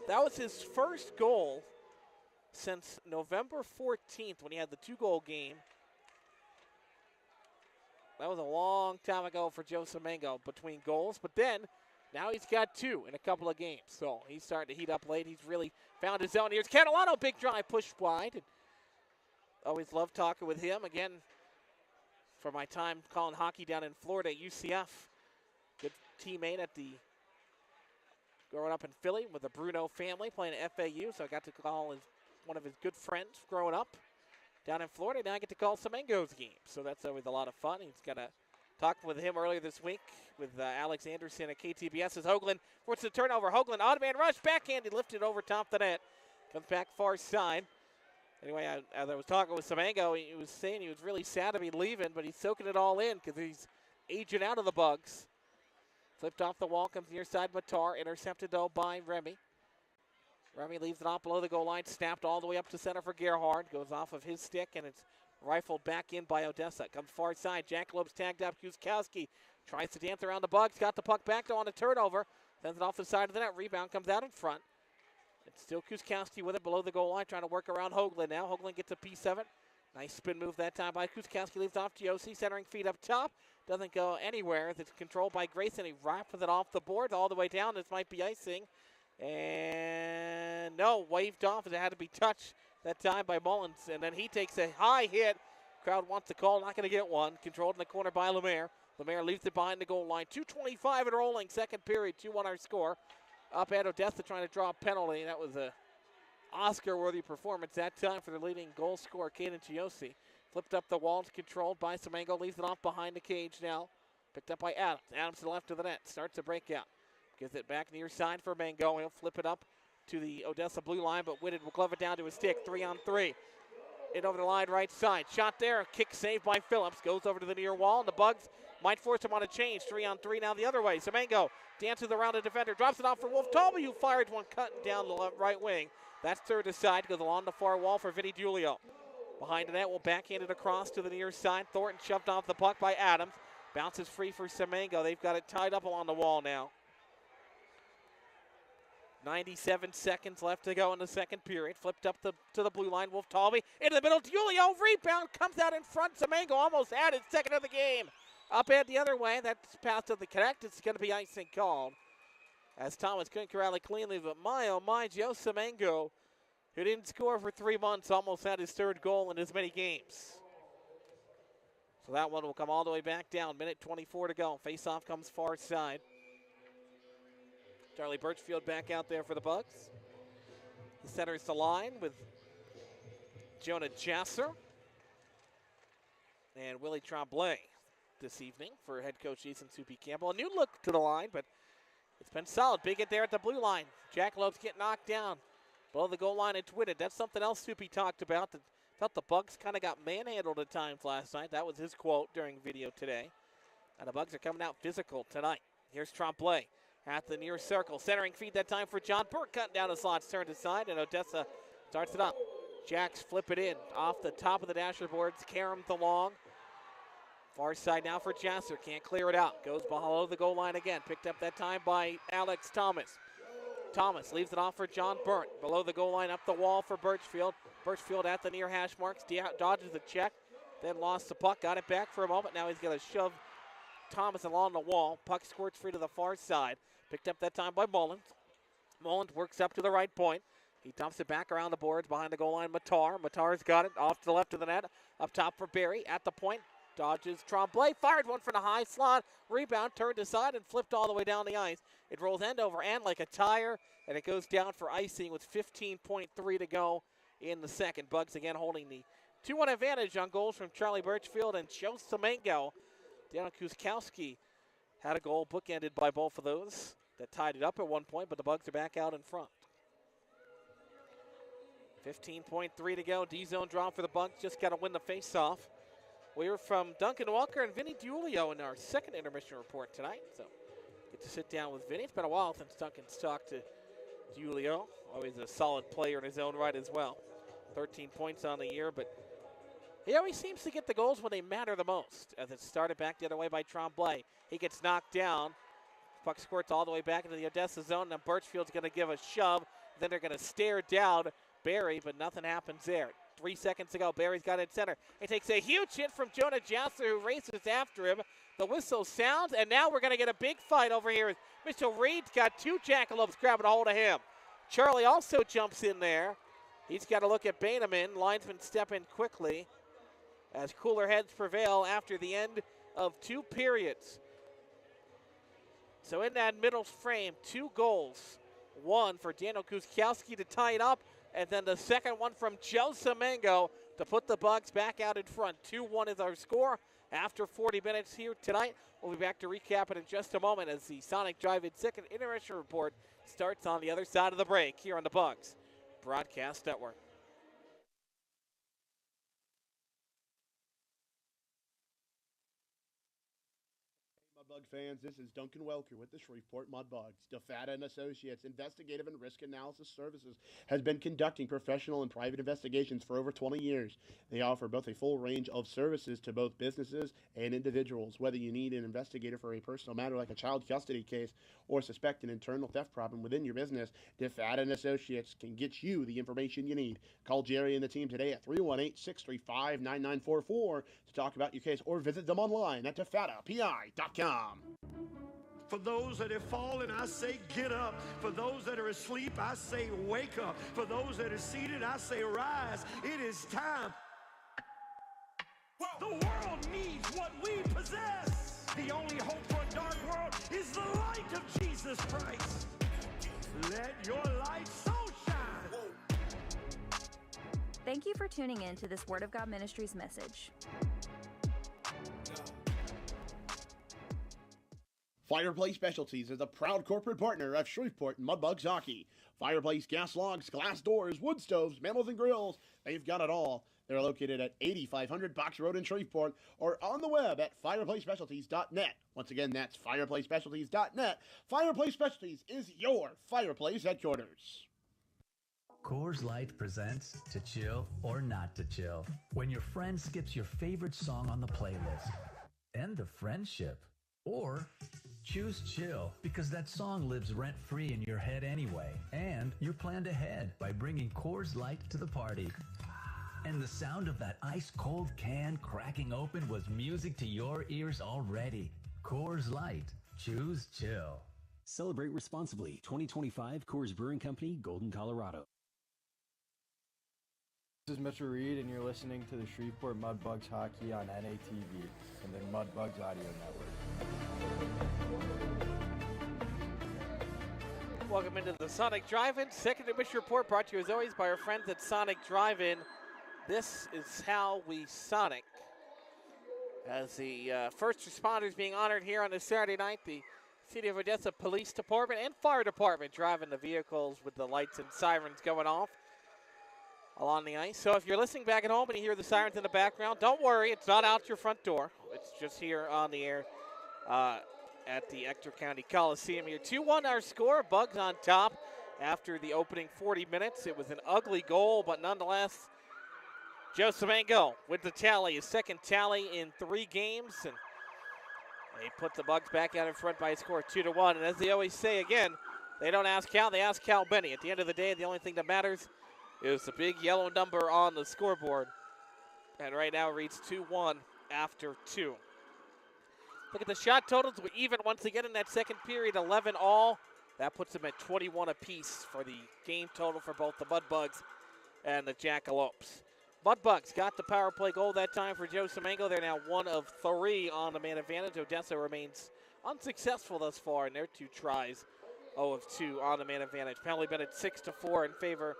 That was his first goal since November 14th when he had the 2-goal game. That was a long time ago for Joe Semengo between goals. But then, now he's got 2 in a couple of games. So he's starting to heat up late. He's really found his zone. Here's Catalano, big drive, pushed wide. And always love talking with him. Again, for my time calling hockey down in Florida at UCF. Good teammate at the, growing up in Philly with the Bruno family, playing at FAU. So I got to call one of his good friends growing up. down in Florida. Now I get to call Semengo's game. So that's always a lot of fun. He's got to talk with him earlier this week with Alex Anderson at KTBS as Hoagland forces the turnover. Hoagland, on-man rush, backhanded, lifted over top the net. Comes back far side. Anyway, as I was talking with Semengo, he was saying he was really sad to be leaving, but he's soaking it all in because he's aging out of the Bugs. Flipped off the wall, comes near side Matar, intercepted though by Remy. Remy leaves it off below the goal line, snapped all the way up to center for Gerhard. Goes off of his stick, and it's rifled back in by Odessa. Comes far side, Jackalopes tagged up, Kuskowski tries to dance around the Bugs, got the puck back though on a turnover. Sends it off the side of the net, rebound comes out in front. It's still Kuskowski with it below the goal line, trying to work around Hoagland now. Hoagland gets a P7. Nice spin move that time by Kuskowski, leaves off Giossi, centering feet up top. Doesn't go anywhere as it's controlled by Grayson. He wraps it off the boards all the way down. This might be icing. And no, waved off as it had to be touched that time by Mullins. And then he takes a high hit. Crowd wants the call, not going to get one. Controlled in the corner by Lemaire. Lemaire leaves it behind the goal line. 2:25 and rolling, second period, 2-1 our score. Up at Odessa trying to draw a penalty. That was a Oscar-worthy performance that time for the leading goal scorer, Caden Giossi. Flipped up the wall, controlled by Semengo, leaves it off behind the cage now. Picked up by Adams. Adams to the left of the net, starts a breakout. Gives it back near side for Mango. He'll flip it up to the Odessa blue line, but Whitted will glove it down to his stick. 3-on-3. In over the line right side. Shot there, a kick saved by Phillips. Goes over to the near wall, and the Bugs might force him on a change. 3-on-3 now the other way. Semengo dances around the defender, drops it off for Wolf Talby, who fired one cutting down the right wing. That's third aside, goes along the far wall for Vinny Giulio. Behind the net, will backhand it across to the near side. Thornton shoved off the puck by Adams. Bounces free for Semengo. They've got it tied up along the wall now. 97 seconds left to go in the second period. Flipped up to the blue line. Wolf Talby into the middle. Giulio, rebound, comes out in front. Semengo almost had his second of the game. Up and the other way. That's pass to the connect. It's going to be icing called, as Thomas couldn't corral it cleanly. But my, oh my, Joe Semengo, who didn't score for 3 months, almost had his third goal in as many games. So that one will come all the way back down. Minute 24 to go. Face-off comes far side. Charlie Birchfield back out there for the Bugs. He centers the line with Jonah Jasser and Willie Tremblay this evening for head coach Ethan Soupy Campbell. A new look to the line, but it's been solid. Big hit there at the blue line. Jackalopes get knocked down below the goal line and twitted. That's something else Soupy talked about. That felt the Bugs kind of got manhandled at times last night. That was his quote during video today. And the Bugs are coming out physical tonight. Here's Tremblay at the near circle. Centering feed that time for John Burke. Cutting down the slots, turned aside, and Odessa starts it up. Jacks flip it in off the top of the dasher boards. Karamth along. Far side now for Jasser. Can't clear it out. Goes below the goal line again. Picked up that time by Alex Thomas. Thomas leaves it off for John Burnt. Below the goal line, up the wall for Birchfield. Birchfield at the near hash marks. Dodges the check. Then lost the puck. Got it back for a moment. Now he's going to shove Thomas along the wall. Puck squirts free to the far side. Picked up that time by Mullins. Mullins works up to the right point. He dumps it back around the boards behind the goal line. Matar's got it off to the left of the net. Up top for Barry at the point. Dodges Tremblay. Fired one from the high slot. Rebound turned aside and flipped all the way down the ice. It rolls end over end like a tire, and it goes down for icing with 15.3 to go in the second. Bugs again holding the 2-1 advantage on goals from Charlie Birchfield and Joe Semengo. Daniel Kuskowski had a goal bookended by both of those that tied it up at one point, but the Bugs are back out in front. 15.3 to go. D-zone draw for the Bugs. Just got to win the face-off. We're from Duncan Walker and Vinny Giulio in our second intermission report tonight. So get to sit down with Vinny. It's been a while since Duncan's talked to Giulio. Always a solid player in his own right as well. 13 points on the year, but he always seems to get the goals when they matter the most. As it started back the other way by Tremblay. He gets knocked down. Puck squirts all the way back into the Odessa zone. Now Birchfield's going to give a shove. Then they're going to stare down Barry, but nothing happens there. 3 seconds to go. Barry's got it center. He takes a huge hit from Jonah Jasser, who races after him. The whistle sounds, and now we're going to get a big fight over here. Mitchell Reed's got two Jackalopes grabbing a hold of him. Charlie also jumps in there. He's got to look at Bateman. Linesman step in quickly as cooler heads prevail after the end of 2 periods. So in that middle frame, 2 goals. One for Daniel Kuskowski to tie it up, and then the second one from Joe Semengo to put the Bugs back out in front. 2-1 is our score after 40 minutes here tonight. We'll be back to recap it in just a moment as the Sonic Drive-In second intermission report starts on the other side of the break here on the Bugs Broadcast Network. Mudbug fans, this is Duncan Welker with the Shreveport Mudbugs. DeFata and Associates Investigative and Risk Analysis Services has been conducting professional and private investigations for over 20 years. They offer both a full range of services to both businesses and individuals. Whether you need an investigator for a personal matter like a child custody case or suspect an internal theft problem within your business, DeFata and Associates can get you the information you need. Call Jerry and the team today at 318-635-9944 to talk about your case or visit them online at defatapi.com. For those that have fallen, I say get up. For those that are asleep, I say wake up. For those that are seated, I say rise. It is time. The world needs what we possess. The only hope for a dark world is the light of Jesus Christ. Let your light so shine. Thank you for tuning in to this Word of God Ministries message. Fireplace Specialties is a proud corporate partner of Shreveport Mudbugs Hockey. Fireplace gas logs, glass doors, wood stoves, mantles, and grills. They've got it all. They're located at 8500 Box Road in Shreveport or on the web at fireplacespecialties.net. Once again, that's fireplacespecialties.net. Fireplace Specialties is your fireplace headquarters. Coors Light presents To Chill or Not to Chill. When your friend skips your favorite song on the playlist. End of friendship. Or choose chill because that song lives rent-free in your head anyway. And you're planned ahead by bringing Coors Light to the party. And the sound of that ice-cold can cracking open was music to your ears already. Coors Light. Choose chill. Celebrate responsibly. 2025 Coors Brewing Company, Golden, Colorado. This is Mitchell Reed, and you're listening to the Shreveport Mudbugs Hockey on NATV and the Mudbugs Audio Network. Welcome into the Sonic Drive-In second intermission report, brought to you as always by our friends at Sonic Drive-In. This is how we Sonic. As the first responders being honored here on this Saturday night, the City of Odessa Police Department and Fire Department driving the vehicles with the lights and sirens going off along the ice. So if you're listening back at home and you hear the sirens in the background, don't worry, it's not out your front door. It's just here on the air at the Ector County Coliseum here. 2-1 our score, Bugs on top after the opening 40 minutes. It was an ugly goal, but nonetheless, Joe Semengo with the tally, his second tally in 3 games, and they put the Bugs back out in front by a score of 2-1. And as they always say again, they don't ask Cal, they ask Cal Benny. At the end of the day, the only thing that matters is the big yellow number on the scoreboard. And right now it reads 2-1 after 2. Look at the shot totals. We're even once again in that second period, 11 all. That puts them at 21 apiece for the game total for both the Mudbugs and the Jackalopes. Mudbugs got the power play goal that time for Joe Semengo. They're now 1 of 3 on the man advantage. Odessa remains unsuccessful thus far in their 2 tries. 0 of 2 on the man advantage. Penalty been at 6-4 in favor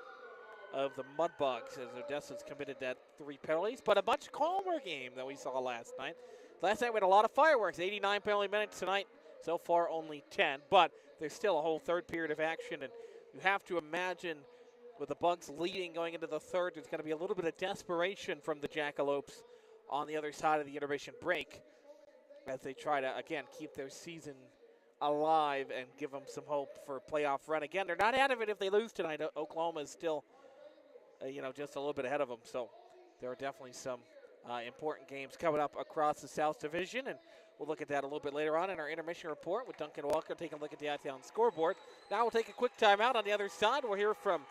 of the Mudbugs as Odessa's committed that 3 penalties, but a much calmer game than we saw last night. Last night we had a lot of fireworks, 89 penalty minutes tonight, so far only 10, but there's still a whole third period of action, and you have to imagine with the Bugs leading going into the third, there's going to be a little bit of desperation from the Jackalopes on the other side of the intermission break as they try to, again, keep their season alive and give them some hope for a playoff run. Again, they're not out of it if they lose tonight. Oklahoma is still just a little bit ahead of them. So there are definitely some important games coming up across the South Division, and we'll look at that a little bit later on in our intermission report with Duncan Walker taking a look at the out-of-town scoreboard. Now we'll take a quick timeout. On the other side, we'll hear from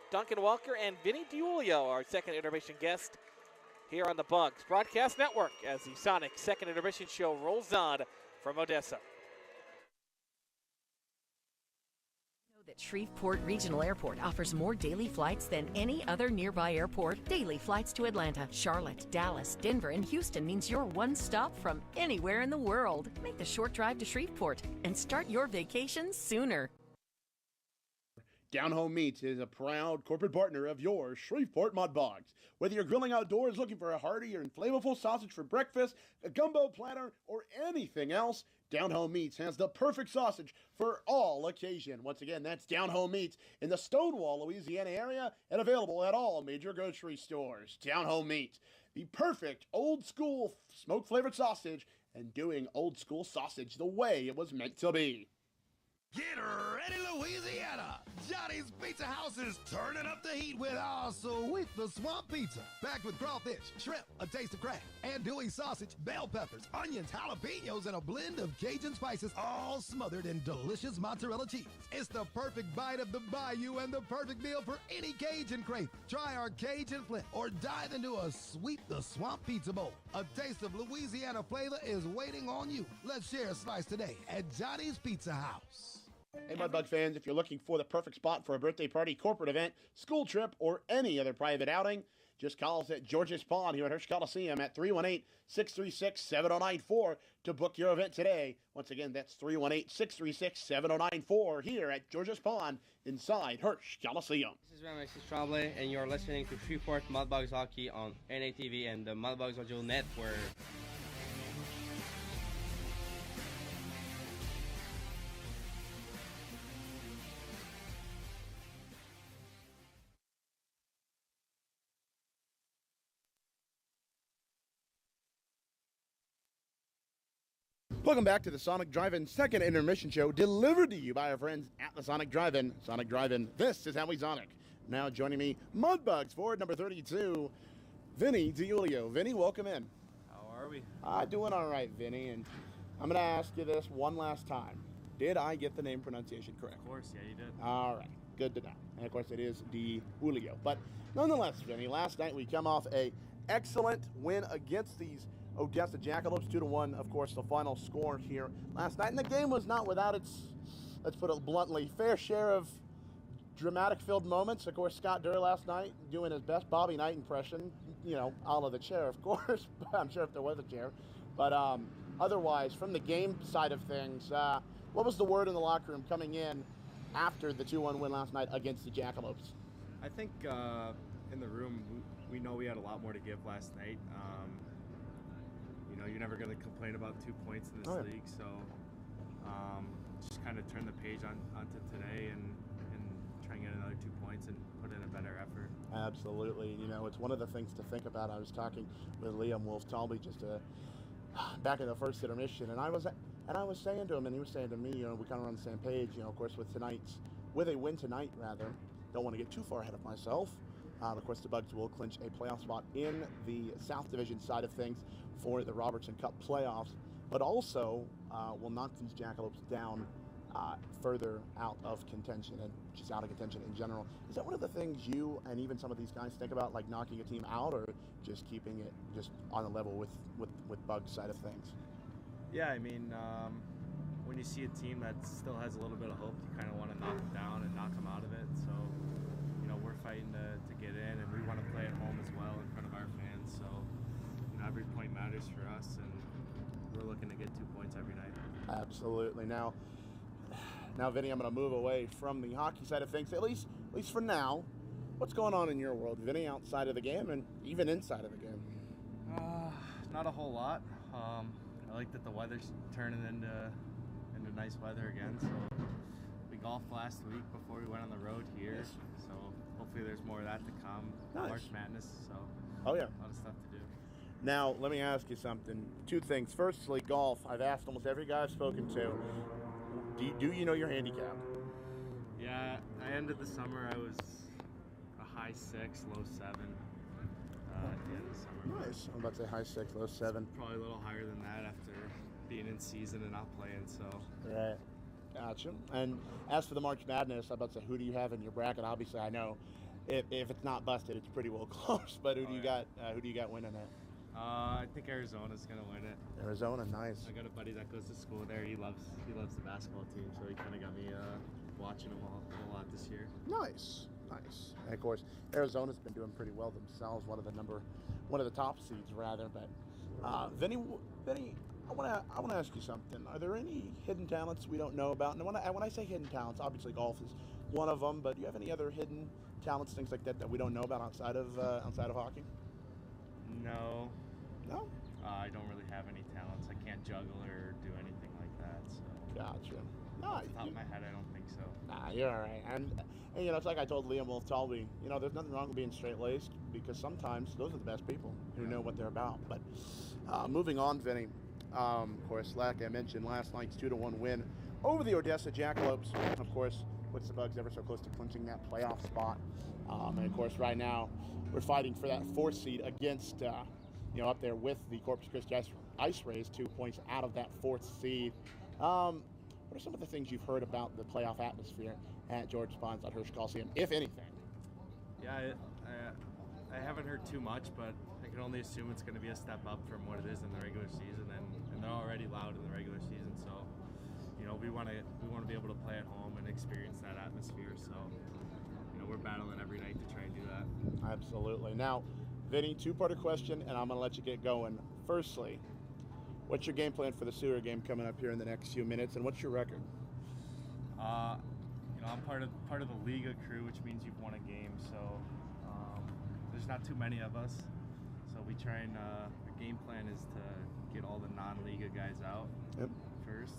Duncan Walker and Vinny DiUlio, our second intermission guest here on the Bugs Broadcast Network as the Sonic second intermission show rolls on from Odessa. That Shreveport Regional Airport offers more daily flights than any other nearby airport. Daily flights to Atlanta, Charlotte, Dallas, Denver, and Houston means you're one stop from anywhere in the world. Make the short drive to Shreveport and start your vacation sooner. Down Home Meats is a proud corporate partner of your Shreveport Mudbugs. Whether you're grilling outdoors looking for a hearty or flavorful sausage for breakfast, a gumbo platter, or anything else, Down Home Meats has the perfect sausage for all occasion. Once again, that's Down Home Meats in the Stonewall, Louisiana area and available at all major grocery stores. Down Home Meats, the perfect old school smoke flavored sausage and doing old school sausage the way it was meant to be. Get ready, Louisiana! Johnny's Pizza House is turning up the heat with our sweet the swamp pizza. Packed with crawfish, shrimp, a taste of crab, andouille sausage, bell peppers, onions, jalapenos, and a blend of Cajun spices, all smothered in delicious mozzarella cheese. It's the perfect bite of the bayou and the perfect meal for any Cajun crave. Try our Cajun Flint or dive into a sweet the swamp pizza bowl. A taste of Louisiana flavor is waiting on you. Let's share a slice today at Johnny's Pizza House. Hey, Mudbug fans, if you're looking for the perfect spot for a birthday party, corporate event, school trip, or any other private outing, just call us at George's Pond here at Hirsch Coliseum at 318-636-7094 to book your event today. Once again, that's 318-636-7094 here at George's Pond inside Hirsch Coliseum. This is Alexis Tremblay, and you're listening to Shreveport Mudbugs Hockey on NATV and the Mudbugs Audio Network. Welcome back to the Sonic Drive-In second intermission show, delivered to you by our friends at the Sonic Drive-In. Sonic Drive-In, this is how we Sonic. Now joining me, Mudbugs forward number 32, Vinny DiUlio. Vinny, welcome in. How are we? Doing all right, Vinny, and I'm going to ask you this one last time. Did I get the name pronunciation correct? Of course, yeah, you did. All right, good to know. And of course, it is DiUlio. But nonetheless, Vinny, last night we come off a excellent win against these Odessa Jackalopes, 2-1, of course, the final score here last night. And the game was not without its, let's put it bluntly, fair share of dramatic-filled moments. Of course, Scott Durr last night doing his best Bobby Knight impression, you know, a la the chair, of course. I'm sure if there was a chair. But otherwise, from the game side of things, what was the word in the locker room coming in after the 2-1 win last night against the Jackalopes? I think in the room, we know we had a lot more to give last night. You know, you're never going to complain about 2 points in this league, so just kind of turn the page onto today and try and get another 2 points and put in a better effort. Absolutely. You know, it's one of the things to think about. I was talking with Liam Wolf-Talby just back in the first intermission, and I was saying to him, and he was saying to me, you know, we kind of on the same page, you know, of course, with a win tonight, rather. Don't want to get too far ahead of myself. Of course, the Bugs will clinch a playoff spot in the South Division side of things for the Robertson Cup playoffs, but also will knock these Jackalopes down further out of contention and just out of contention in general. Is that one of the things you and even some of these guys think about, like knocking a team out, or just keeping it just on a level with Bugs side of things? Yeah, I mean, when you see a team that still has a little bit of hope, you kind of want to knock them down and knock them out of it. So, you know, we're fighting to get in, and we want to play at home as well in front of our fans. So, you know, every point matters for us, and we're looking to get 2 points every night. Absolutely. Now, Vinny, I'm going to move away from the hockey side of things, at least for now. What's going on in your world, Vinny, outside of the game and even inside of the game? Not a whole lot. I like that the weather's turning into nice weather again. So we golfed last week before we went on the road here. Yes. So hopefully there's more of that to come. Nice. March Madness. So oh yeah, a lot of stuff to do. Now let me ask you something. Two things. Firstly, golf. I've asked almost every guy I've spoken to. Do you know your handicap? Yeah, I ended the summer. I was a high 6, low 7. At the end of the summer. Nice. I'm about to say high 6, low 7. Probably a little higher than that after being in season and not playing. So. Right. Gotcha. And as for the March Madness, I'm about to say, who do you have in your bracket? Obviously, I know if it's not busted, it's pretty well close. But who do you got? Who do you got winning it? I think Arizona's gonna win it. Arizona, nice. I got a buddy that goes to school there. He loves the basketball team, so he kind of got me watching them a lot this year. Nice. And of course, Arizona's been doing pretty well themselves. One of the top seeds, rather. But Vinny, I want to ask you something. Are there any hidden talents we don't know about? And when I say hidden talents, obviously golf is one of them, but do you have any other hidden talents, things like that, that we don't know about outside of hockey? No. No? I don't really have any talents. I can't juggle or do anything like that. So. Gotcha. No, Off the top of my head, I don't think so. Nah, you're all right. And it's like I told Liam Wolf-Talby, there's nothing wrong with being straight-laced, because sometimes those are the best people who know what they're about. But moving on, Vinny, of course, like I mentioned, last night's 2-1 win over the Odessa Jackalopes, of course, puts the Bugs ever so close to clinching that playoff spot. And, of course, right now we're fighting for that 4th seed against, up there with the Corpus Christi Ice Rays, 2 points out of that 4th seed. What are some of the things you've heard about the playoff atmosphere at George Spons at Hirsch Coliseum, if anything? Yeah, I haven't heard too much, but I can only assume it's going to be a step up from what it is in the regular season, and they're already loud in the regular season, so we want to be able to play at home and experience that atmosphere. So we're battling every night to try and do that. Absolutely. Now, Vinny, two-parter question, and I'm going to let you get going. Firstly, what's your game plan for the Sewer game coming up here in the next few minutes, and what's your record? I'm part of the Liga crew, which means you've won a game. So there's not too many of us. So we try and the game plan is to get all the non-Liga guys out first,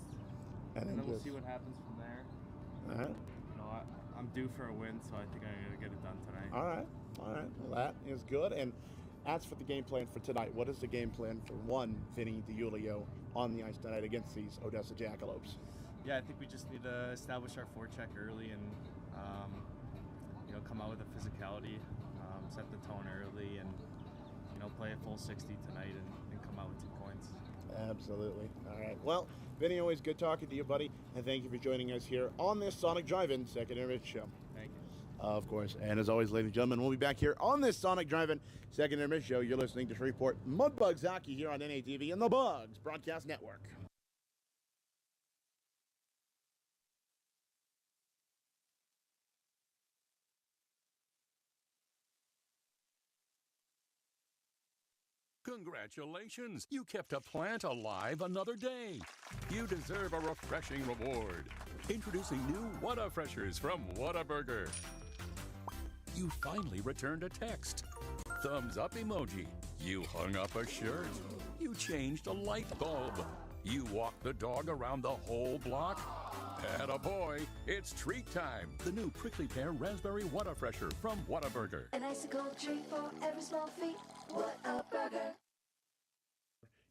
and then we'll see what happens from there. All right. I'm due for a win, so I think I'm gonna get it done tonight. All right. Well, that is good. And as for the game plan for tonight, what is the game plan for one Vinny DiUlio on the ice tonight against these Odessa Jackalopes? Yeah, I think we just need to establish our forecheck early and come out with a physicality, set the tone early, and play a full 60 tonight and come out with 2 points. Absolutely. All right. Well, Vinny, always good talking to you, buddy, and thank you for joining us here on this Sonic Drive-In Second Intermission Show. Thank you. Of course. And as always, ladies and gentlemen, we'll be back here on this Sonic Drive-In Second Intermission Show. You're listening to Shreveport Mudbugs Hockey here on NATV and the Bugs Broadcast Network. Congratulations! You kept a plant alive another day. You deserve a refreshing reward. Introducing new Whataburgers from Whataburger. You finally returned a text. Thumbs up emoji. You hung up a shirt. You changed a light bulb. You walked the dog around the whole block. Attaboy, it's treat time. The new prickly pear raspberry Whatafresher from Whataburger. An icicle treat for every small feat. What a burger.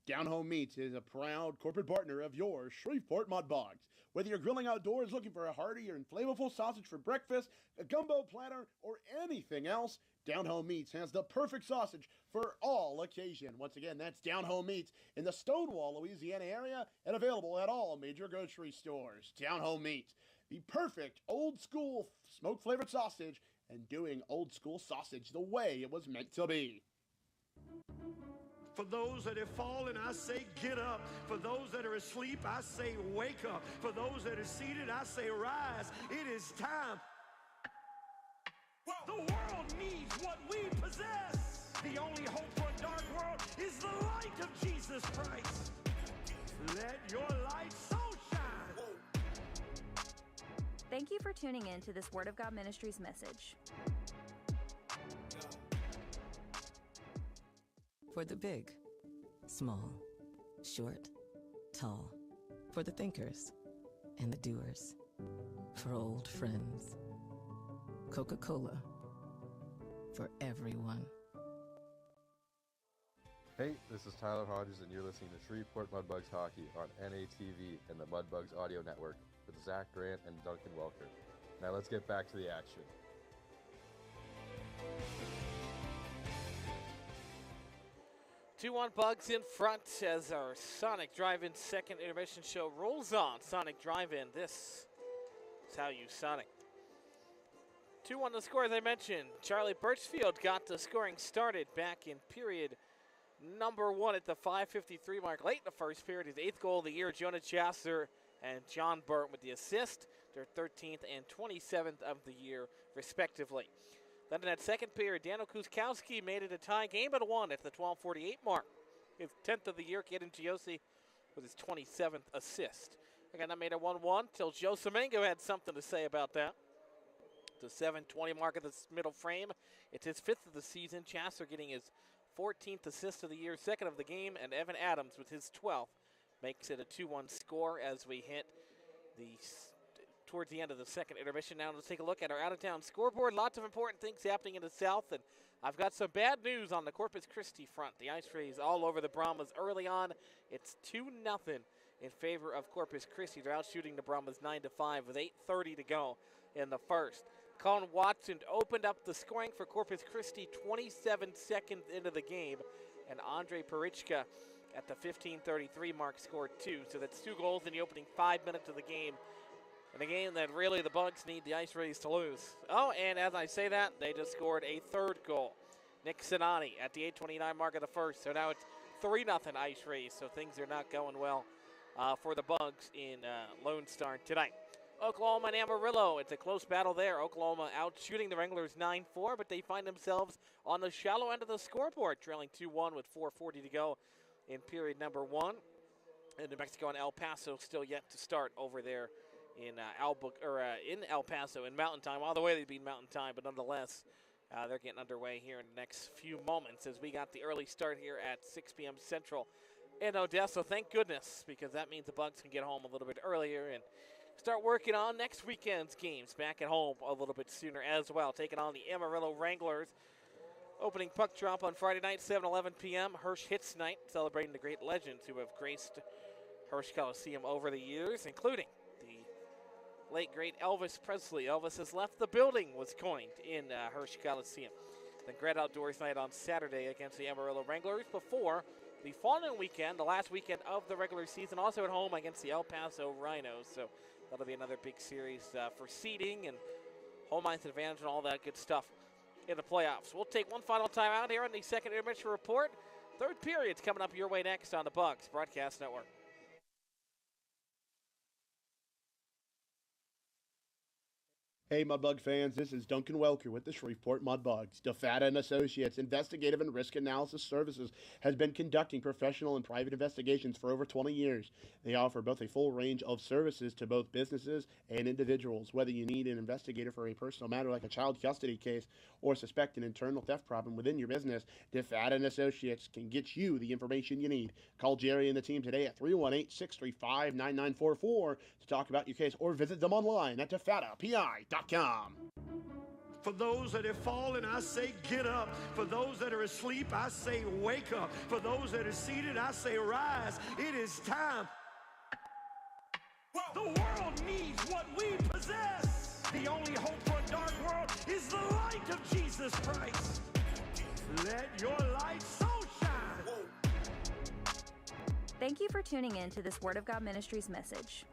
Down Home Meats is a proud corporate partner of your Shreveport Mudbugs. Whether you're grilling outdoors looking for a hearty or flavorful sausage for breakfast, a gumbo platter, or anything else, Down Home Meats has the perfect sausage for all occasion. Once again, that's Down Home Meats in the Stonewall, Louisiana area and available at all major grocery stores. Down Home Meats, the perfect old school smoke flavored sausage and doing old school sausage the way it was meant to be. For those that have fallen, I say get up. For those that are asleep, I say wake up. For those that are seated, I say rise. It is time. The world needs what we possess. The only hope for a dark world is the light of Jesus Christ. Let your light so shine. Thank you for tuning in to this Word of God Ministries message. For the big, small, short, tall. For the thinkers and the doers. For old friends. Coca-Cola. For everyone. Hey, this is Tyler Hodges, and you're listening to Shreveport Mudbugs Hockey on NATV and the Mudbugs Audio Network with Zach Grant and Duncan Welker. Now let's get back to the action. 2-1 Bugs in front as our Sonic Drive-In second intermission show rolls on. Sonic Drive-In, this is how you Sonic. 2-1 the score, as I mentioned. Charlie Birchfield got the scoring started back in period number 1 at the 5:53 mark. Late in the first period, his 8th goal of the year. Jonah Chasser and John Burt with the assist. Their 13th and 27th of the year, respectively. Then in that second period, Daniel Kuskowski made it a tie game at 1 at the 12:48 mark. His 10th of the year, Kaden Giosi with his 27th assist. Again, that made it 1-1 till Joe Semengo had something to say about that. The 7:20 mark of the middle frame. It's his 5th of the season. Chasser getting his 14th assist of the year, 2nd of the game, and Evan Adams with his 12th makes it a 2-1 score as we hit towards the end of the second intermission. Now let's take a look at our out-of-town scoreboard. Lots of important things happening in the south, and I've got some bad news on the Corpus Christi front. The Ice Rays all over the Brahmas early on. It's 2-0 in favor of Corpus Christi. They're out shooting the Brahmas 9-5 with 8:30 to go in the first. Colin Watson opened up the scoring for Corpus Christi 27 seconds into the game, and Andre Perichka at the 15:33 mark scored 2. So that's 2 goals in the opening 5 minutes of the game. In a game that really the Bugs need the Ice Rays to lose. Oh, and as I say that, they just scored a 3rd goal. Nick Sinani at the 8:29 mark of the first. So now it's 3-0 Ice Rays, so things are not going well for the Bugs in Lone Star tonight. Oklahoma and Amarillo, it's a close battle there. Oklahoma out shooting the Wranglers 9-4, but they find themselves on the shallow end of the scoreboard, trailing 2-1 with 4:40 to go in period number 1. And New Mexico and El Paso still yet to start over there in in El Paso in Mountain Time. All the way they'd be in Mountain Time, but nonetheless, they're getting underway here in the next few moments as we got the early start here at 6 p.m. Central in Odessa. Thank goodness, because that means the Bugs can get home a little bit earlier and start working on next weekend's games back at home a little bit sooner as well. Taking on the Amarillo Wranglers. Opening puck drop on Friday night, 7:11 p.m. Hirsch Hits Night, celebrating the great legends who have graced Hirsch Coliseum over the years, including the late, great Elvis Presley. Elvis has left the building was coined in Hirsch Coliseum. Then Great Outdoors Night on Saturday against the Amarillo Wranglers before the following weekend, the last weekend of the regular season, also at home against the El Paso Rhinos. So that'll be another big series for seeding and home ice advantage and all that good stuff in the playoffs. We'll take one final time out here on the second intermission report. Third period's coming up your way next on the Bugs Broadcast Network. Hey, Mudbug fans, this is Duncan Welker with the Shreveport Mudbugs. DeFata and Associates Investigative and Risk Analysis Services has been conducting professional and private investigations for over 20 years. They offer both a full range of services to both businesses and individuals. Whether you need an investigator for a personal matter like a child custody case or suspect an internal theft problem within your business, DeFata and Associates can get you the information you need. Call Jerry and the team today at 318-635-9944 to talk about your case, or visit them online at defatapi.com. For those that have fallen, I say get up. For those that are asleep, I say wake up. For those that are seated, I say rise. It is time. The world needs what we possess. The only hope for a dark world is the light of Jesus Christ. Let your light so shine. Thank you for tuning in to this Word of God Ministries message.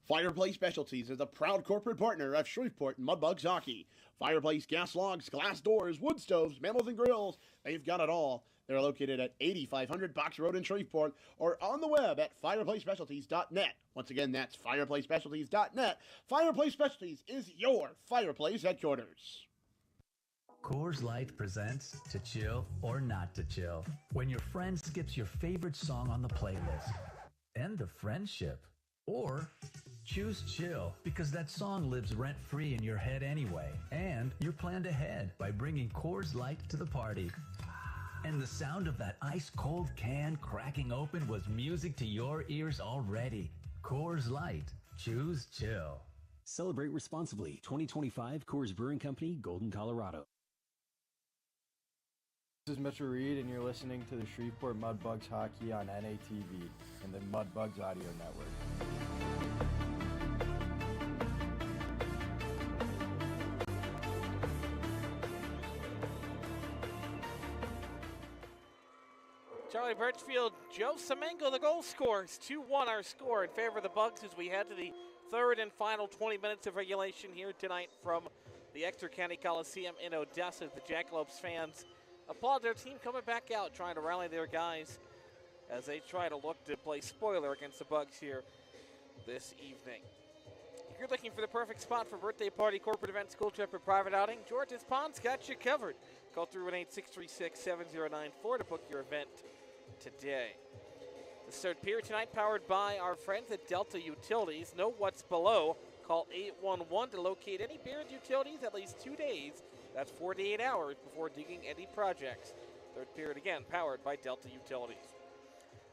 Fireplace Specialties is a proud corporate partner of Shreveport Mudbugs Hockey. Fireplace gas logs, glass doors, wood stoves, mantled and grills, they've got it all. They're located at 8500 Box Road in Shreveport or on the web at fireplacespecialties.net. Once again, that's fireplacespecialties.net. Fireplace Specialties is your fireplace headquarters. Coors Light presents To Chill or Not to Chill. When your friend skips your favorite song on the playlist. End the friendship. Or choose chill, because that song lives rent-free in your head anyway. And you're planned ahead by bringing Coors Light to the party. And the sound of that ice-cold can cracking open was music to your ears already. Coors Light. Choose chill. Celebrate responsibly. 2025 Coors Brewing Company, Golden, Colorado. This is Mitchell Reed, and you're listening to the Shreveport Mudbugs Hockey on NATV and the Mudbugs Audio Network. Charlie Birchfield, Joe Semengo, the goal scores. 2-1 our score in favor of the Bugs as we head to the third and final 20 minutes of regulation here tonight from the Ector County Coliseum in Odessa. The Jackalopes fans applaud their team coming back out, trying to rally their guys as they try to look to play spoiler against the Bugs here this evening. If you're looking for the perfect spot for birthday party, corporate event, school trip, or private outing, George's Pond's got you covered. Call 318-636-7094 to book your event today. The third period tonight powered by our friends at Delta Utilities. Know what's below. Call 811 to locate any buried utilities at least 2 days. That's 48 hours before digging any projects. Third period again powered by Delta Utilities.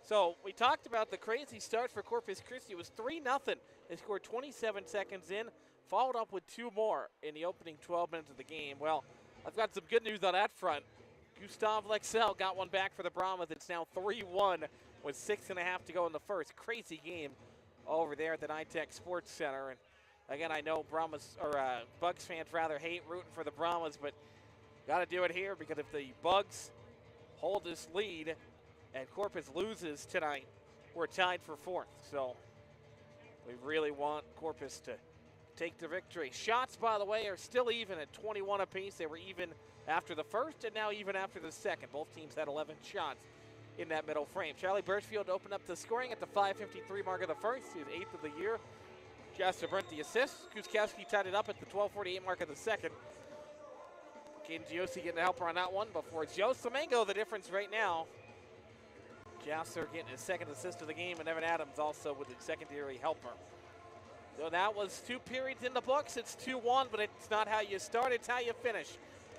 So we talked about the crazy start for Corpus Christi. It was 3-0. They scored 27 seconds in, followed up with 2 more in the opening 12 minutes of the game. Well, I've got some good news on that front. Gustav Lexell got one back for the Brahmas. It's now 3-1 with 6.5 to go in the first. Crazy game over there at the NITEC Sports Center. And again, I know Bugs fans rather hate rooting for the Brahmas, but got to do it here because if the Bugs hold this lead and Corpus loses tonight, we're tied for 4th. So we really want Corpus to take the victory. Shots, by the way, are still even at 21 apiece. They were even after the first and now even after the second. Both teams had 11 shots in that middle frame. Charlie Birchfield opened up the scoring at the 5:53 mark of the first, his 8th of the year. Jasper Brent the assist. Kuskowski tied it up at the 12:48 mark of the second. Caden Giosi getting a helper on that one before Joe Semengo, the difference right now. Jasper getting his second assist of the game, and Evan Adams also with his secondary helper. So that was 2 periods in the books. It's 2-1, but it's not how you start, it's how you finish.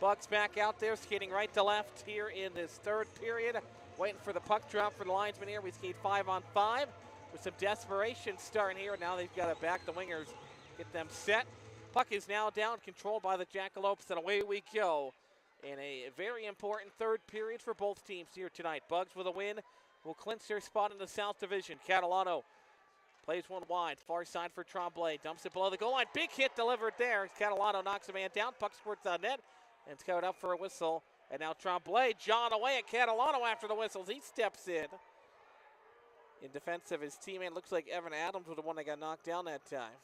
Bucks back out there, skating right to left here in this third period. Waiting for the puck drop for the linesman here. We skate 5-on-5 with some desperation starting here. Now they've got to back the wingers, get them set. Puck is now down, controlled by the Jackalopes, and away we go in a very important third period for both teams here tonight. Bugs with a win will clinch their spot in the South Division. Catalano plays one wide, far side for Tremblay. Dumps it below the goal line. Big hit delivered there. Catalano knocks a man down. Puck squirts on net, and it's going up for a whistle. And now Tremblay, John away at Catalano after the whistles. He steps in defense of his teammate. Looks like Evan Adams was the one that got knocked down that time.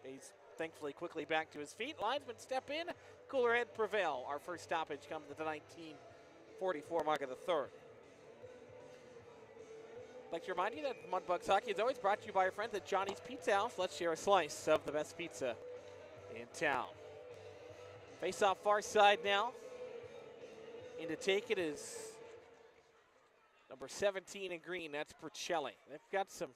He's thankfully quickly back to his feet. Linesmen step in. Cooler head prevail. Our first stoppage comes at the 19:44 mark of the third. I'd like to remind you that Mudbugs Hockey is always brought to you by our friends at Johnny's Pizza House. Let's share a slice of the best pizza in town. Face off far side now. And to take it is number 17 in green. That's Percelli. They've got some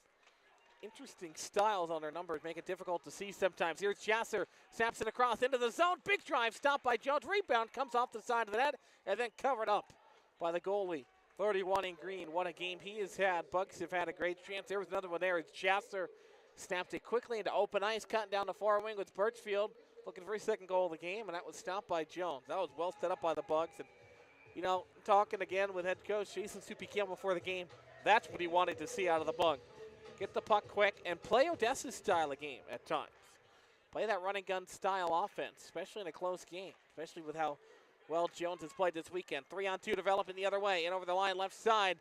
interesting styles on their numbers, make it difficult to see sometimes. Here's Jasser, snaps it across into the zone. Big drive, stopped by Jones. Rebound comes off the side of the net and then covered up by the goalie. 31 in green. What a game he has had. Bucks have had a great chance. There was another one there. As Jasser snapped it quickly into open ice, cutting down the far wing with Birchfield, looking for his second goal of the game, and that was stopped by Jones. That was well set up by the Bucks. And you know, talking again with head coach Jason Soupy Campbell before the game, that's what he wanted to see out of the Bug. Get the puck quick and play Odessa's style of game at times. Play that running gun style offense, especially in a close game, especially with how well Jones has played this weekend. 3-on-2 developing the other way, and over the line left side.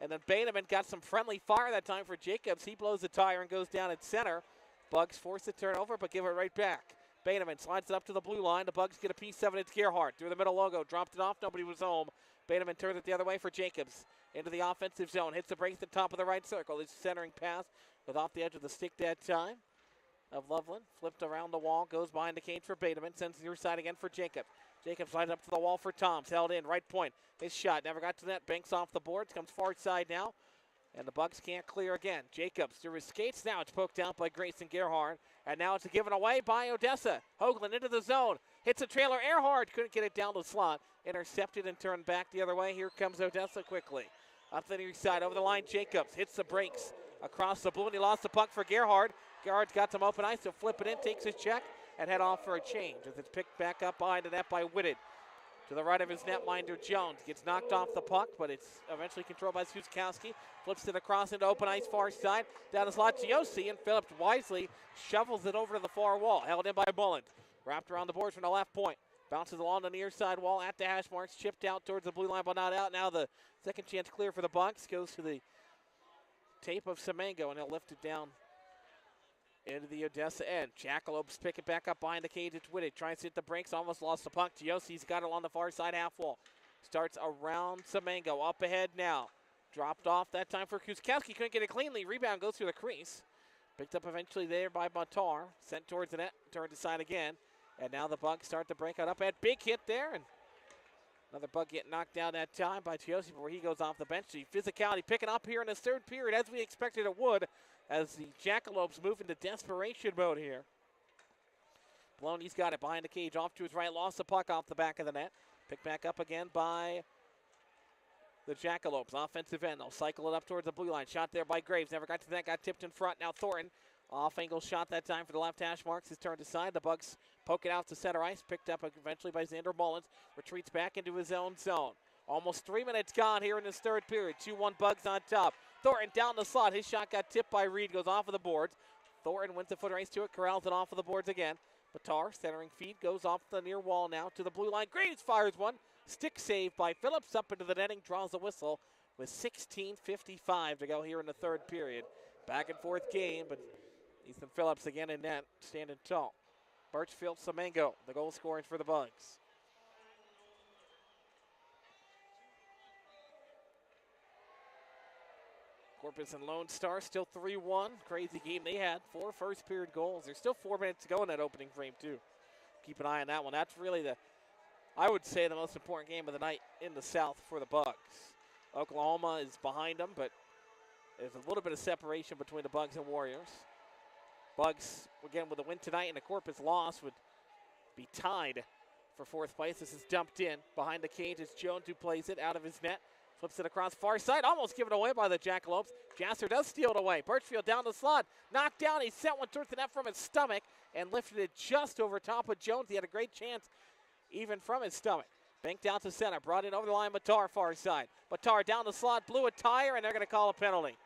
And then Bateman got some friendly fire that time for Jacobs. He blows the tire and goes down at center. Bugs force the turnover, but give it right back. Bateman slides it up to the blue line. The Bugs get a piece of it. It's Gerhardt through the middle logo. Dropped it off. Nobody was home. Bateman turns it the other way for Jacobs. Into the offensive zone. Hits the break at the top of the right circle. His centering pass was off the edge of the stick that time of Loveland. Flipped around the wall. Goes behind the cage for Bateman. Sends the near side again for Jacobs. Jacobs slides up to the wall for Toms. Held in. Right point. His shot never got to net. Banks off the boards. Comes far side now. And the Bucks can't clear again. Jacobs through his skates. Now it's poked out by Grayson Gerhardt. And now it's a given away by Odessa. Hoagland into the zone. Hits a trailer. Earhart couldn't get it down the slot. Intercepted and turned back the other way. Here comes Odessa quickly. Up the near side. Over the line. Jacobs hits the brakes across the blue. And he lost the puck for Gerhardt. Gerhardt's got some open ice. He'll flip it in. Takes his check. And head off for a change. As it's picked back up behind the net by Whitted. To the right of his netminder, Jones gets knocked off the puck, but it's eventually controlled by Suskowski. Flips it across into open ice far side. Down the slot to Yossi, and Phillips wisely shovels it over to the far wall. Held in by Bullen. Wrapped around the boards from the left point. Bounces along the near side wall at the hash marks. Chipped out towards the blue line, but not out. Now the second chance clear for the Bucks goes to the tape of Semengo, and he'll lift it down into the Odessa end. Jackalopes pick it back up behind the cage. It's Whitted. Tries to hit the brakes. Almost lost the puck. Giossi's got it on the far side half wall. Starts around Semengo. Up ahead now. Dropped off that time for Kuskowski. Couldn't get it cleanly. Rebound goes through the crease. Picked up eventually there by Matar. Sent towards the net. Turned aside again. And now the Bucks start to break out up at big hit there. And Another Bug getting knocked down that time by Chiosi before he goes off the bench. The physicality picking up here in this third period, as we expected it would, as the Jackalopes move into desperation mode here. Maloney's got it behind the cage, off to his right, lost the puck off the back of the net. Picked back up again by the Jackalopes. Offensive end, they'll cycle it up towards the blue line. Shot there by Graves, never got to that, got tipped in front. Now Thornton, off angle shot that time for the left hash marks. He's turned aside. The Bugs poke it out to center ice, picked up eventually by Xander Mullins. Retreats back into his own zone. Almost 3 minutes gone here in this third period. 2-1 Bugs on top. Thornton down the slot. His shot got tipped by Reed, goes off of the boards. Thornton wins the foot race to it, corrals it off of the boards again. Batar, centering feed, goes off the near wall now to the blue line. Graves fires one. Stick save by Phillips up into the netting, draws a whistle with 16:55 to go here in the third period. Back and forth game, but Ethan Phillips again in net, standing tall. Birchfield Semengo, the goal scoring for the Bugs. Corpus and Lone Star still 3-1. Crazy game they had. 4 first period goals. There's still 4 minutes to go in that opening frame too. Keep an eye on that one. That's really I would say, the most important game of the night in the South for the Bugs. Oklahoma is behind them, but there's a little bit of separation between the Bugs and Warriors. Bugs, again, with a win tonight and a Corpus loss, would be tied for 4th place. This is dumped in. Behind the cage, it's Jones who plays it out of his net. Flips it across far side, almost given away by the Jackalopes. Jasser does steal it away. Birchfield down the slot, knocked down. He sent one towards the net from his stomach and lifted it just over top of Jones. He had a great chance even from his stomach. Banked out to center, brought in over the line, Matar far side. Matar down the slot, blew a tire, and they're going to call a penalty.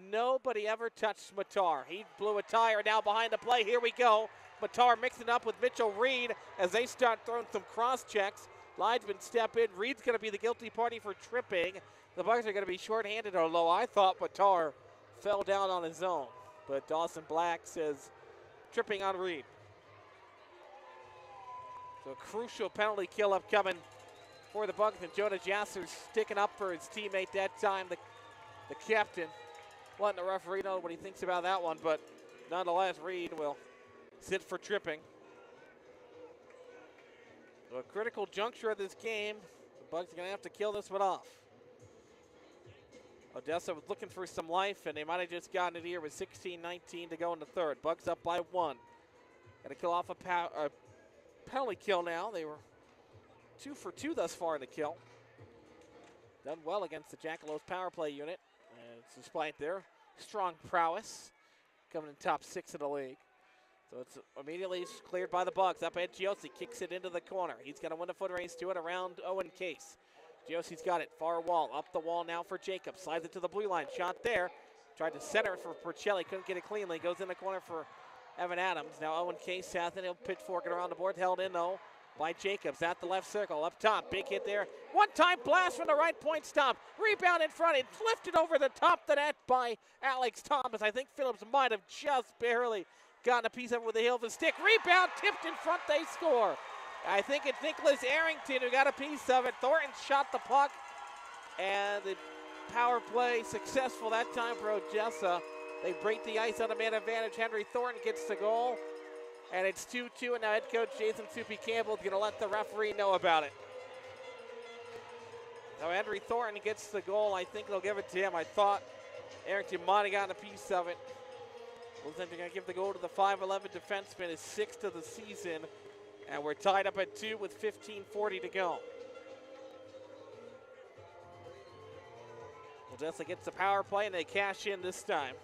Nobody ever touched Matar. He blew a tire now behind the play. Here we go. Matar mixing up with Mitchell Reed as they start throwing some cross checks. Linesman step in. Reed's going to be the guilty party for tripping. The Bucks are going to be shorthanded or low. I thought Matar fell down on his own, but Dawson Black says tripping on Reed. So a crucial penalty kill upcoming for the Bucks, and Jonah Jasser's sticking up for his teammate that time, the captain. Letting the referee know what he thinks about that one, but nonetheless, Reed will sit for tripping. So a critical juncture of this game. The Bucks are going to have to kill this one off. Odessa was looking for some life, and they might have just gotten it here with 16:19 to go in the third. Bucks up by 1. Got to kill off a penalty kill now. They were 2 for 2 thus far in the kill. Done well against the Jackalopes power play unit. And it's despite their strong prowess, coming in top 6 of the league. So it's immediately cleared by the Bucks. Up at Giosi, kicks it into the corner. He's going to win a foot race to it around Owen Case. Giosi's got it, far wall, up the wall now for Jacobs. Slides it to the blue line, shot there. Tried to center it for Porcelli, couldn't get it cleanly. Goes in the corner for Evan Adams. Now Owen Case south, and he'll pitchfork it around the board. Held in though by Jacobs at the left circle. Up top, big hit there. One-time blast from the right point stop. Rebound in front. It's lifted over the top of the net by Alex Thomas. I think Phillips might have just barely gotten a piece of it with the heel of the stick. Rebound tipped in front. They score. I think it's Nicholas Arrington who got a piece of it. Thornton shot the puck, and the power play successful that time for Odessa. They break the ice on a man advantage. Henry Thornton gets the goal, and it's 2-2, and now head coach Jason Soupy Campbell is going to let the referee know about it. Now Henry Thornton gets the goal. I think they'll give it to him. I thought Arrington might have gotten a piece of it. Looks like they're going to give the goal to the 5'11 defenseman, his 6th of the season, and we're tied up at 2 with 15:40 to go. Odessa gets the power play, and they cash in this time.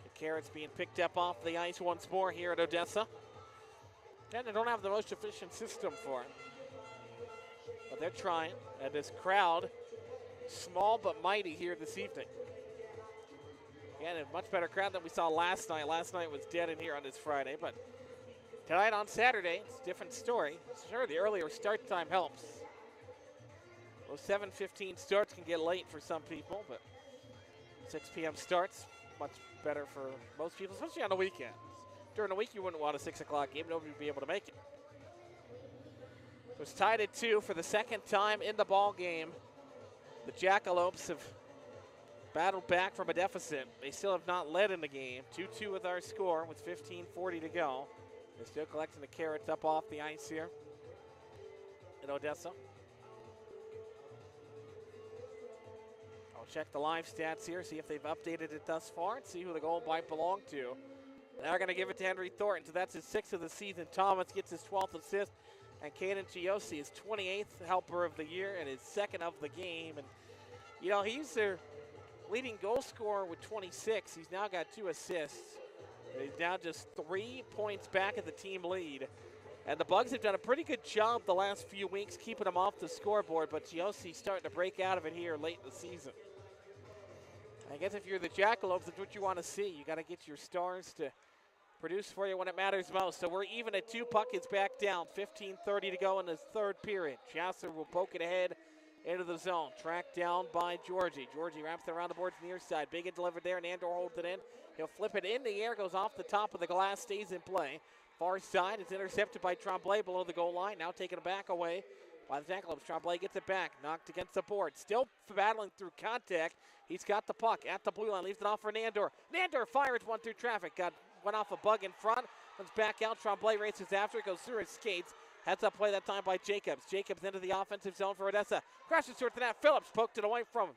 The Carrots being picked up off the ice once more here at Odessa. And they don't have the most efficient system for it, but they're trying. And this crowd, small but mighty here this evening. Again, a much better crowd than we saw last night. Last night was dead in here on this Friday, but tonight on Saturday, it's a different story. Sure, the earlier start time helps. Those 7:15 starts can get late for some people, but 6 p.m. starts, much better for most people, especially on the weekends. During the week, you wouldn't want a 6 o'clock game. Nobody would be able to make it. It was tied at 2 for the second time in the ball game. The Jackalopes have battled back from a deficit. They still have not led in the game. 2-2 with our score with 15:40 to go. They're still collecting the carrots up off the ice here in Odessa. I'll check the live stats here, see if they've updated it thus far, and see who the goal might belong to. They're going to give it to Henry Thornton, so that's his 6th of the season. Thomas gets his 12th assist, and Caden Chiosi is 28th helper of the year and his 2nd of the game. And, you know, he's their leading goal scorer with 26. He's now got 2 assists. He's now just 3 points back at the team lead. And the Bugs have done a pretty good job the last few weeks keeping him off the scoreboard, but Chiosi's starting to break out of it here late in the season. I guess if you're the Jackalopes, that's what you want to see. You got to get your stars to produce for you when it matters most. So we're even at 2. Puck is back down. 15:30 to go in the 3rd period. Chasser will poke it ahead into the zone. Tracked down by Georgie. Georgie wraps it around the boards near side. Big and delivered there, and Andor holds it in. He'll flip it in the air, goes off the top of the glass, stays in play. Far side, it's intercepted by Tremblay below the goal line. Now taking it back away by the Jackalopes. Tremblay gets it back, knocked against the board. Still battling through contact. He's got the puck at the blue line, leaves it off for Nandor. Nandor fires one through traffic. Went off a bug in front, comes back out. Tremblay races after it, goes through his skates. Heads up play that time by Jacobs. Jacobs into the offensive zone for Odessa. Crashes towards the net. Phillips poked it away from him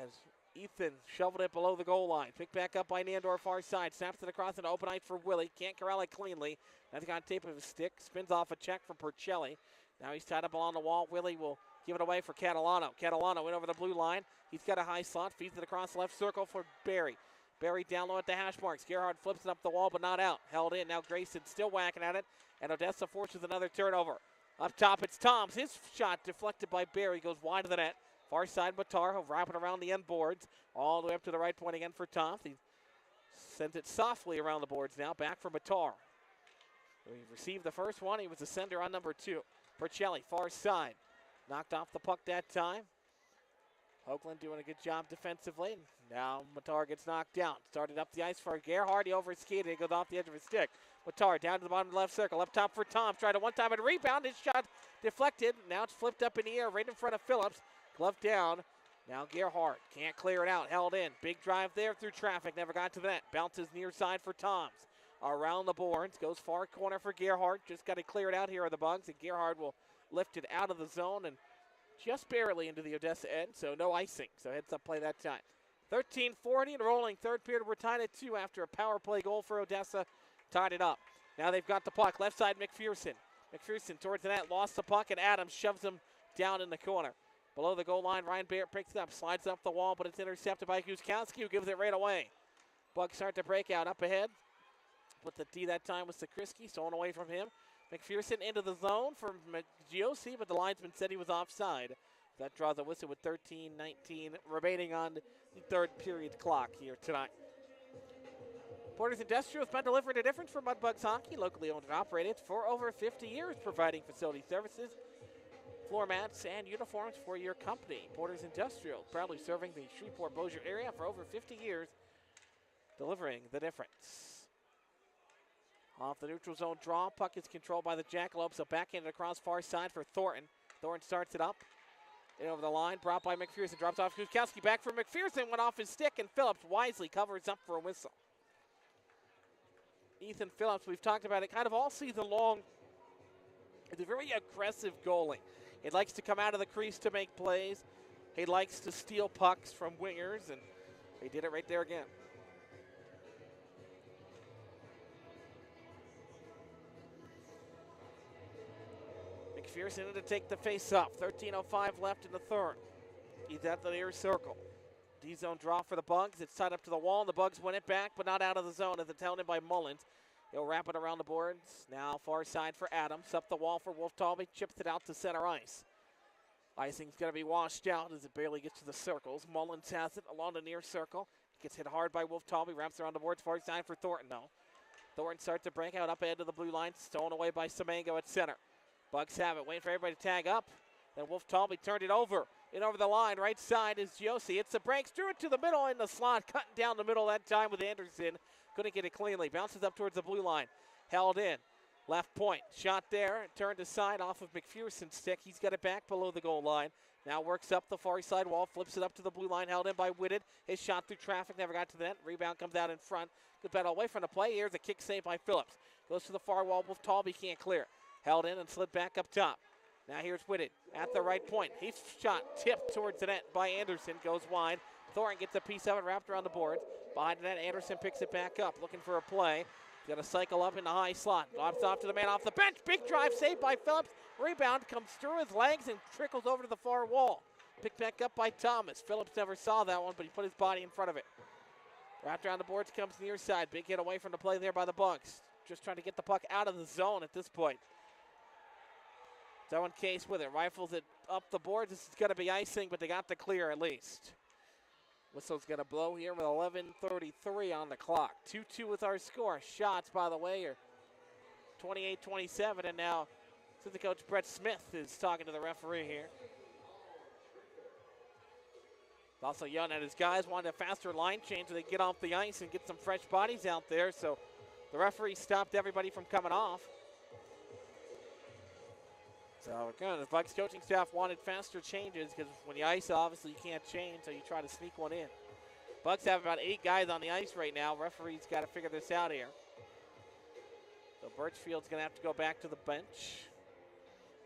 as Ethan shoveled it below the goal line. Picked back up by Nandor, far side. Snaps it across into open ice for Willie. Can't corral it cleanly. Now he's got tape of his stick. Spins off a check from Percelli. Now he's tied up along the wall. Willie will give it away for Catalano. Catalano went over the blue line. He's got a high slot. Feeds it across the left circle for Barry. Barry down low at the hash marks. Gerhard flips it up the wall, but not out. Held in. Now Grayson still whacking at it. And Odessa forces another turnover. Up top, it's Toms. His shot deflected by Barry. Goes wide of the net. Far side, Matar. He'll wrap it around the end boards. All the way up to the right point again for Toms. He sends it softly around the boards now. Back for Matar. He received the first one. He was the sender on number 2. Percelli, far side. Knocked off the puck that time. Oakland doing a good job defensively. Now Matar gets knocked down. Started up the ice for Gerhard. He overskated. It goes off the edge of his stick. Matar down to the bottom of the left circle. Up top for Tom. Tried it one time and rebound. His shot deflected. Now it's flipped up in the air right in front of Phillips. Glove down. Now Gerhard can't clear it out. Held in. Big drive there through traffic. Never got to the net. Bounces near side for Toms. Around the boards. Goes far corner for Gerhard. Just got to clear it out here are the Bugs. And Gerhard will lift it out of the zone and just barely into the Odessa end, so no icing. So heads up play that time. 13:40 and rolling. 3rd period, we're tied at 2 after a power play goal for Odessa. Tied it up. Now they've got the puck. Left side, McPherson. McPherson towards the net, lost the puck, and Adams shoves him down in the corner. Below the goal line, Ryan Barrett picks it up, slides up the wall, but it's intercepted by Guskowski, who gives it right away. Bugs start to break out up ahead. Put the D that time was Sakrisky, stolen away from him. McPherson into the zone for Giosi, but the linesman said he was offside. That draws a whistle with 13:19 remaining on the 3rd period clock here tonight. Porter's Industrial has been delivering a difference for Mudbugs hockey, locally owned and operated for over 50 years, providing facility services, floor mats, and uniforms for your company. Porter's Industrial, proudly serving the Shreveport-Bossier area for over 50 years, delivering the difference. Off the neutral zone draw, puck is controlled by the Jackalopes, so backhanded across far side for Thornton. Thornton starts it up, in over the line, brought by McPherson, drops off Guskowski, back for McPherson, went off his stick, and Phillips wisely covers up for a whistle. Ethan Phillips, we've talked about it kind of all season long. It's a very aggressive goalie. He likes to come out of the crease to make plays. He likes to steal pucks from wingers, and he did it right there again. McPherson in to take the face off. 13:05 left in the 3rd. He's at the near circle. D-zone draw for the Bugs. It's tied up to the wall, and the Bugs win it back, but not out of the zone as it's held in by Mullins. He'll wrap it around the boards. Now far side for Adams. Up the wall for Wolf Talby. Chips it out to center ice. Icing's going to be washed out as it barely gets to the circles. Mullins has it along the near circle. Gets hit hard by Wolf Talby. Wraps around the boards. Far side for Thornton, though. Thornton starts to break out up ahead of the blue line. Stolen away by Semango at center. Bugs have it. Waiting for everybody to tag up. Then Wolf Talby turned it over. In over the line. Right side is Josi. It's the breaks. Threw it to the middle in the slot. Cutting down the middle that time with Anderson. Couldn't get it cleanly. Bounces up towards the blue line. Held in. Left point. Shot there. Turned aside off of McPherson's stick. He's got it back below the goal line. Now works up the far side wall, flips it up to the blue line, held in by Whitted. His shot through traffic, never got to the net. Rebound comes out in front. Good battle away from the play. Here's a kick saved by Phillips. Goes to the far wall with Talby, can't clear. Held in and slid back up top. Now here's Whitted at the right point. His shot tipped towards the net by Anderson, goes wide. Thorin gets a piece of it wrapped around the boards. Behind the net, Anderson picks it back up, looking for a play. He's got to cycle up in the high slot. Lobs off to the man off the bench. Big drive saved by Phillips. Rebound comes through his legs and trickles over to the far wall. Picked back up by Thomas. Phillips never saw that one, but he put his body in front of it. Wrapped around the boards, comes near side. Big hit away from the play there by the Bugs. Just trying to get the puck out of the zone at this point. Owen Case with it. Rifles it up the boards. This is going to be icing, but they got the clear at least. Whistle's going to blow here with 11:33 on the clock. 2-2 with our score. Shots, by the way, are 28-27, and now assistant coach Brett Smith is talking to the referee here. Also yelling at his guys, wanted a faster line change so they get off the ice and get some fresh bodies out there. So the referee stopped everybody from coming off. So again, the Bucks coaching staff wanted faster changes because when you ice, obviously you can't change, so you try to sneak one in. Bucks have about 8 guys on the ice right now. Referee's got to figure this out here. So Birchfield's going to have to go back to the bench.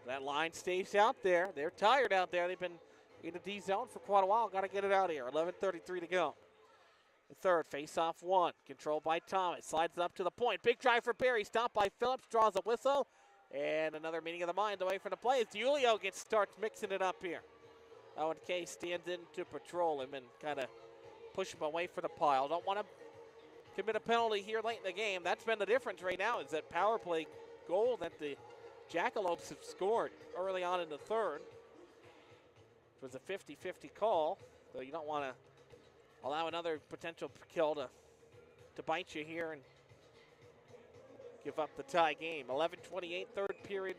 That line stays out there. They're tired out there. They've been in the D zone for quite a while. Got to get it out of here. 11:33 to go. The third, face-off one. Controlled by Thomas. Slides up to the point. Big drive for Barry. Stopped by Phillips. Draws a whistle. And another meeting of the mind away from the play as Julio starts mixing it up here. Owen Case stands in to patrol him and kind of push him away from the pile. Don't want to commit a penalty here late in the game. That's been the difference right now is that power play goal that the Jackalopes have scored early on in the third. It was a 50-50 call, so you don't want to allow another potential kill to bite you here and give up the tie game. 11:28, third period.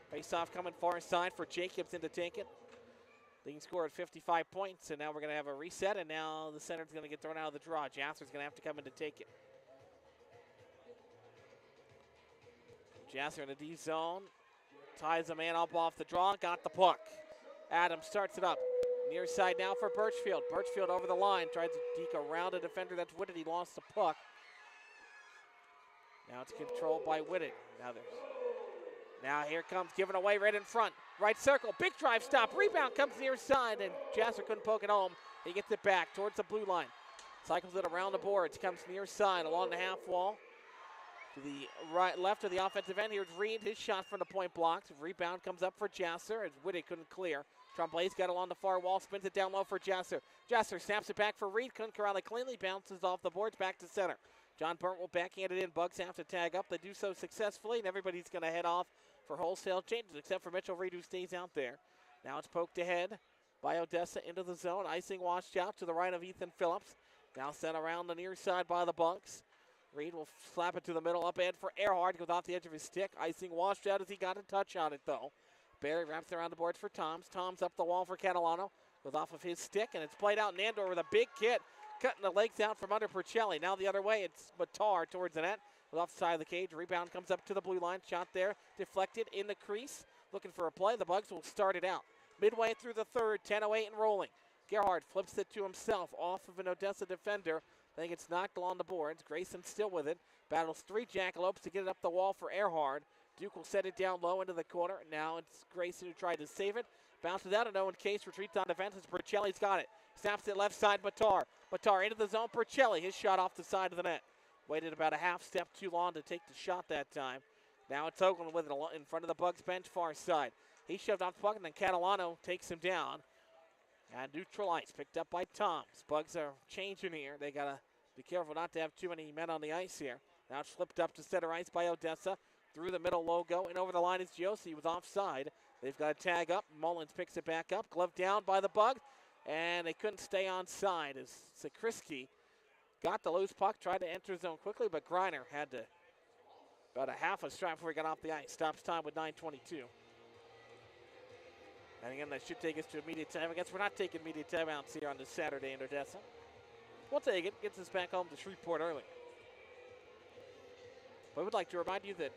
Face-off coming far side for Jacobs in to take it. Leading score at 55 points, and now we're going to have a reset, and now the center's going to get thrown out of the draw. Jasser's going to have to come in to take it. Jasser in the D zone. Ties a man up off the draw, got the puck. Adams starts it up. Near side now for Birchfield. Birchfield over the line, tries to deke around a defender. That's Whitted. He lost the puck. Now it's controlled by Whitted. Now here comes, giving away right in front. Right circle, big drive stop. Rebound comes near side, and Jasser couldn't poke it home. He gets it back towards the blue line. Cycles it around the boards, comes near side along the half wall. To the right, left of the offensive end. Here's Reed, his shot from the point blocks. Rebound comes up for Jasser as Whitted couldn't clear. Tremblay's got it along the far wall, spins it down low for Jasser. Jasser snaps it back for Reed, couldn't corral it cleanly, bounces off the boards back to center. John Burnt will backhand it in. Bugs have to tag up. They do so successfully, and everybody's going to head off for wholesale changes, except for Mitchell Reed, who stays out there. Now it's poked ahead by Odessa into the zone. Icing washed out to the right of Ethan Phillips. Now sent around the near side by the Bucks. Reed will slap it to the middle, up end for Earhart. Goes off the edge of his stick. Icing washed out as he got a touch on it, though. Barry wraps around the boards for Toms. Toms up the wall for Catalano. Goes off of his stick, and it's played out. Nandor with a big hit, cutting the legs out from under Percelli. Now the other way, it's Matar towards the net. Off the side of the cage. Rebound comes up to the blue line. Shot there, deflected in the crease. Looking for a play. The Bugs will start it out. Midway through the third, 10:08 and rolling. Gerhard flips it to himself off of an Odessa defender. I think it's knocked along the boards. Grayson still with it. Battles 3 Jackalopes to get it up the wall for Earhart. Duke will set it down low into the corner. Now it's Grayson who tried to save it. Bounces out, and Owen Case retreats on defense as Percelli's got it. Snaps it left side, Matar. Matar into the zone, Percelli. His shot off the side of the net. Waited about a half step too long to take the shot that time. Now it's Oakland with it in front of the Bugs bench, far side. He shoved off the puck, and then Catalano takes him down. And neutral ice picked up by Toms. Bugs are changing here. They got to be careful not to have too many men on the ice here. Now it's flipped up to center ice by Odessa. Through the middle logo, and over the line is Josie with offside. They've got a tag up. Mullins picks it back up. Glove down by the Bugs, and they couldn't stay on side as Sakrisky got the loose puck, tried to enter zone quickly, but Greiner had to about a half a stride before he got off the ice. Stops time with 9:22. And again, that should take us to immediate time. I guess we're not taking immediate timeouts here on this Saturday in Odessa. We'll take it. Gets us back home to Shreveport early. But we'd like to remind you that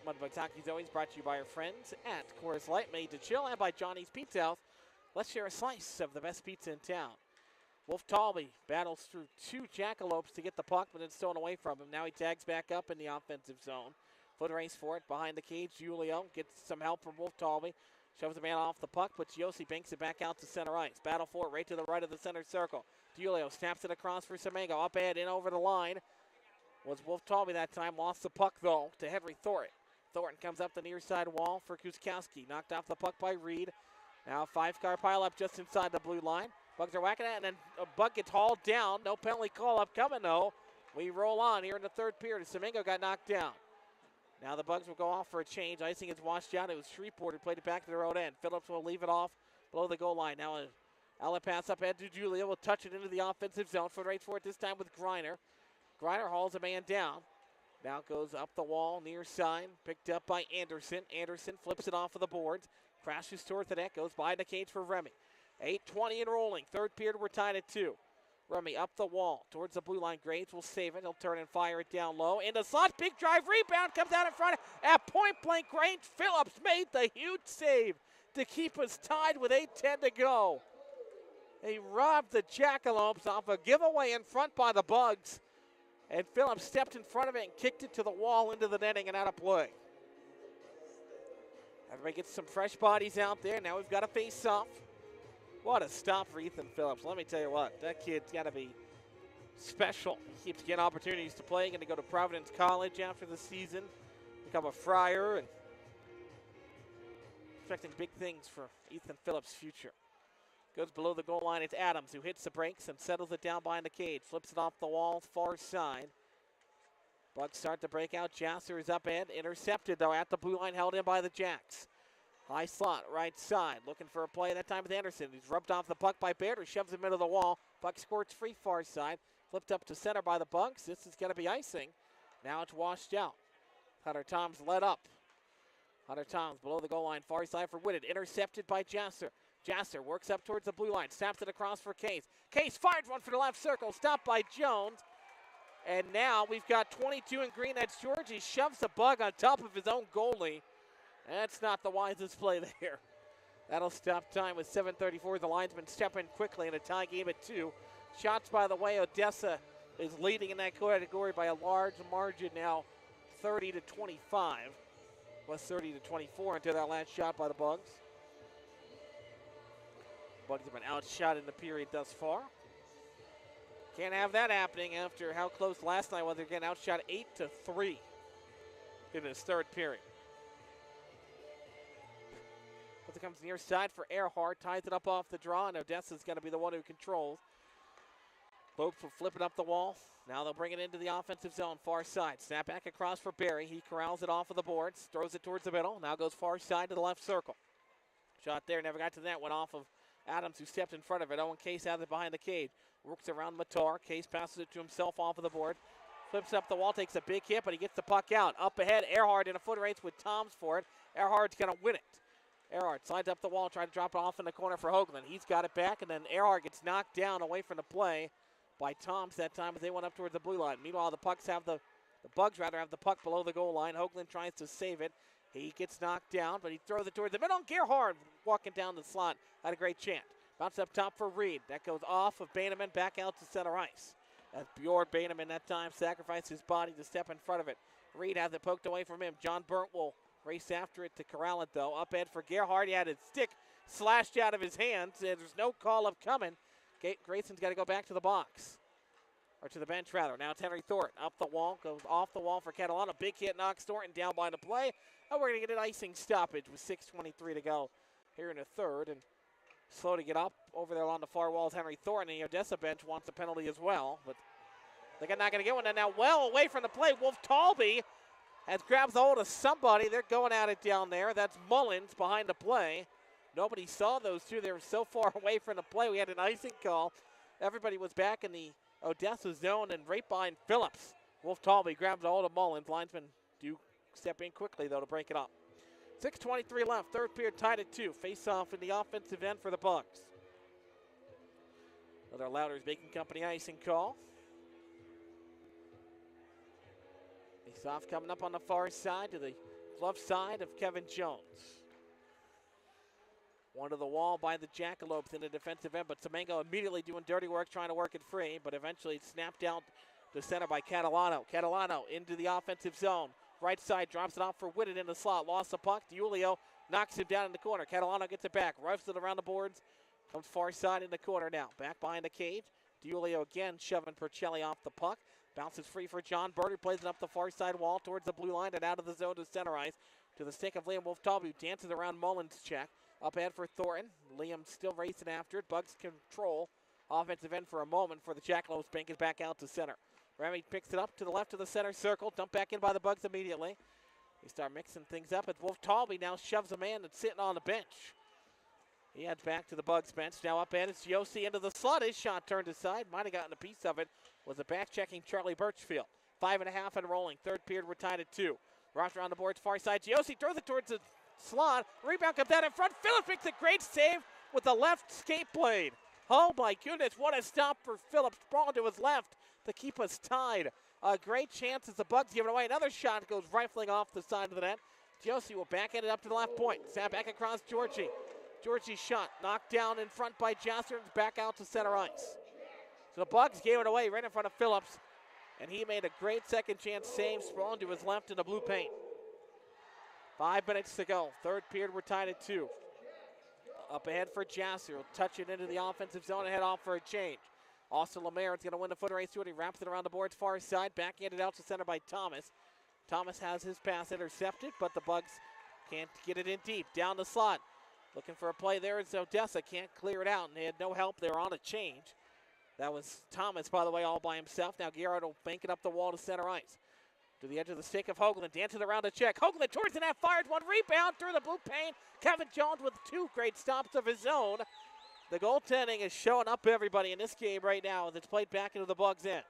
Mudbugs Hockey is always brought to you by our friends at Coors Light, made to chill, and by Johnny's Pizza House, Let's share a slice of the best pizza in town. Wolf Talby battles through 2 jackalopes to get the puck, but it's stolen away from him. Now he tags back up in the offensive zone. Foot race for it behind the cage. Julio gets some help from Wolf Talby. Shoves the man off the puck, but Yossi banks it back out to center ice. Battle for it right to the right of the center circle. Julio snaps it across for Semengo. Up ahead, in over the line. Was Wolf Talby that time. Lost the puck, though, to Henry Thornton. Thornton comes up the near side wall for Kuskowski. Knocked off the puck by Reed. Now 5-car pileup just inside the blue line. Bugs are whacking it, and then a Bug gets hauled down. No penalty call up coming, though. We roll on here in the third period. Semengo got knocked down. Now the Bugs will go off for a change. Icing is washed out. It was Shreveport who played it back to their own end. Phillips will leave it off below the goal line. Now a outlet pass up ahead to Julio. Will touch it into the offensive zone. Foot race for it this time with Griner. Griner hauls a man down. Now goes up the wall, near side. Picked up by Anderson. Anderson flips it off of the boards. Crashes towards the net. Goes by the cage for Remy. 8:20 and rolling. Third period, we're tied at 2. Remy up the wall towards the blue line. Graves will save it. He'll turn and fire it down low. In the slot, big drive, rebound, comes out in front. At point blank range, Phillips made the huge save to keep us tied with 8:10 to go. He robbed the Jackalopes off a giveaway in front by the Bugs. And Phillips stepped in front of it and kicked it to the wall into the netting and out of play. Everybody gets some fresh bodies out there. Now we've got a face-off. What a stop for Ethan Phillips. Let me tell you what, that kid's got to be special. He keeps getting opportunities to play. Going to go to Providence College after the season, become a Friar, and expecting big things for Ethan Phillips' future. Goes below the goal line. It's Adams who hits the brakes and settles it down behind the cage. Flips it off the wall, far side. Bugs start to break out. Jasser is up end. Intercepted, though, at the blue line, held in by the Jacks. High slot, right side. Looking for a play that time with Anderson. He's rubbed off the puck by Baird, who shoves him into the wall. Puck squirts free far side. Flipped up to center by the Bugs. This is going to be icing. Now it's washed out. Hunter Toms led up. Hunter Toms below the goal line, far side for Whitted. Intercepted by Jasser. Jasser works up towards the blue line. Snaps it across for Case. Case fires one for the left circle. Stopped by Jones. And now we've got 22 in green. That's George. He shoves the Bug on top of his own goalie. That's not the wisest play there. That'll stop time with 7:34. The linesman step in quickly in a tie game at 2. Shots, by the way, Odessa is leading in that category by a large margin now, 30-25. Was 30-24 until that last shot by the Bugs. Bugs have been outshot in the period thus far. Can't have that happening after how close last night was. They're getting outshot 8-3 in this third period. As it comes near side for Earhart, ties it up off the draw, and Odessa's going to be the one who controls. Lopes will flip it up the wall. Now they'll bring it into the offensive zone, far side. Snap back across for Barry. He corrals it off of the boards, throws it towards the middle. Now goes far side to the left circle. Shot there, never got to the net, went off of Adams, who stepped in front of it. Owen Case has it behind the cage. Works around Matar. Case passes it to himself off of the board. Flips up the wall, takes a big hit, but he gets the puck out. Up ahead, Earhart in a foot race with Toms for it. Earhart's going to win it. Earhart slides up the wall, trying to drop it off in the corner for Hoagland. He's got it back, and then Earhart gets knocked down away from the play by Toms that time as they went up towards the blue line. Meanwhile, the Bugs have the puck below the goal line. Hoagland tries to save it. He gets knocked down, but he throws it towards the middle. Gerhard walking down the slot had a great chance. Bounce up top for Reed. That goes off of Baneman back out to center ice. As Bjorn Baneman that time sacrificed his body to step in front of it. Reed has it poked away from him. John Burnt will race after it to corral it, though. Up head for Gerhard. He had his stick slashed out of his hands. There's no call up coming. Grayson's got to go back to the box. Or to the bench, rather. Now it's Henry Thornton. Up the wall. Goes off the wall for Catalano. Big hit knocks Thornton down by the play. And we're going to get an icing stoppage with 6:23 to go here in the third. And slow to get up over there along the far wall is Henry Thornton. And the Odessa bench wants a penalty as well. But they're not going to get one. And now well away from the play. Wolf Talby has grabs a hold of somebody. They're going at it down there. That's Mullins behind the play. Nobody saw those two. They were so far away from the play. We had an icing call. Everybody was back in the Odessa zone and right behind Phillips. Wolf Talby grabs a hold of Mullins. Linesmen do step in quickly, though, to break it up. 6:23 left. Third period tied at 2. Face-off in the offensive end for the Bugs. Another Louders Baking Company icing call. Face-off coming up on the far side to the glove side of Kevin Jones. One to the wall by the Jackalopes in the defensive end, but Semengo immediately doing dirty work, trying to work it free, but eventually it's snapped out to center by Catalano. Catalano into the offensive zone. Right side drops it off for Whitted in the slot. Lost the puck. DiUlio knocks him down in the corner. Catalano gets it back. Rifles it around the boards. Comes far side in the corner now. Back behind the cage. DiUlio again shoving Percelli off the puck. Bounces free for John Bird, who plays it up the far side wall towards the blue line and out of the zone to center ice. To the stick of Liam Wolf-Talby, who dances around Mullins' check. Up ahead for Thornton. Liam still racing after it. Bugs control. Offensive end for a moment for the Jackalopes. Bank is back out to center. Remy picks it up to the left of the center circle. Dumped back in by the Bugs immediately. They start mixing things up as Wolf-Talby now shoves a man that's sitting on the bench. He heads back to the Bugs bench. Now up ahead, it's Yossi into the slot. His shot turned aside. Might have gotten a piece of it. Was a back-checking Charlie Birchfield. 5.5 and rolling. Third period, we're tied at 2. Roster on the boards, far side. Yossi throws it towards the slot. Rebound comes out in front. Phillips makes a great save with the left skate blade. Oh my goodness, what a stop for Phillips. Ball to his left to keep us tied. A great chance as the Bugs give it away. Another shot goes rifling off the side of the net. Yossi will backhand it up to the left point. Snap back across Georgie. Georgie's shot knocked down in front by Jasser and back out to center ice. So the Bugs gave it away right in front of Phillips, and he made a great second chance save, sprawling to his left in the blue paint. 5 minutes to go. Third period, we're tied at 2. Up ahead for Jasser. He'll touch it into the offensive zone and head off for a change. Austin Lemaire is going to win the foot race to it. He wraps it around the boards far side. Backhanded out to center by Thomas. Thomas has his pass intercepted, but the Bugs can't get it in deep. Down the slot. Looking for a play there is Odessa. Can't clear it out, and they had no help. They were on a change. That was Thomas, by the way, all by himself. Now Gerard will bank it up the wall to center ice. To the edge of the stick of Hoagland. Dancing around the check. Hoagland towards the net. Fires one. Rebound through the blue paint. Kevin Jones with 2 great stops of his own. The goaltending is showing up everybody in this game right now as it's played back into the Bugs' end.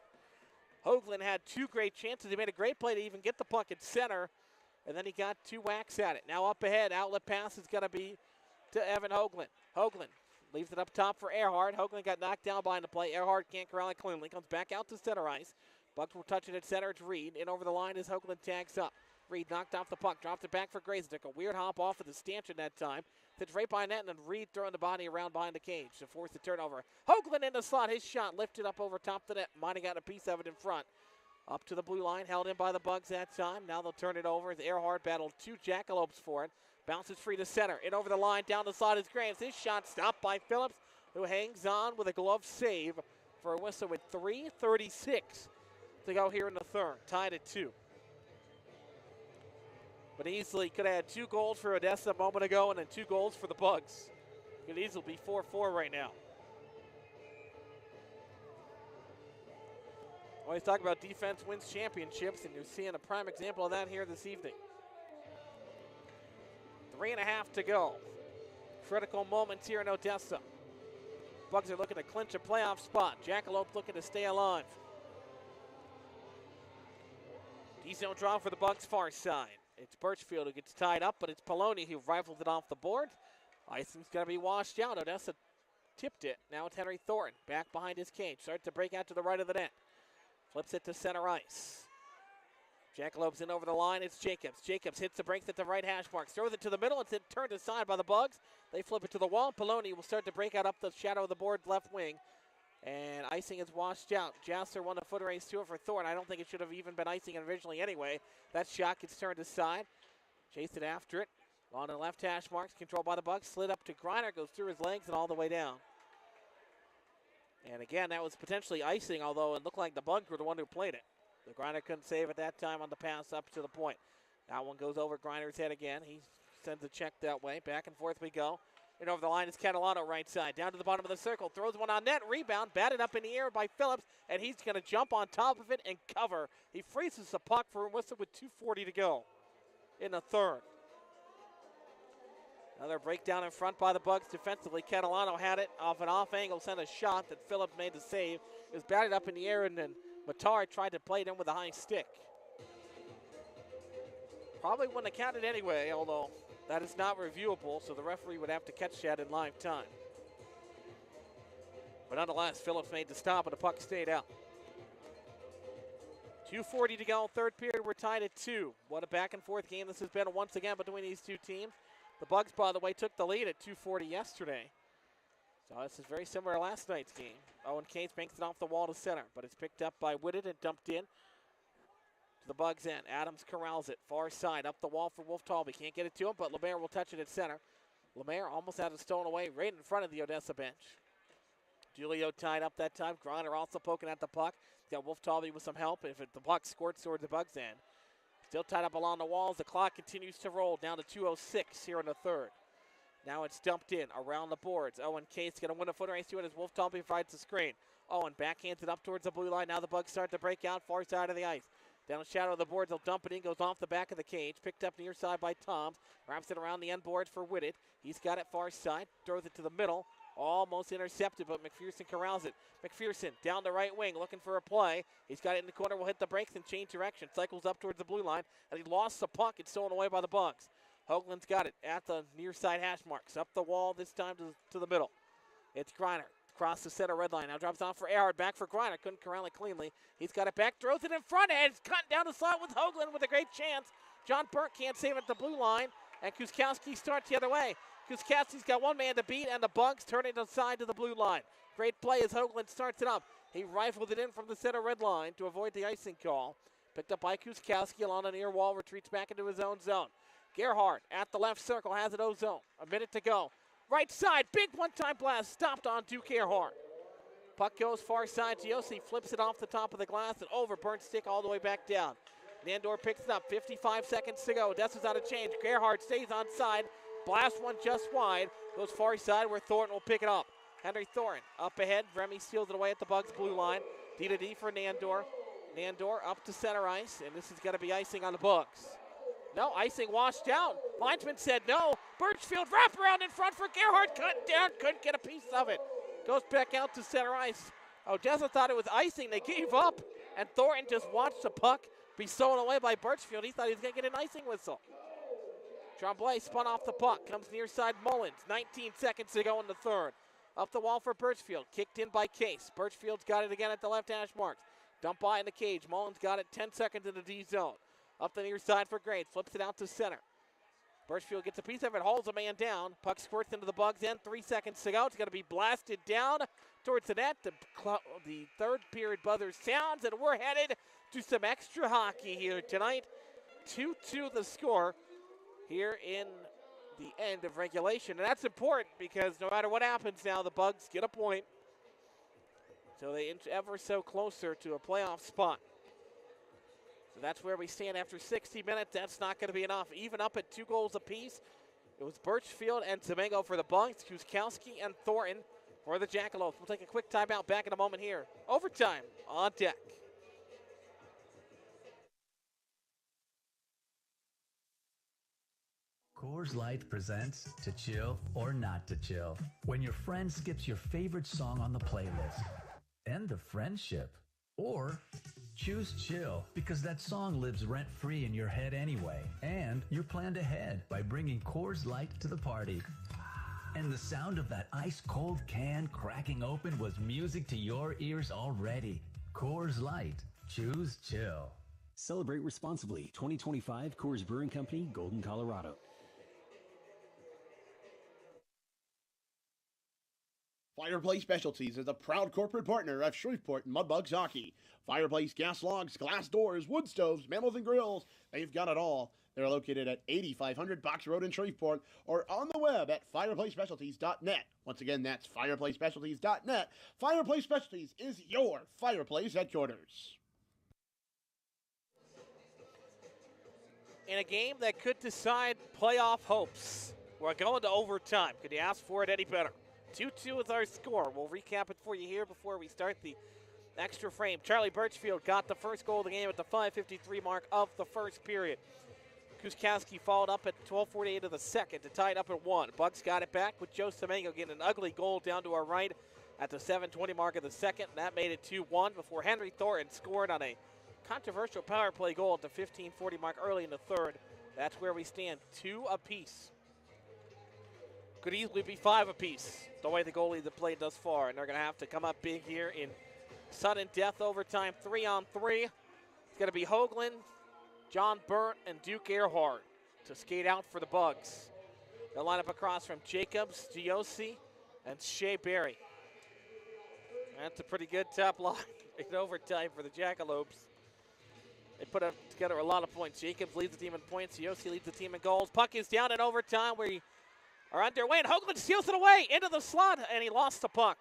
Hoagland had 2 great chances. He made a great play to even get the puck at center, and then he got 2 whacks at it. Now up ahead, outlet pass is going to be to Evan Hoagland. Hoagland leaves it up top for Earhart. Hoagland got knocked down behind the play. Earhart can't corral it cleanly. Comes back out to center ice. Bucks will touch it at center. It's Reed. In over the line as Hoagland tags up. Reed knocked off the puck. Dropped it back for Grayson. Took a weird hop off of the stanchion that time. Sits right behind net, and then Reed throwing the body around behind the cage to force the turnover. Hoagland in the slot. His shot lifted up over top the net. Might have got a piece of it in front. Up to the blue line. Held in by the Bugs that time. Now they'll turn it over as Earhart battled 2 Jackalopes for it. Bounces free to center. In over the line. Down the slot is Graves. His shot stopped by Phillips, who hangs on with a glove save for a whistle with 3:36 to go here in the third. Tied at 2. But easily could have had 2 goals for Odessa a moment ago and then 2 goals for the Bugs. Could easily be 4-4 right now. Always talk about defense wins championships, and you're seeing a prime example of that here this evening. 3.5 to go. Critical moments here in Odessa. Bugs are looking to clinch a playoff spot. Jackalope looking to stay alive. D-zone draw for the Bugs far side. It's Birchfield who gets tied up, but it's Poloni who rifles it off the board. Icing's going to be washed out. Odessa tipped it. Now it's Henry Thornton back behind his cage. Starts to break out to the right of the net. Flips it to center ice. Jackalopes in over the line. It's Jacobs. Jacobs hits the brakes at the right hash mark. Throws it to the middle. It's turned aside by the Bugs. They flip it to the wall. Poloni will start to break out up the shadow of the board left wing. And icing is washed out. Jasser won the foot race to it for Thornton. I don't think it should have even been icing originally anyway. That shot gets turned aside. Chased it after it. On the left hash marks. Controlled by the Bugs. Slid up to Griner. Goes through his legs and all the way down. And again, that was potentially icing, although it looked like the Bugs were the one who played it. The Griner couldn't save at that time on the pass up to the point. That one goes over Griner's head again. He sends a check that way. Back and forth we go. And over the line is Catalano right side. Down to the bottom of the circle. Throws one on net. Rebound. Batted up in the air by Phillips. And he's going to jump on top of it and cover. He freezes the puck for a whistle with 2:40 to go in the third. Another breakdown in front by the Bugs defensively. Catalano had it off an off angle. Sent a shot that Phillips made the save. It was batted up in the air, and then Matar tried to play it in with a high stick. Probably wouldn't have counted anyway, although that is not reviewable, so the referee would have to catch that in live time. But nonetheless, Phillips made the stop and the puck stayed out. 2:40 to go, third period. We're tied at 2. What a back and forth game this has been once again between these two teams. The Bugs, by the way, took the lead at 2:40 yesterday. So this is very similar to last night's game. Owen Cates banks it off the wall to center, but it's picked up by Whitted and dumped in to the Bugs end. Adams corrals it, far side, up the wall for Wolf Talby. Can't get it to him, but Lemaire will touch it at center. Lemaire almost had it stolen away right in front of the Odessa bench. Julio tied up that time. Griner also poking at the puck. He's got Wolf Talby with some help. If the puck squirts towards the Bugs end. Still tied up along the walls. The clock continues to roll down to 2:06 here in the third. Now it's dumped in around the boards. Owen Cates going to win a foot race to it as Wolf Talby provides the screen. Owen backhands it up towards the blue line. Now the Bugs start to break out far side of the ice. Down the shadow of the boards, they'll dump it in. Goes off the back of the cage. Picked up near side by Toms. Wraps it around the end boards for Whitted. He's got it far side. Throws it to the middle. Almost intercepted, but McPherson corrals it. McPherson down the right wing looking for a play. He's got it in the corner. Will hit the brakes and change direction. Cycles up towards the blue line, and he lost the puck. It's stolen away by the Bugs. Hoagland's got it at the near side hash marks. Up the wall this time to the middle. It's Griner. Across the center red line. Now drops off for Earhart. Back for Griner. Couldn't corral it cleanly. He's got it back. Throws it in front. And it's cut down the slot with Hoagland with a great chance. John Burke can't save it at the blue line. And Kuskowski starts the other way. Kuskowski's got one man to beat, and the Bugs turn it aside to the blue line. Great play as Hoagland starts it up. He rifled it in from the center red line to avoid the icing call. Picked up by Kuskowski along the near wall. Retreats back into his own zone. Gerhardt at the left circle has it O-zone. A minute to go. Right side, big one-time blast, stopped on Duke Gerhardt. Puck goes far side to Yossi, flips it off the top of the glass and over, burnt stick all the way back down. Nandor picks it up, 55 seconds to go. Odessa's out of change. Gerhardt stays on side, blasts one just wide, goes far side where Thornton will pick it up. Henry Thornton up ahead, Remy steals it away at the Bugs blue line. D-to-D for Nandor. Nandor up to center ice, and this is going to be icing on the Bugs. No, icing washed out. Linesman said no. Birchfield wraparound in front for Gerhardt. Cut down, couldn't get a piece of it. Goes back out to center ice. Odessa thought it was icing. They gave up, and Thornton just watched the puck be stolen away by Birchfield. He thought he was going to get an icing whistle. Tremblay spun off the puck. Comes near side Mullins. 19 seconds to go in the third. Up the wall for Birchfield. Kicked in by Case. Birchfield's got it again at the left hash marks. Dump by in the cage. Mullins got it 10 seconds in the D zone. Up the near side for Grade. Flips it out to center. Birchfield gets a piece of it. Holds a man down. Puck squirts into the Bugs end. 3 seconds to go. It's going to be blasted down towards the net. The third period buzzer sounds, and we're headed to some extra hockey here tonight. 2-2 the score here in the end of regulation. And that's important because no matter what happens now, the Bugs get a point. So they inch ever so closer to a playoff spot. So that's where we stand after 60 minutes. That's not going to be enough. Even up at 2 goals apiece, it was Birchfield and Semengo for the Bugs, Kuskowski and Thornton for the Jackalopes. We'll take a quick timeout. Back in a moment here. Overtime on deck. Coors Light presents To Chill or Not to Chill. When your friend skips your favorite song on the playlist. End the friendship. Or choose chill because that song lives rent-free in your head anyway. And you're planned ahead by bringing Coors Light to the party. And the sound of that ice-cold can cracking open was music to your ears already. Coors Light. Choose chill. Celebrate responsibly. 2025 Coors Brewing Company, Golden, Colorado. Fireplace Specialties is a proud corporate partner of Shreveport Mudbugs Hockey. Fireplace gas logs, glass doors, wood stoves, mantle and grills, they've got it all. They're located at 8500 Box Road in Shreveport or on the web at fireplacespecialties.net. Once again, that's fireplacespecialties.net. Fireplace Specialties is your fireplace headquarters. In a game that could decide playoff hopes, we're going to overtime. Could you ask for it any better? 2-2 is our score. We'll recap it for you here before we start the extra frame. Charlie Birchfield got the first goal of the game at the 5:53 mark of the first period. Kuskowski followed up at 12:48 of the second to tie it up at 1. Bugs got it back with Joe Semengo getting an ugly goal down to our right at the 7:20 mark of the second. And that made it 2-1 before Henry Thornton scored on a controversial power play goal at the 15:40 mark early in the third. That's where we stand, 2 apiece. Could easily be 5 apiece, the way the goalies have played thus far. And they're going to have to come up big here in sudden death overtime 3-on-3. It's going to be Hoagland, John Burt, and Duke Earhart to skate out for the Bugs. They'll line up across from Jacobs, Giosi, and Shea Berry. That's a pretty good top line in overtime for the Jackalopes. They put together a lot of points. Jacobs leads the team in points. Giosi leads the team in goals. Puck is down in overtime. We are underway, and Hoagland steals it away into the slot, and he lost the puck.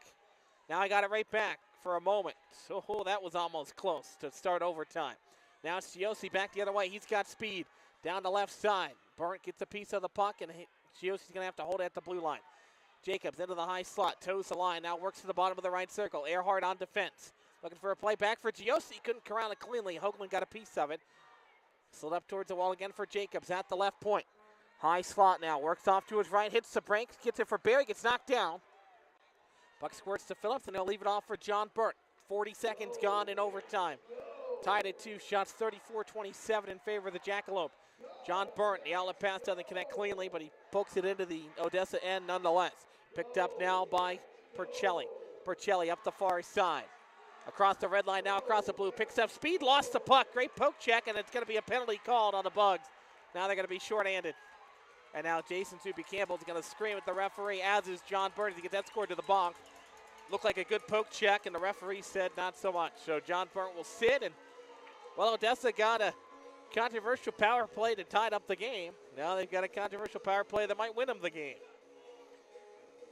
Now I got it right back for a moment. Oh, that was almost close to start overtime. Now it's Giosi back the other way. He's got speed down the left side. Burnt gets a piece of the puck, and Giosi's going to have to hold it at the blue line. Jacobs into the high slot, toes the line, now works to the bottom of the right circle. Earhart on defense. Looking for a play back for Giosi. Couldn't corral it cleanly. Hoagland got a piece of it. Slid up towards the wall again for Jacobs at the left point. High slot now, works off to his right, hits the brakes, gets it for Barry, gets knocked down. Puck squirts to Phillips, and they'll leave it off for John Burnt. 40 seconds gone in overtime. Tied at 2 shots, 34-27 in favor of the Jackalope. John Burnt, the outlet pass doesn't connect cleanly, but he pokes it into the Odessa end nonetheless. Picked up now by Percelli. Percelli up the far side. Across the red line now, across the blue. Picks up speed, lost the puck. Great poke check, and it's going to be a penalty called on the Bugs. Now they're going to be shorthanded. And now Jason Soupy Campbell's going to scream at the referee, as is John Burnt, to get that scored to the box. Looked like a good poke check, and the referee said not so much. So John Burnt will sit, and, well, Odessa got a controversial power play that tied up the game. Now they've got a controversial power play that might win them the game.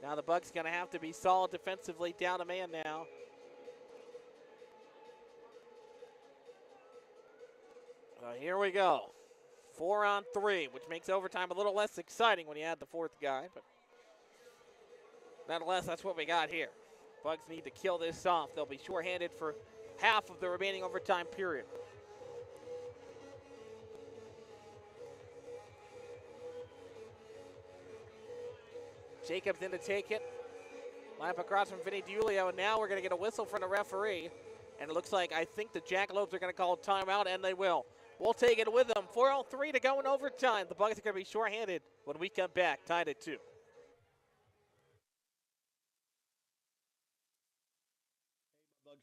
Now the Bucks going to have to be solid defensively, down a man now. Here we go. 4-on-3, which makes overtime a little less exciting when you add the fourth guy. But nonetheless, that's what we got here. Bugs need to kill this off. They'll be shorthanded for half of the remaining overtime period. Jacobs in to take it. Line up across from Vinny DiUlio, and now we're going to get a whistle from the referee. And it looks like, I think the Jackalopes are going to call timeout, and they will. We'll take it with them. 4:03 to go in overtime. The Bucks are going to be shorthanded when we come back, tied at 2.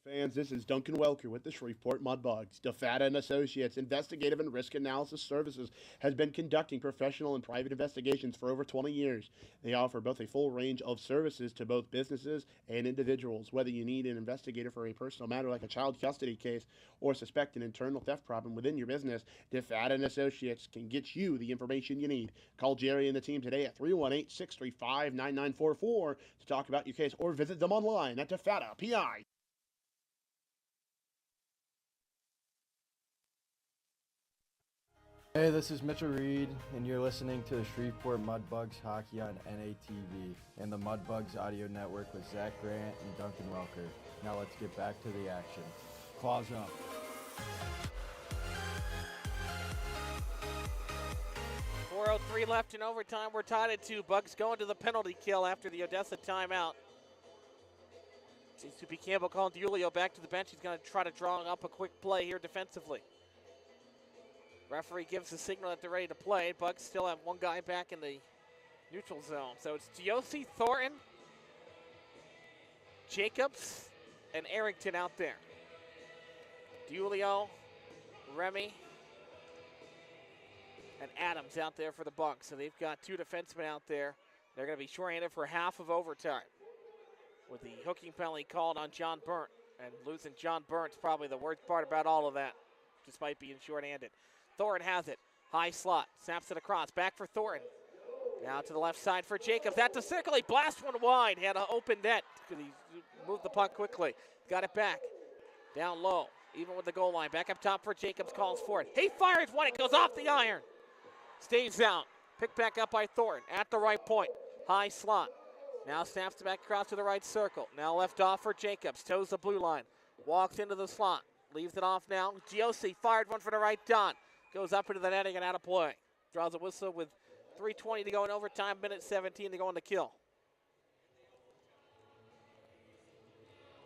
Fans, this is Duncan Welker with the Shreveport Mudbugs. DeFata and Associates Investigative and Risk Analysis Services has been conducting professional and private investigations for over 20 years. They offer both a full range of services to both businesses and individuals. Whether you need an investigator for a personal matter like a child custody case or suspect an internal theft problem within your business, DeFata and Associates can get you the information you need. Call Jerry and the team today at 318-635-9944 to talk about your case, or visit them online at DeFata.pi. Hey, this is Mitchell Reed, and you're listening to the Shreveport Mudbugs Hockey on NATV and the Mudbugs Audio Network with Zach Grant and Duncan Welker. Now let's get back to the action. Claws up. .403 left in overtime. We're tied at 2. Bugs going to the penalty kill after the Odessa timeout. Soupy Campbell calling DiUlio back to the bench. He's going to try to draw up a quick play here defensively. Referee gives the signal that they're ready to play. Bucks still have one guy back in the neutral zone. So it's Giosi, Thornton, Jacobs, and Arrington out there. DiUlio, Remy, and Adams out there for the Bucks. So they've got 2 defensemen out there. They're going to be shorthanded for half of overtime, with the hooking penalty called on John Burnt. And losing John Burnt's probably the worst part about all of that, despite being shorthanded. Thornton has it. High slot. Snaps it across. Back for Thornton. Now to the left side for Jacobs. At the circle. He blasts one wide. He had an open net because he moved the puck quickly. Got it back. Down low. Even with the goal line. Back up top for Jacobs. Calls for it. He fires one. It goes off the iron. Stays out. Picked back up by Thornton. At the right point. High slot. Now snaps it back across to the right circle. Now left off for Jacobs. Toes the blue line. Walks into the slot. Leaves it off now. Giosi fired one for the right dot. Goes up into the netting and out of play. Draws a whistle with 3:20 to go in overtime, minute 17 to go on the kill.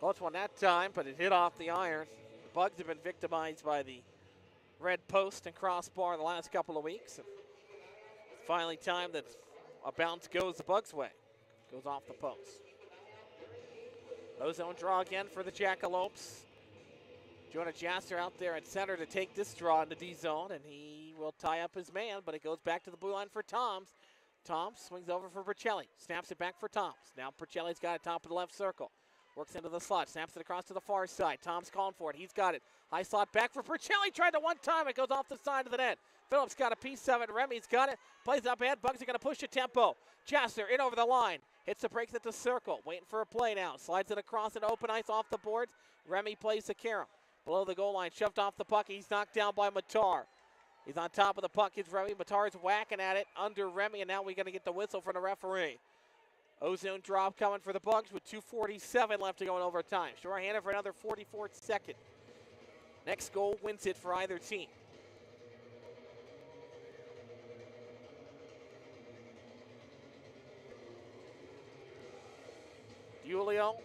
Close one that time, but it hit off the iron. The Bugs have been victimized by the red post and crossbar the last couple of weeks. And it's finally time that a bounce goes the Bugs' way. Goes off the post. Low zone draw again for the Jackalopes. Jonah Jasser out there at center to take this draw in the D zone, and he will tie up his man, but it goes back to the blue line for Toms. Toms swings over for Percelli. Snaps it back for Toms. Now Percelli's got it top of the left circle. Works into the slot. Snaps it across to the far side. Toms calling for it. He's got it. High slot back for Percelli. Tried to one time. It goes off the side of the net. Phillips got a piece of it. Remy's got it. Plays up ahead. Bugs are going to push the tempo. Jasser in over the line. Hits the brakes at the circle. Waiting for a play now. Slides it across into open ice off the boards. Remy plays to Karam. Below the goal line. Shoved off the puck. He's knocked down by Matar. He's on top of the puck. It's Remy. Matar's whacking at it under Remy. And now we're going to get the whistle from the referee. Ozone drop coming for the Bugs with 2:47 left to go in overtime. Shorthanded for another 44th second. Next goal wins it for either team. Julio,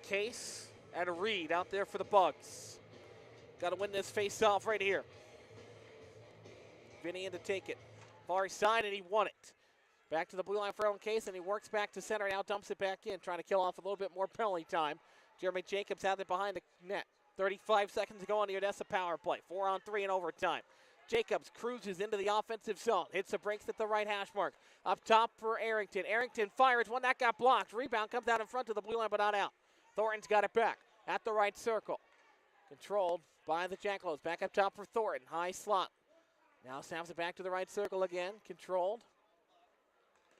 Case, and Reed out there for the Bugs. Got to win this face-off right here. Vinny in to take it. Far side, and he won it. Back to the blue line for Owen Case, and he works back to center, now dumps it back in, trying to kill off a little bit more penalty time. Jeremy Jacobs had it behind the net. 35 seconds to go on the Odessa power play. 4-on-3 in overtime. Jacobs cruises into the offensive zone. Hits the brakes at the right hash mark. Up top for Arrington. Arrington fires one that got blocked. Rebound comes out in front of the blue line, but not out. Thornton's got it back at the right circle. Controlled by the Jackalos. Back up top for Thornton. High slot. Now snaps it back to the right circle again. Controlled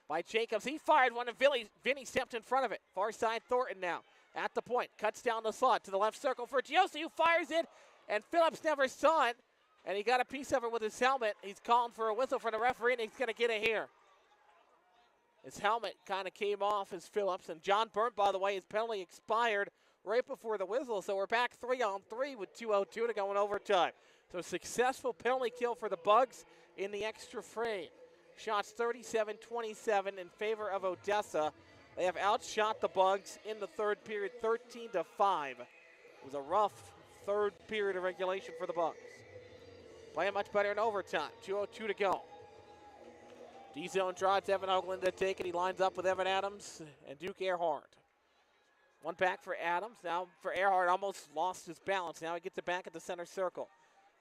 by Jacobs. He fired one, and Vinny stepped in front of it. Far side Thornton now at the point. Cuts down the slot to the left circle for Giosi, who fires it, and Phillips never saw it, and he got a piece of it with his helmet. He's calling for a whistle from the referee, and he's going to get it here. His helmet kind of came off as Phillips, and John Burnt, by the way, his penalty expired right before the whistle, so we're back 3-on-3 with 2:02 to go in overtime. So successful penalty kill for the Bugs in the extra frame. Shots 37-27 in favor of Odessa. They have outshot the Bugs in the third period 13-5. It was a rough third period of regulation for the Bugs. Playing much better in overtime. 2:02 to go. D-zone draws Evan Hoagland to take it. He lines up with Evan Adams and Duke Earhart. One back for Adams. Now for Earhart, almost lost his balance. Now he gets it back at the center circle.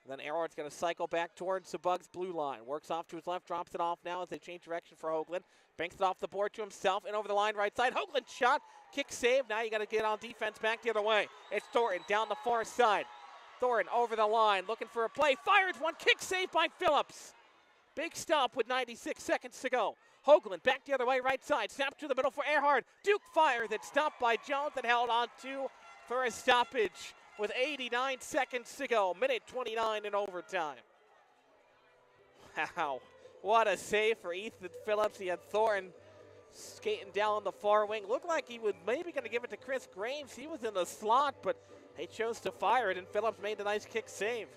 Then Earhart's going to cycle back towards the Bugs' blue line. Works off to his left, drops it off now as they change direction for Hoagland. Banks it off the board to himself and over the line right side. Hoagland shot, kick save. Now you got to get on defense back the other way. It's Thornton down the far side. Thornton over the line, looking for a play. Fires one, kick save by Phillips. Big stop with 96 seconds to go. Hoagland back the other way, right side. Snap to the middle for Earhart. Duke fires it, stopped by Jones and held on to for a stoppage. With 89 seconds to go, minute 29 in overtime. Wow, what a save for Ethan Phillips. He had Thornton skating down the far wing. Looked like he was maybe going to give it to Chris Graves. He was in the slot, but they chose to fire it, and Phillips made the nice kick save.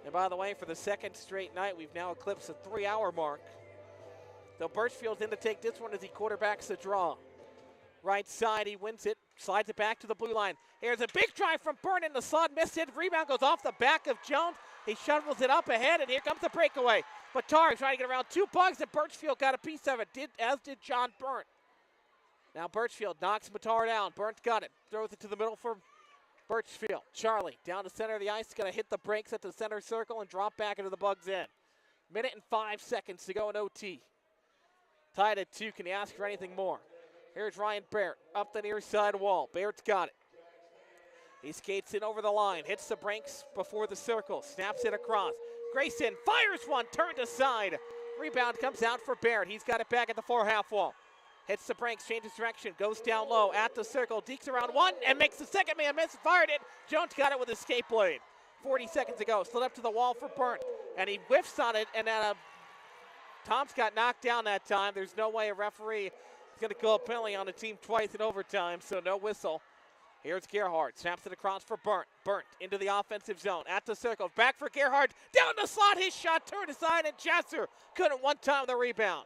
And by the way, for the second straight night, we've now eclipsed the 3-hour mark. Though Birchfield's in to take this one as he quarterbacks the draw. Right side, he wins it, slides it back to the blue line. Here's a big drive from Byrne in the slot, missed it. Rebound goes off the back of Jones. He shovels it up ahead, and here comes the breakaway. Batar trying to get around 2 pucks, and Birchfield got a piece of it, as did John Burnt. Now Birchfield knocks Batar down. Burnt got it, throws it to the middle for Birchfield. Charlie down the center of the ice, going to hit the brakes at the center circle and drop back into the Bugs' end. Minute and 5 seconds to go in OT. Tied at 2. Can you ask for anything more? Here's Ryan Barrett up the near side wall. Barrett's got it. He skates in over the line, hits the brakes before the circle, snaps it across. Grayson fires one, turned aside. Rebound comes out for Barrett. He's got it back at the far half wall. Hits the brakes, changes direction, goes down low at the circle, dekes around one, and makes the second man miss, fired it. Jones got it with his skate blade. 40 seconds to go, slid up to the wall for Burnt, and he whiffs on it, and Tom's got knocked down that time. There's no way a referee is going to call a penalty on the team twice in overtime, so no whistle. Here's Gerhardt, snaps it across for Burnt. Burnt into the offensive zone, at the circle, back for Gerhardt, down the slot, his shot turned aside, and Jasser couldn't one time the rebound.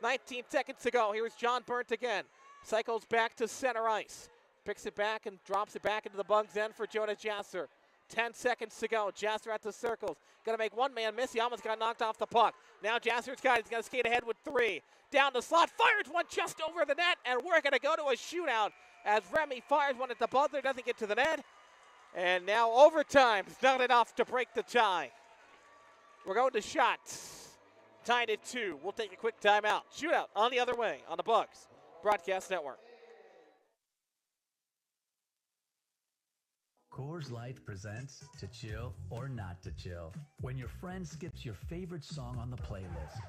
19 seconds to go, here's John Burnt again. Cycles back to center ice, picks it back and drops it back into the Bugs' end for Jonah Jasser. 10 seconds to go, Jasser at the circles, gonna make one man miss, he almost got knocked off the puck. Now Jasser's got it, he's gonna skate ahead with 3. Down the slot, fires one just over the net, and we're gonna go to a shootout as Remy fires one at the buzzer, doesn't get to the net. And now overtime's not enough to break the tie. We're going to shots. Tied at 2. We'll take a quick timeout. Shootout on the other way on the Bugs Broadcast Network. Coors Light presents To Chill or Not to Chill. When your friend skips your favorite song on the playlist.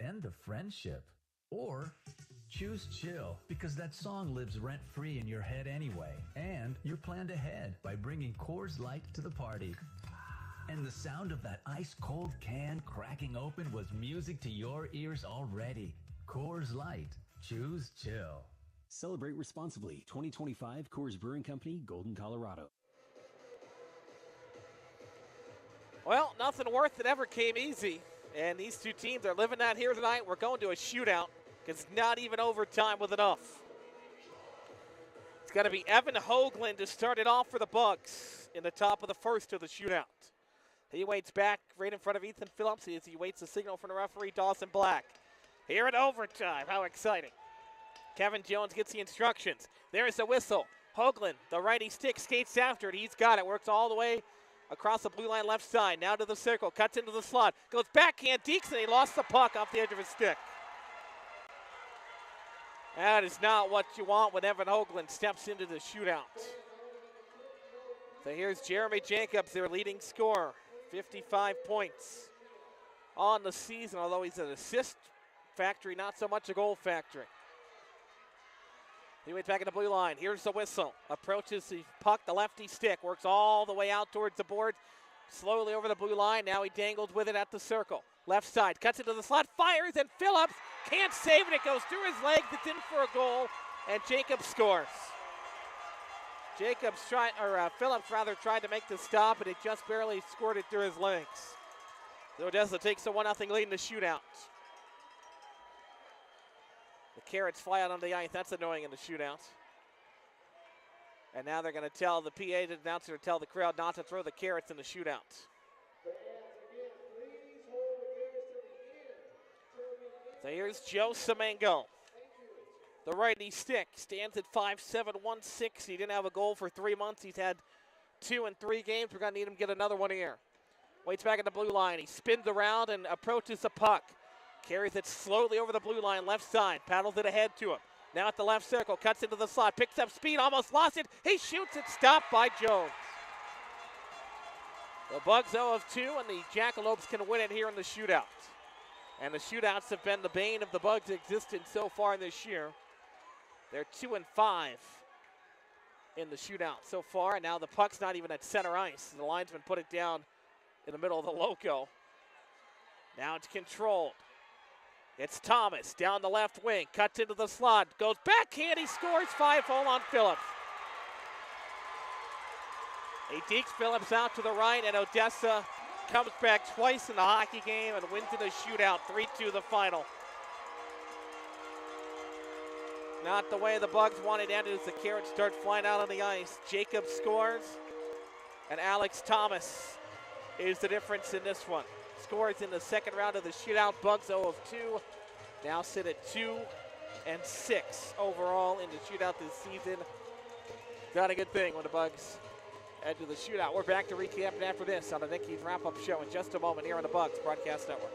End the friendship. Or choose chill because that song lives rent-free in your head anyway. And you're planned ahead by bringing Coors Light to the party. And the sound of that ice-cold can cracking open was music to your ears already. Coors Light. Choose chill. Celebrate responsibly. 2025 Coors Brewing Company, Golden, Colorado. Well, nothing worth it ever came easy. And these two teams are living that here tonight. We're going to a shootout. It's not even overtime with enough. It's got to be Evan Hoagland to start it off for the Bugs in the top of the first of the shootout. He waits back right in front of Ethan Phillips as he waits the signal from the referee, Dawson Black. Here in overtime. How exciting. Kevin Jones gets the instructions. There's the whistle. Hoagland, the righty stick, skates after it. He's got it. Works all the way across the blue line left side. Now to the circle. Cuts into the slot. Goes backhand. Deeks, and he lost the puck off the edge of his stick. That is not what you want when Evan Hoagland steps into the shootout. So here's Jeremy Jacobs, their leading scorer. 55 points on the season, although he's an assist factory, not so much a goal factory. He waits back in the blue line. Here's the whistle. Approaches the puck, the lefty stick. Works all the way out towards the board. Slowly over the blue line. Now he dangles with it at the circle. Left side. Cuts into the slot. Fires, and Phillips can't save it. It goes through his legs. It's in for a goal. And Jacobs scores. Phillips tried to make the stop, and it just barely scored it through his legs. So Odessa takes a 1-0 lead in the shootout. The Carrots fly out on the ice. That's annoying in the shootout. And now they're going to tell the PA announcer to tell the crowd not to throw the Carrots in the shootout. So here's Joe Semengo. The righty stick stands at 5'7", 160. He didn't have a goal for 3 months. He's had 2 in 3 games. We're going to need him to get another one here. Waits back at the blue line. He spins around and approaches the puck. Carries it slowly over the blue line, left side. Paddles it ahead to him. Now at the left circle. Cuts into the slot. Picks up speed. Almost lost it. He shoots it. Stopped by Jones. The Bugs 0 of 2, and the Jackalopes can win it here in the shootout. And the shootouts have been the bane of the Bugs' existence so far this year. They're 2 and 5 in the shootout so far, and now the puck's not even at center ice. The linesman put it down in the middle of the loco. Now it's controlled. It's Thomas down the left wing, cuts into the slot, goes backhand, he scores 5-0 on Phillips. He dekes Phillips out to the right, and Odessa comes back twice in the hockey game and wins in a shootout, 3-2 the final. Not the way the Bugs wanted ended as the Carrots start flying out on the ice. Jacob scores, and Alex Thomas is the difference in this one. Scores in the second round of the shootout. Bugs 0 of 2. Now sit at 2 and 6 overall in the shootout this season. Not a good thing when the Bugs head to the shootout. We're back to recap and after this on the Nicky's wrap-up show in just a moment here on the Bugs Broadcast Network.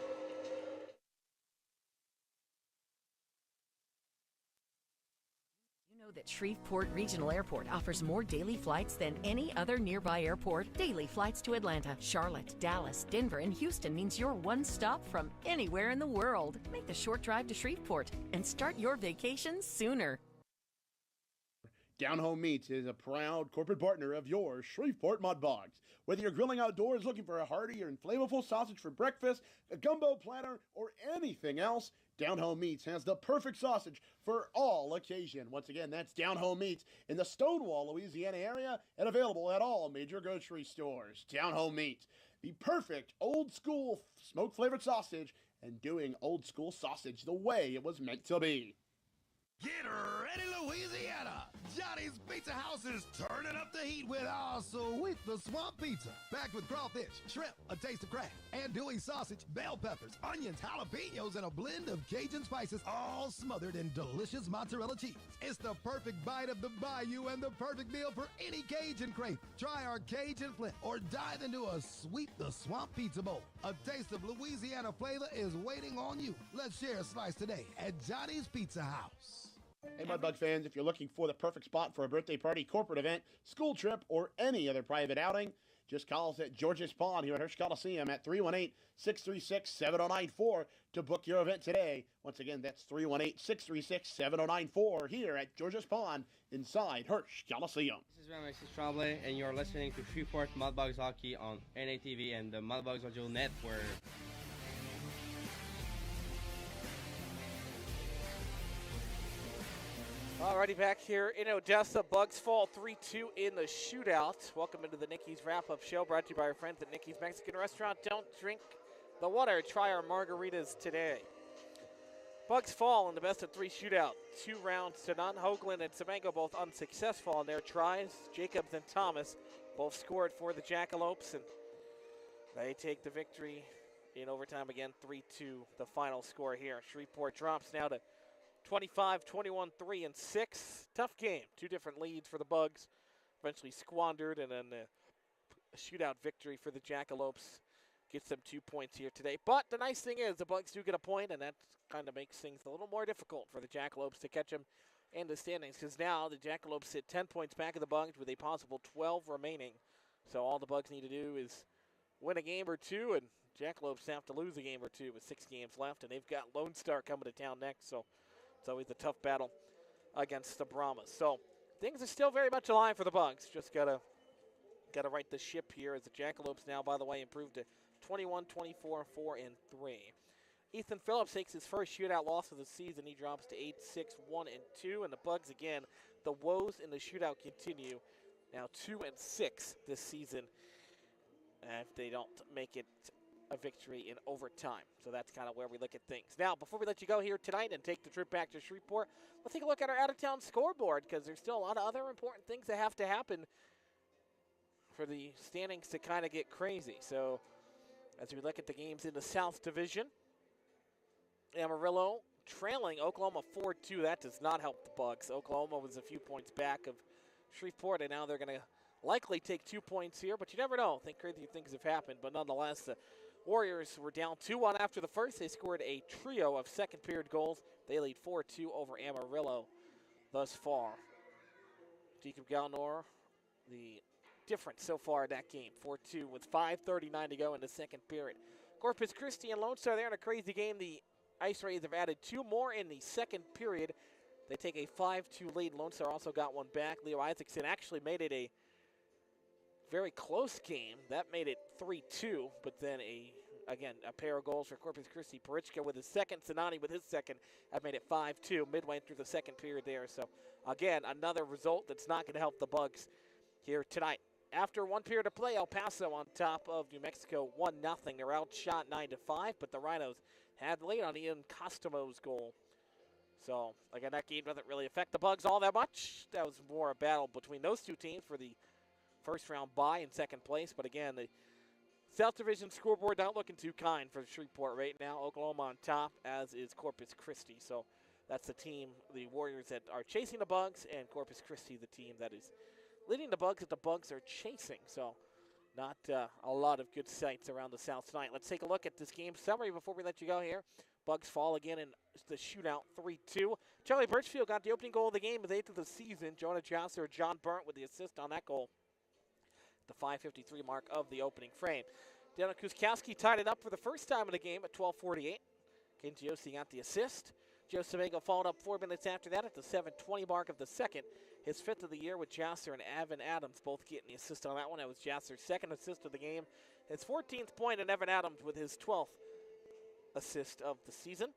Know that Shreveport Regional Airport offers more daily flights than any other nearby airport. Daily flights to Atlanta, Charlotte, Dallas, Denver, and Houston means you're one stop from anywhere in the world. Make the short drive to Shreveport and start your vacation sooner. Down Home Meats is a proud corporate partner of your Shreveport Mudbugs. Whether you're grilling outdoors looking for a hearty or flavorful sausage for breakfast, a gumbo platter, or anything else, Down Home Meats has the perfect sausage for all occasion. Once again, that's Down Home Meats in the Stonewall, Louisiana area and available at all major grocery stores. Down Home Meats, the perfect old school smoke flavored sausage and doing old school sausage the way it was meant to be. Get ready, Louisiana! Johnny's Pizza House is turning up the heat with our sweet the swamp pizza. Packed with crawfish, shrimp, a taste of crab, andouille sausage, bell peppers, onions, jalapenos, and a blend of Cajun spices, all smothered in delicious mozzarella cheese. It's the perfect bite of the bayou and the perfect meal for any Cajun crave. Try our Cajun Flint or dive into a sweet the swamp pizza bowl. A taste of Louisiana flavor is waiting on you. Let's share a slice today at Johnny's Pizza House. Hey, Mudbug fans, if you're looking for the perfect spot for a birthday party, corporate event, school trip, or any other private outing, just call us at George's Pond here at Hirsch Coliseum at 318-636-7094 to book your event today. Once again, that's 318-636-7094 here at George's Pond inside Hirsch Coliseum. This is Ramesses Tremblay, and you're listening to Shreveport Mudbugs Hockey on NATV and the Mudbugs Audio Network. Alrighty, back here in Odessa, Bugs fall 3-2 in the shootout. Welcome into the Nicky's Wrap-Up Show, brought to you by our friends at Nicky's Mexican Restaurant. Don't drink the water, try our margaritas today. Bugs fall in the best-of-3 shootout, 2 rounds to none. Hoagland and Semengo both unsuccessful on their tries. Jacobs and Thomas both scored for the Jackalopes, and they take the victory in overtime again, 3-2, the final score here. Shreveport drops now to 25, 21, 3, and 6. Tough game. 2 different leads for the Bugs. Eventually squandered, and then a shootout victory for the Jackalopes. Gets them 2 points here today. But the nice thing is the Bugs do get a point, and that kind of makes things a little more difficult for the Jackalopes to catch them in the standings, because now the Jackalopes sit 10 points back of the Bugs with a possible 12 remaining. So all the Bugs need to do is win a game or two, and Jackalopes have to lose a game or two with 6 games left, and they've got Lone Star coming to town next, so it's always a tough battle against the Brahmas. So things are still very much alive for the Bugs. Just gotta right the ship here, as the Jackalopes now, by the way, improved to 21, 24, 4, and 3. Ethan Phillips takes his first shootout loss of the season. He drops to 8, 6, 1, and 2. And the Bugs, again, the woes in the shootout continue. Now 2 and 6 this season if they don't make it a victory in overtime. So that's kind of where we look at things. Now, before we let you go here tonight and take the trip back to Shreveport, let's take a look at our out-of-town scoreboard, because there's still a lot of other important things that have to happen for the standings to kind of get crazy. So as we look at the games in the South Division, Amarillo trailing Oklahoma 4-2. That does not help the Bugs. Oklahoma was a few points back of Shreveport, and now they're going to likely take 2 points here, but you never know. I think crazy things have happened, but nonetheless, the Warriors were down 2-1 after the first. They scored a trio of second-period goals. They lead 4-2 over Amarillo thus far. Jacob Galnor, the difference so far in that game, 4-2 with 5:39 to go in the second period. Corpus Christi and Lone Star, they're in a crazy game. The Ice Rays have added 2 more in the second period. They take a 5-2 lead. Lone Star also got one back. Leo Isaacson actually made it a very close game. That made it 3-2, but then again, a pair of goals for Corpus Christi. Parichka with his second, Sinani with his second, have made it 5-2 midway through the second period there. So, again, another result that's not going to help the Bugs here tonight. After 1 period of play, El Paso on top of New Mexico 1-0. They're outshot 9-5, but the Rhinos had the lead on Ian Costamo's goal. So, again, that game doesn't really affect the Bugs all that much. That was more a battle between those two teams for the first round bye in second place. But again, the South Division scoreboard not looking too kind for Shreveport right now. Oklahoma on top, as is Corpus Christi. So that's the team, the Warriors, that are chasing the Bugs, and Corpus Christi, the team that is leading the Bugs that the Bugs are chasing. So not a lot of good sights around the South tonight. Let's take a look at this game summary before we let you go here. Bugs fall again in the shootout 3-2. Charlie Birchfield got the opening goal of the game, his 8th of the season. Jonah Jasser, John Burnt with the assist on that goal. The 5:53 mark of the opening frame. Daniel Kuskowski tied it up for the first time in the game at 12:48. Ken Giossi got the assist. Joe Semengo followed up 4 minutes after that at the 7:20 mark of the second. His 5th of the year with Jasser and Evan Adams both getting the assist on that one. That was Jasser's 2nd assist of the game. His 14th point, and Evan Adams with his 12th assist of the season.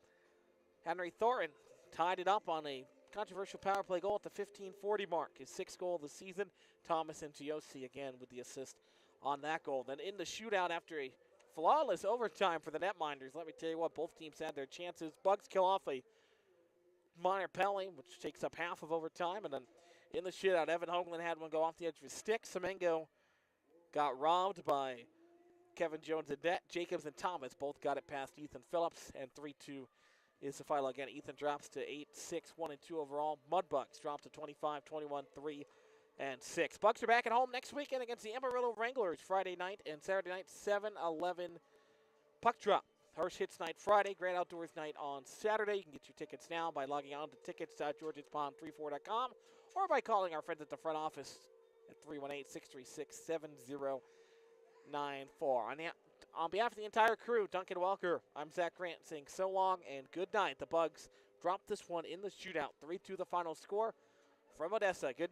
Henry Thorin tied it up on a controversial power play goal at the 15:40 mark. His 6th goal of the season. Thomas and Giossi again with the assist on that goal. Then in the shootout, after a flawless overtime for the netminders, let me tell you what, both teams had their chances. Bugs kill off a minor penalty, which takes up half of overtime. And then in the shootout, Evan Hoagland had one go off the edge of his stick. Semengo got robbed by Kevin Jones and Jacobs and Thomas. Both got it past Ethan Phillips, and 3-2 is the final again. Ethan drops to 8-6, 1-2 overall. Mudbugs drop to 25, 21, 3, and 6. Bucks are back at home next weekend against the Amarillo Wranglers Friday night and Saturday night, 7-11 puck drop. Hirsch Hits Night Friday, Grand Outdoors Night on Saturday. You can get your tickets now by logging on to tickets.georgetown34.com or by calling our friends at the front office at 318-636-7094. On behalf of the entire crew, Duncan Welker, I'm Zach Grant saying so long and good night. The Bugs dropped this one in the shootout. 3-2 the final score from Odessa. Good night.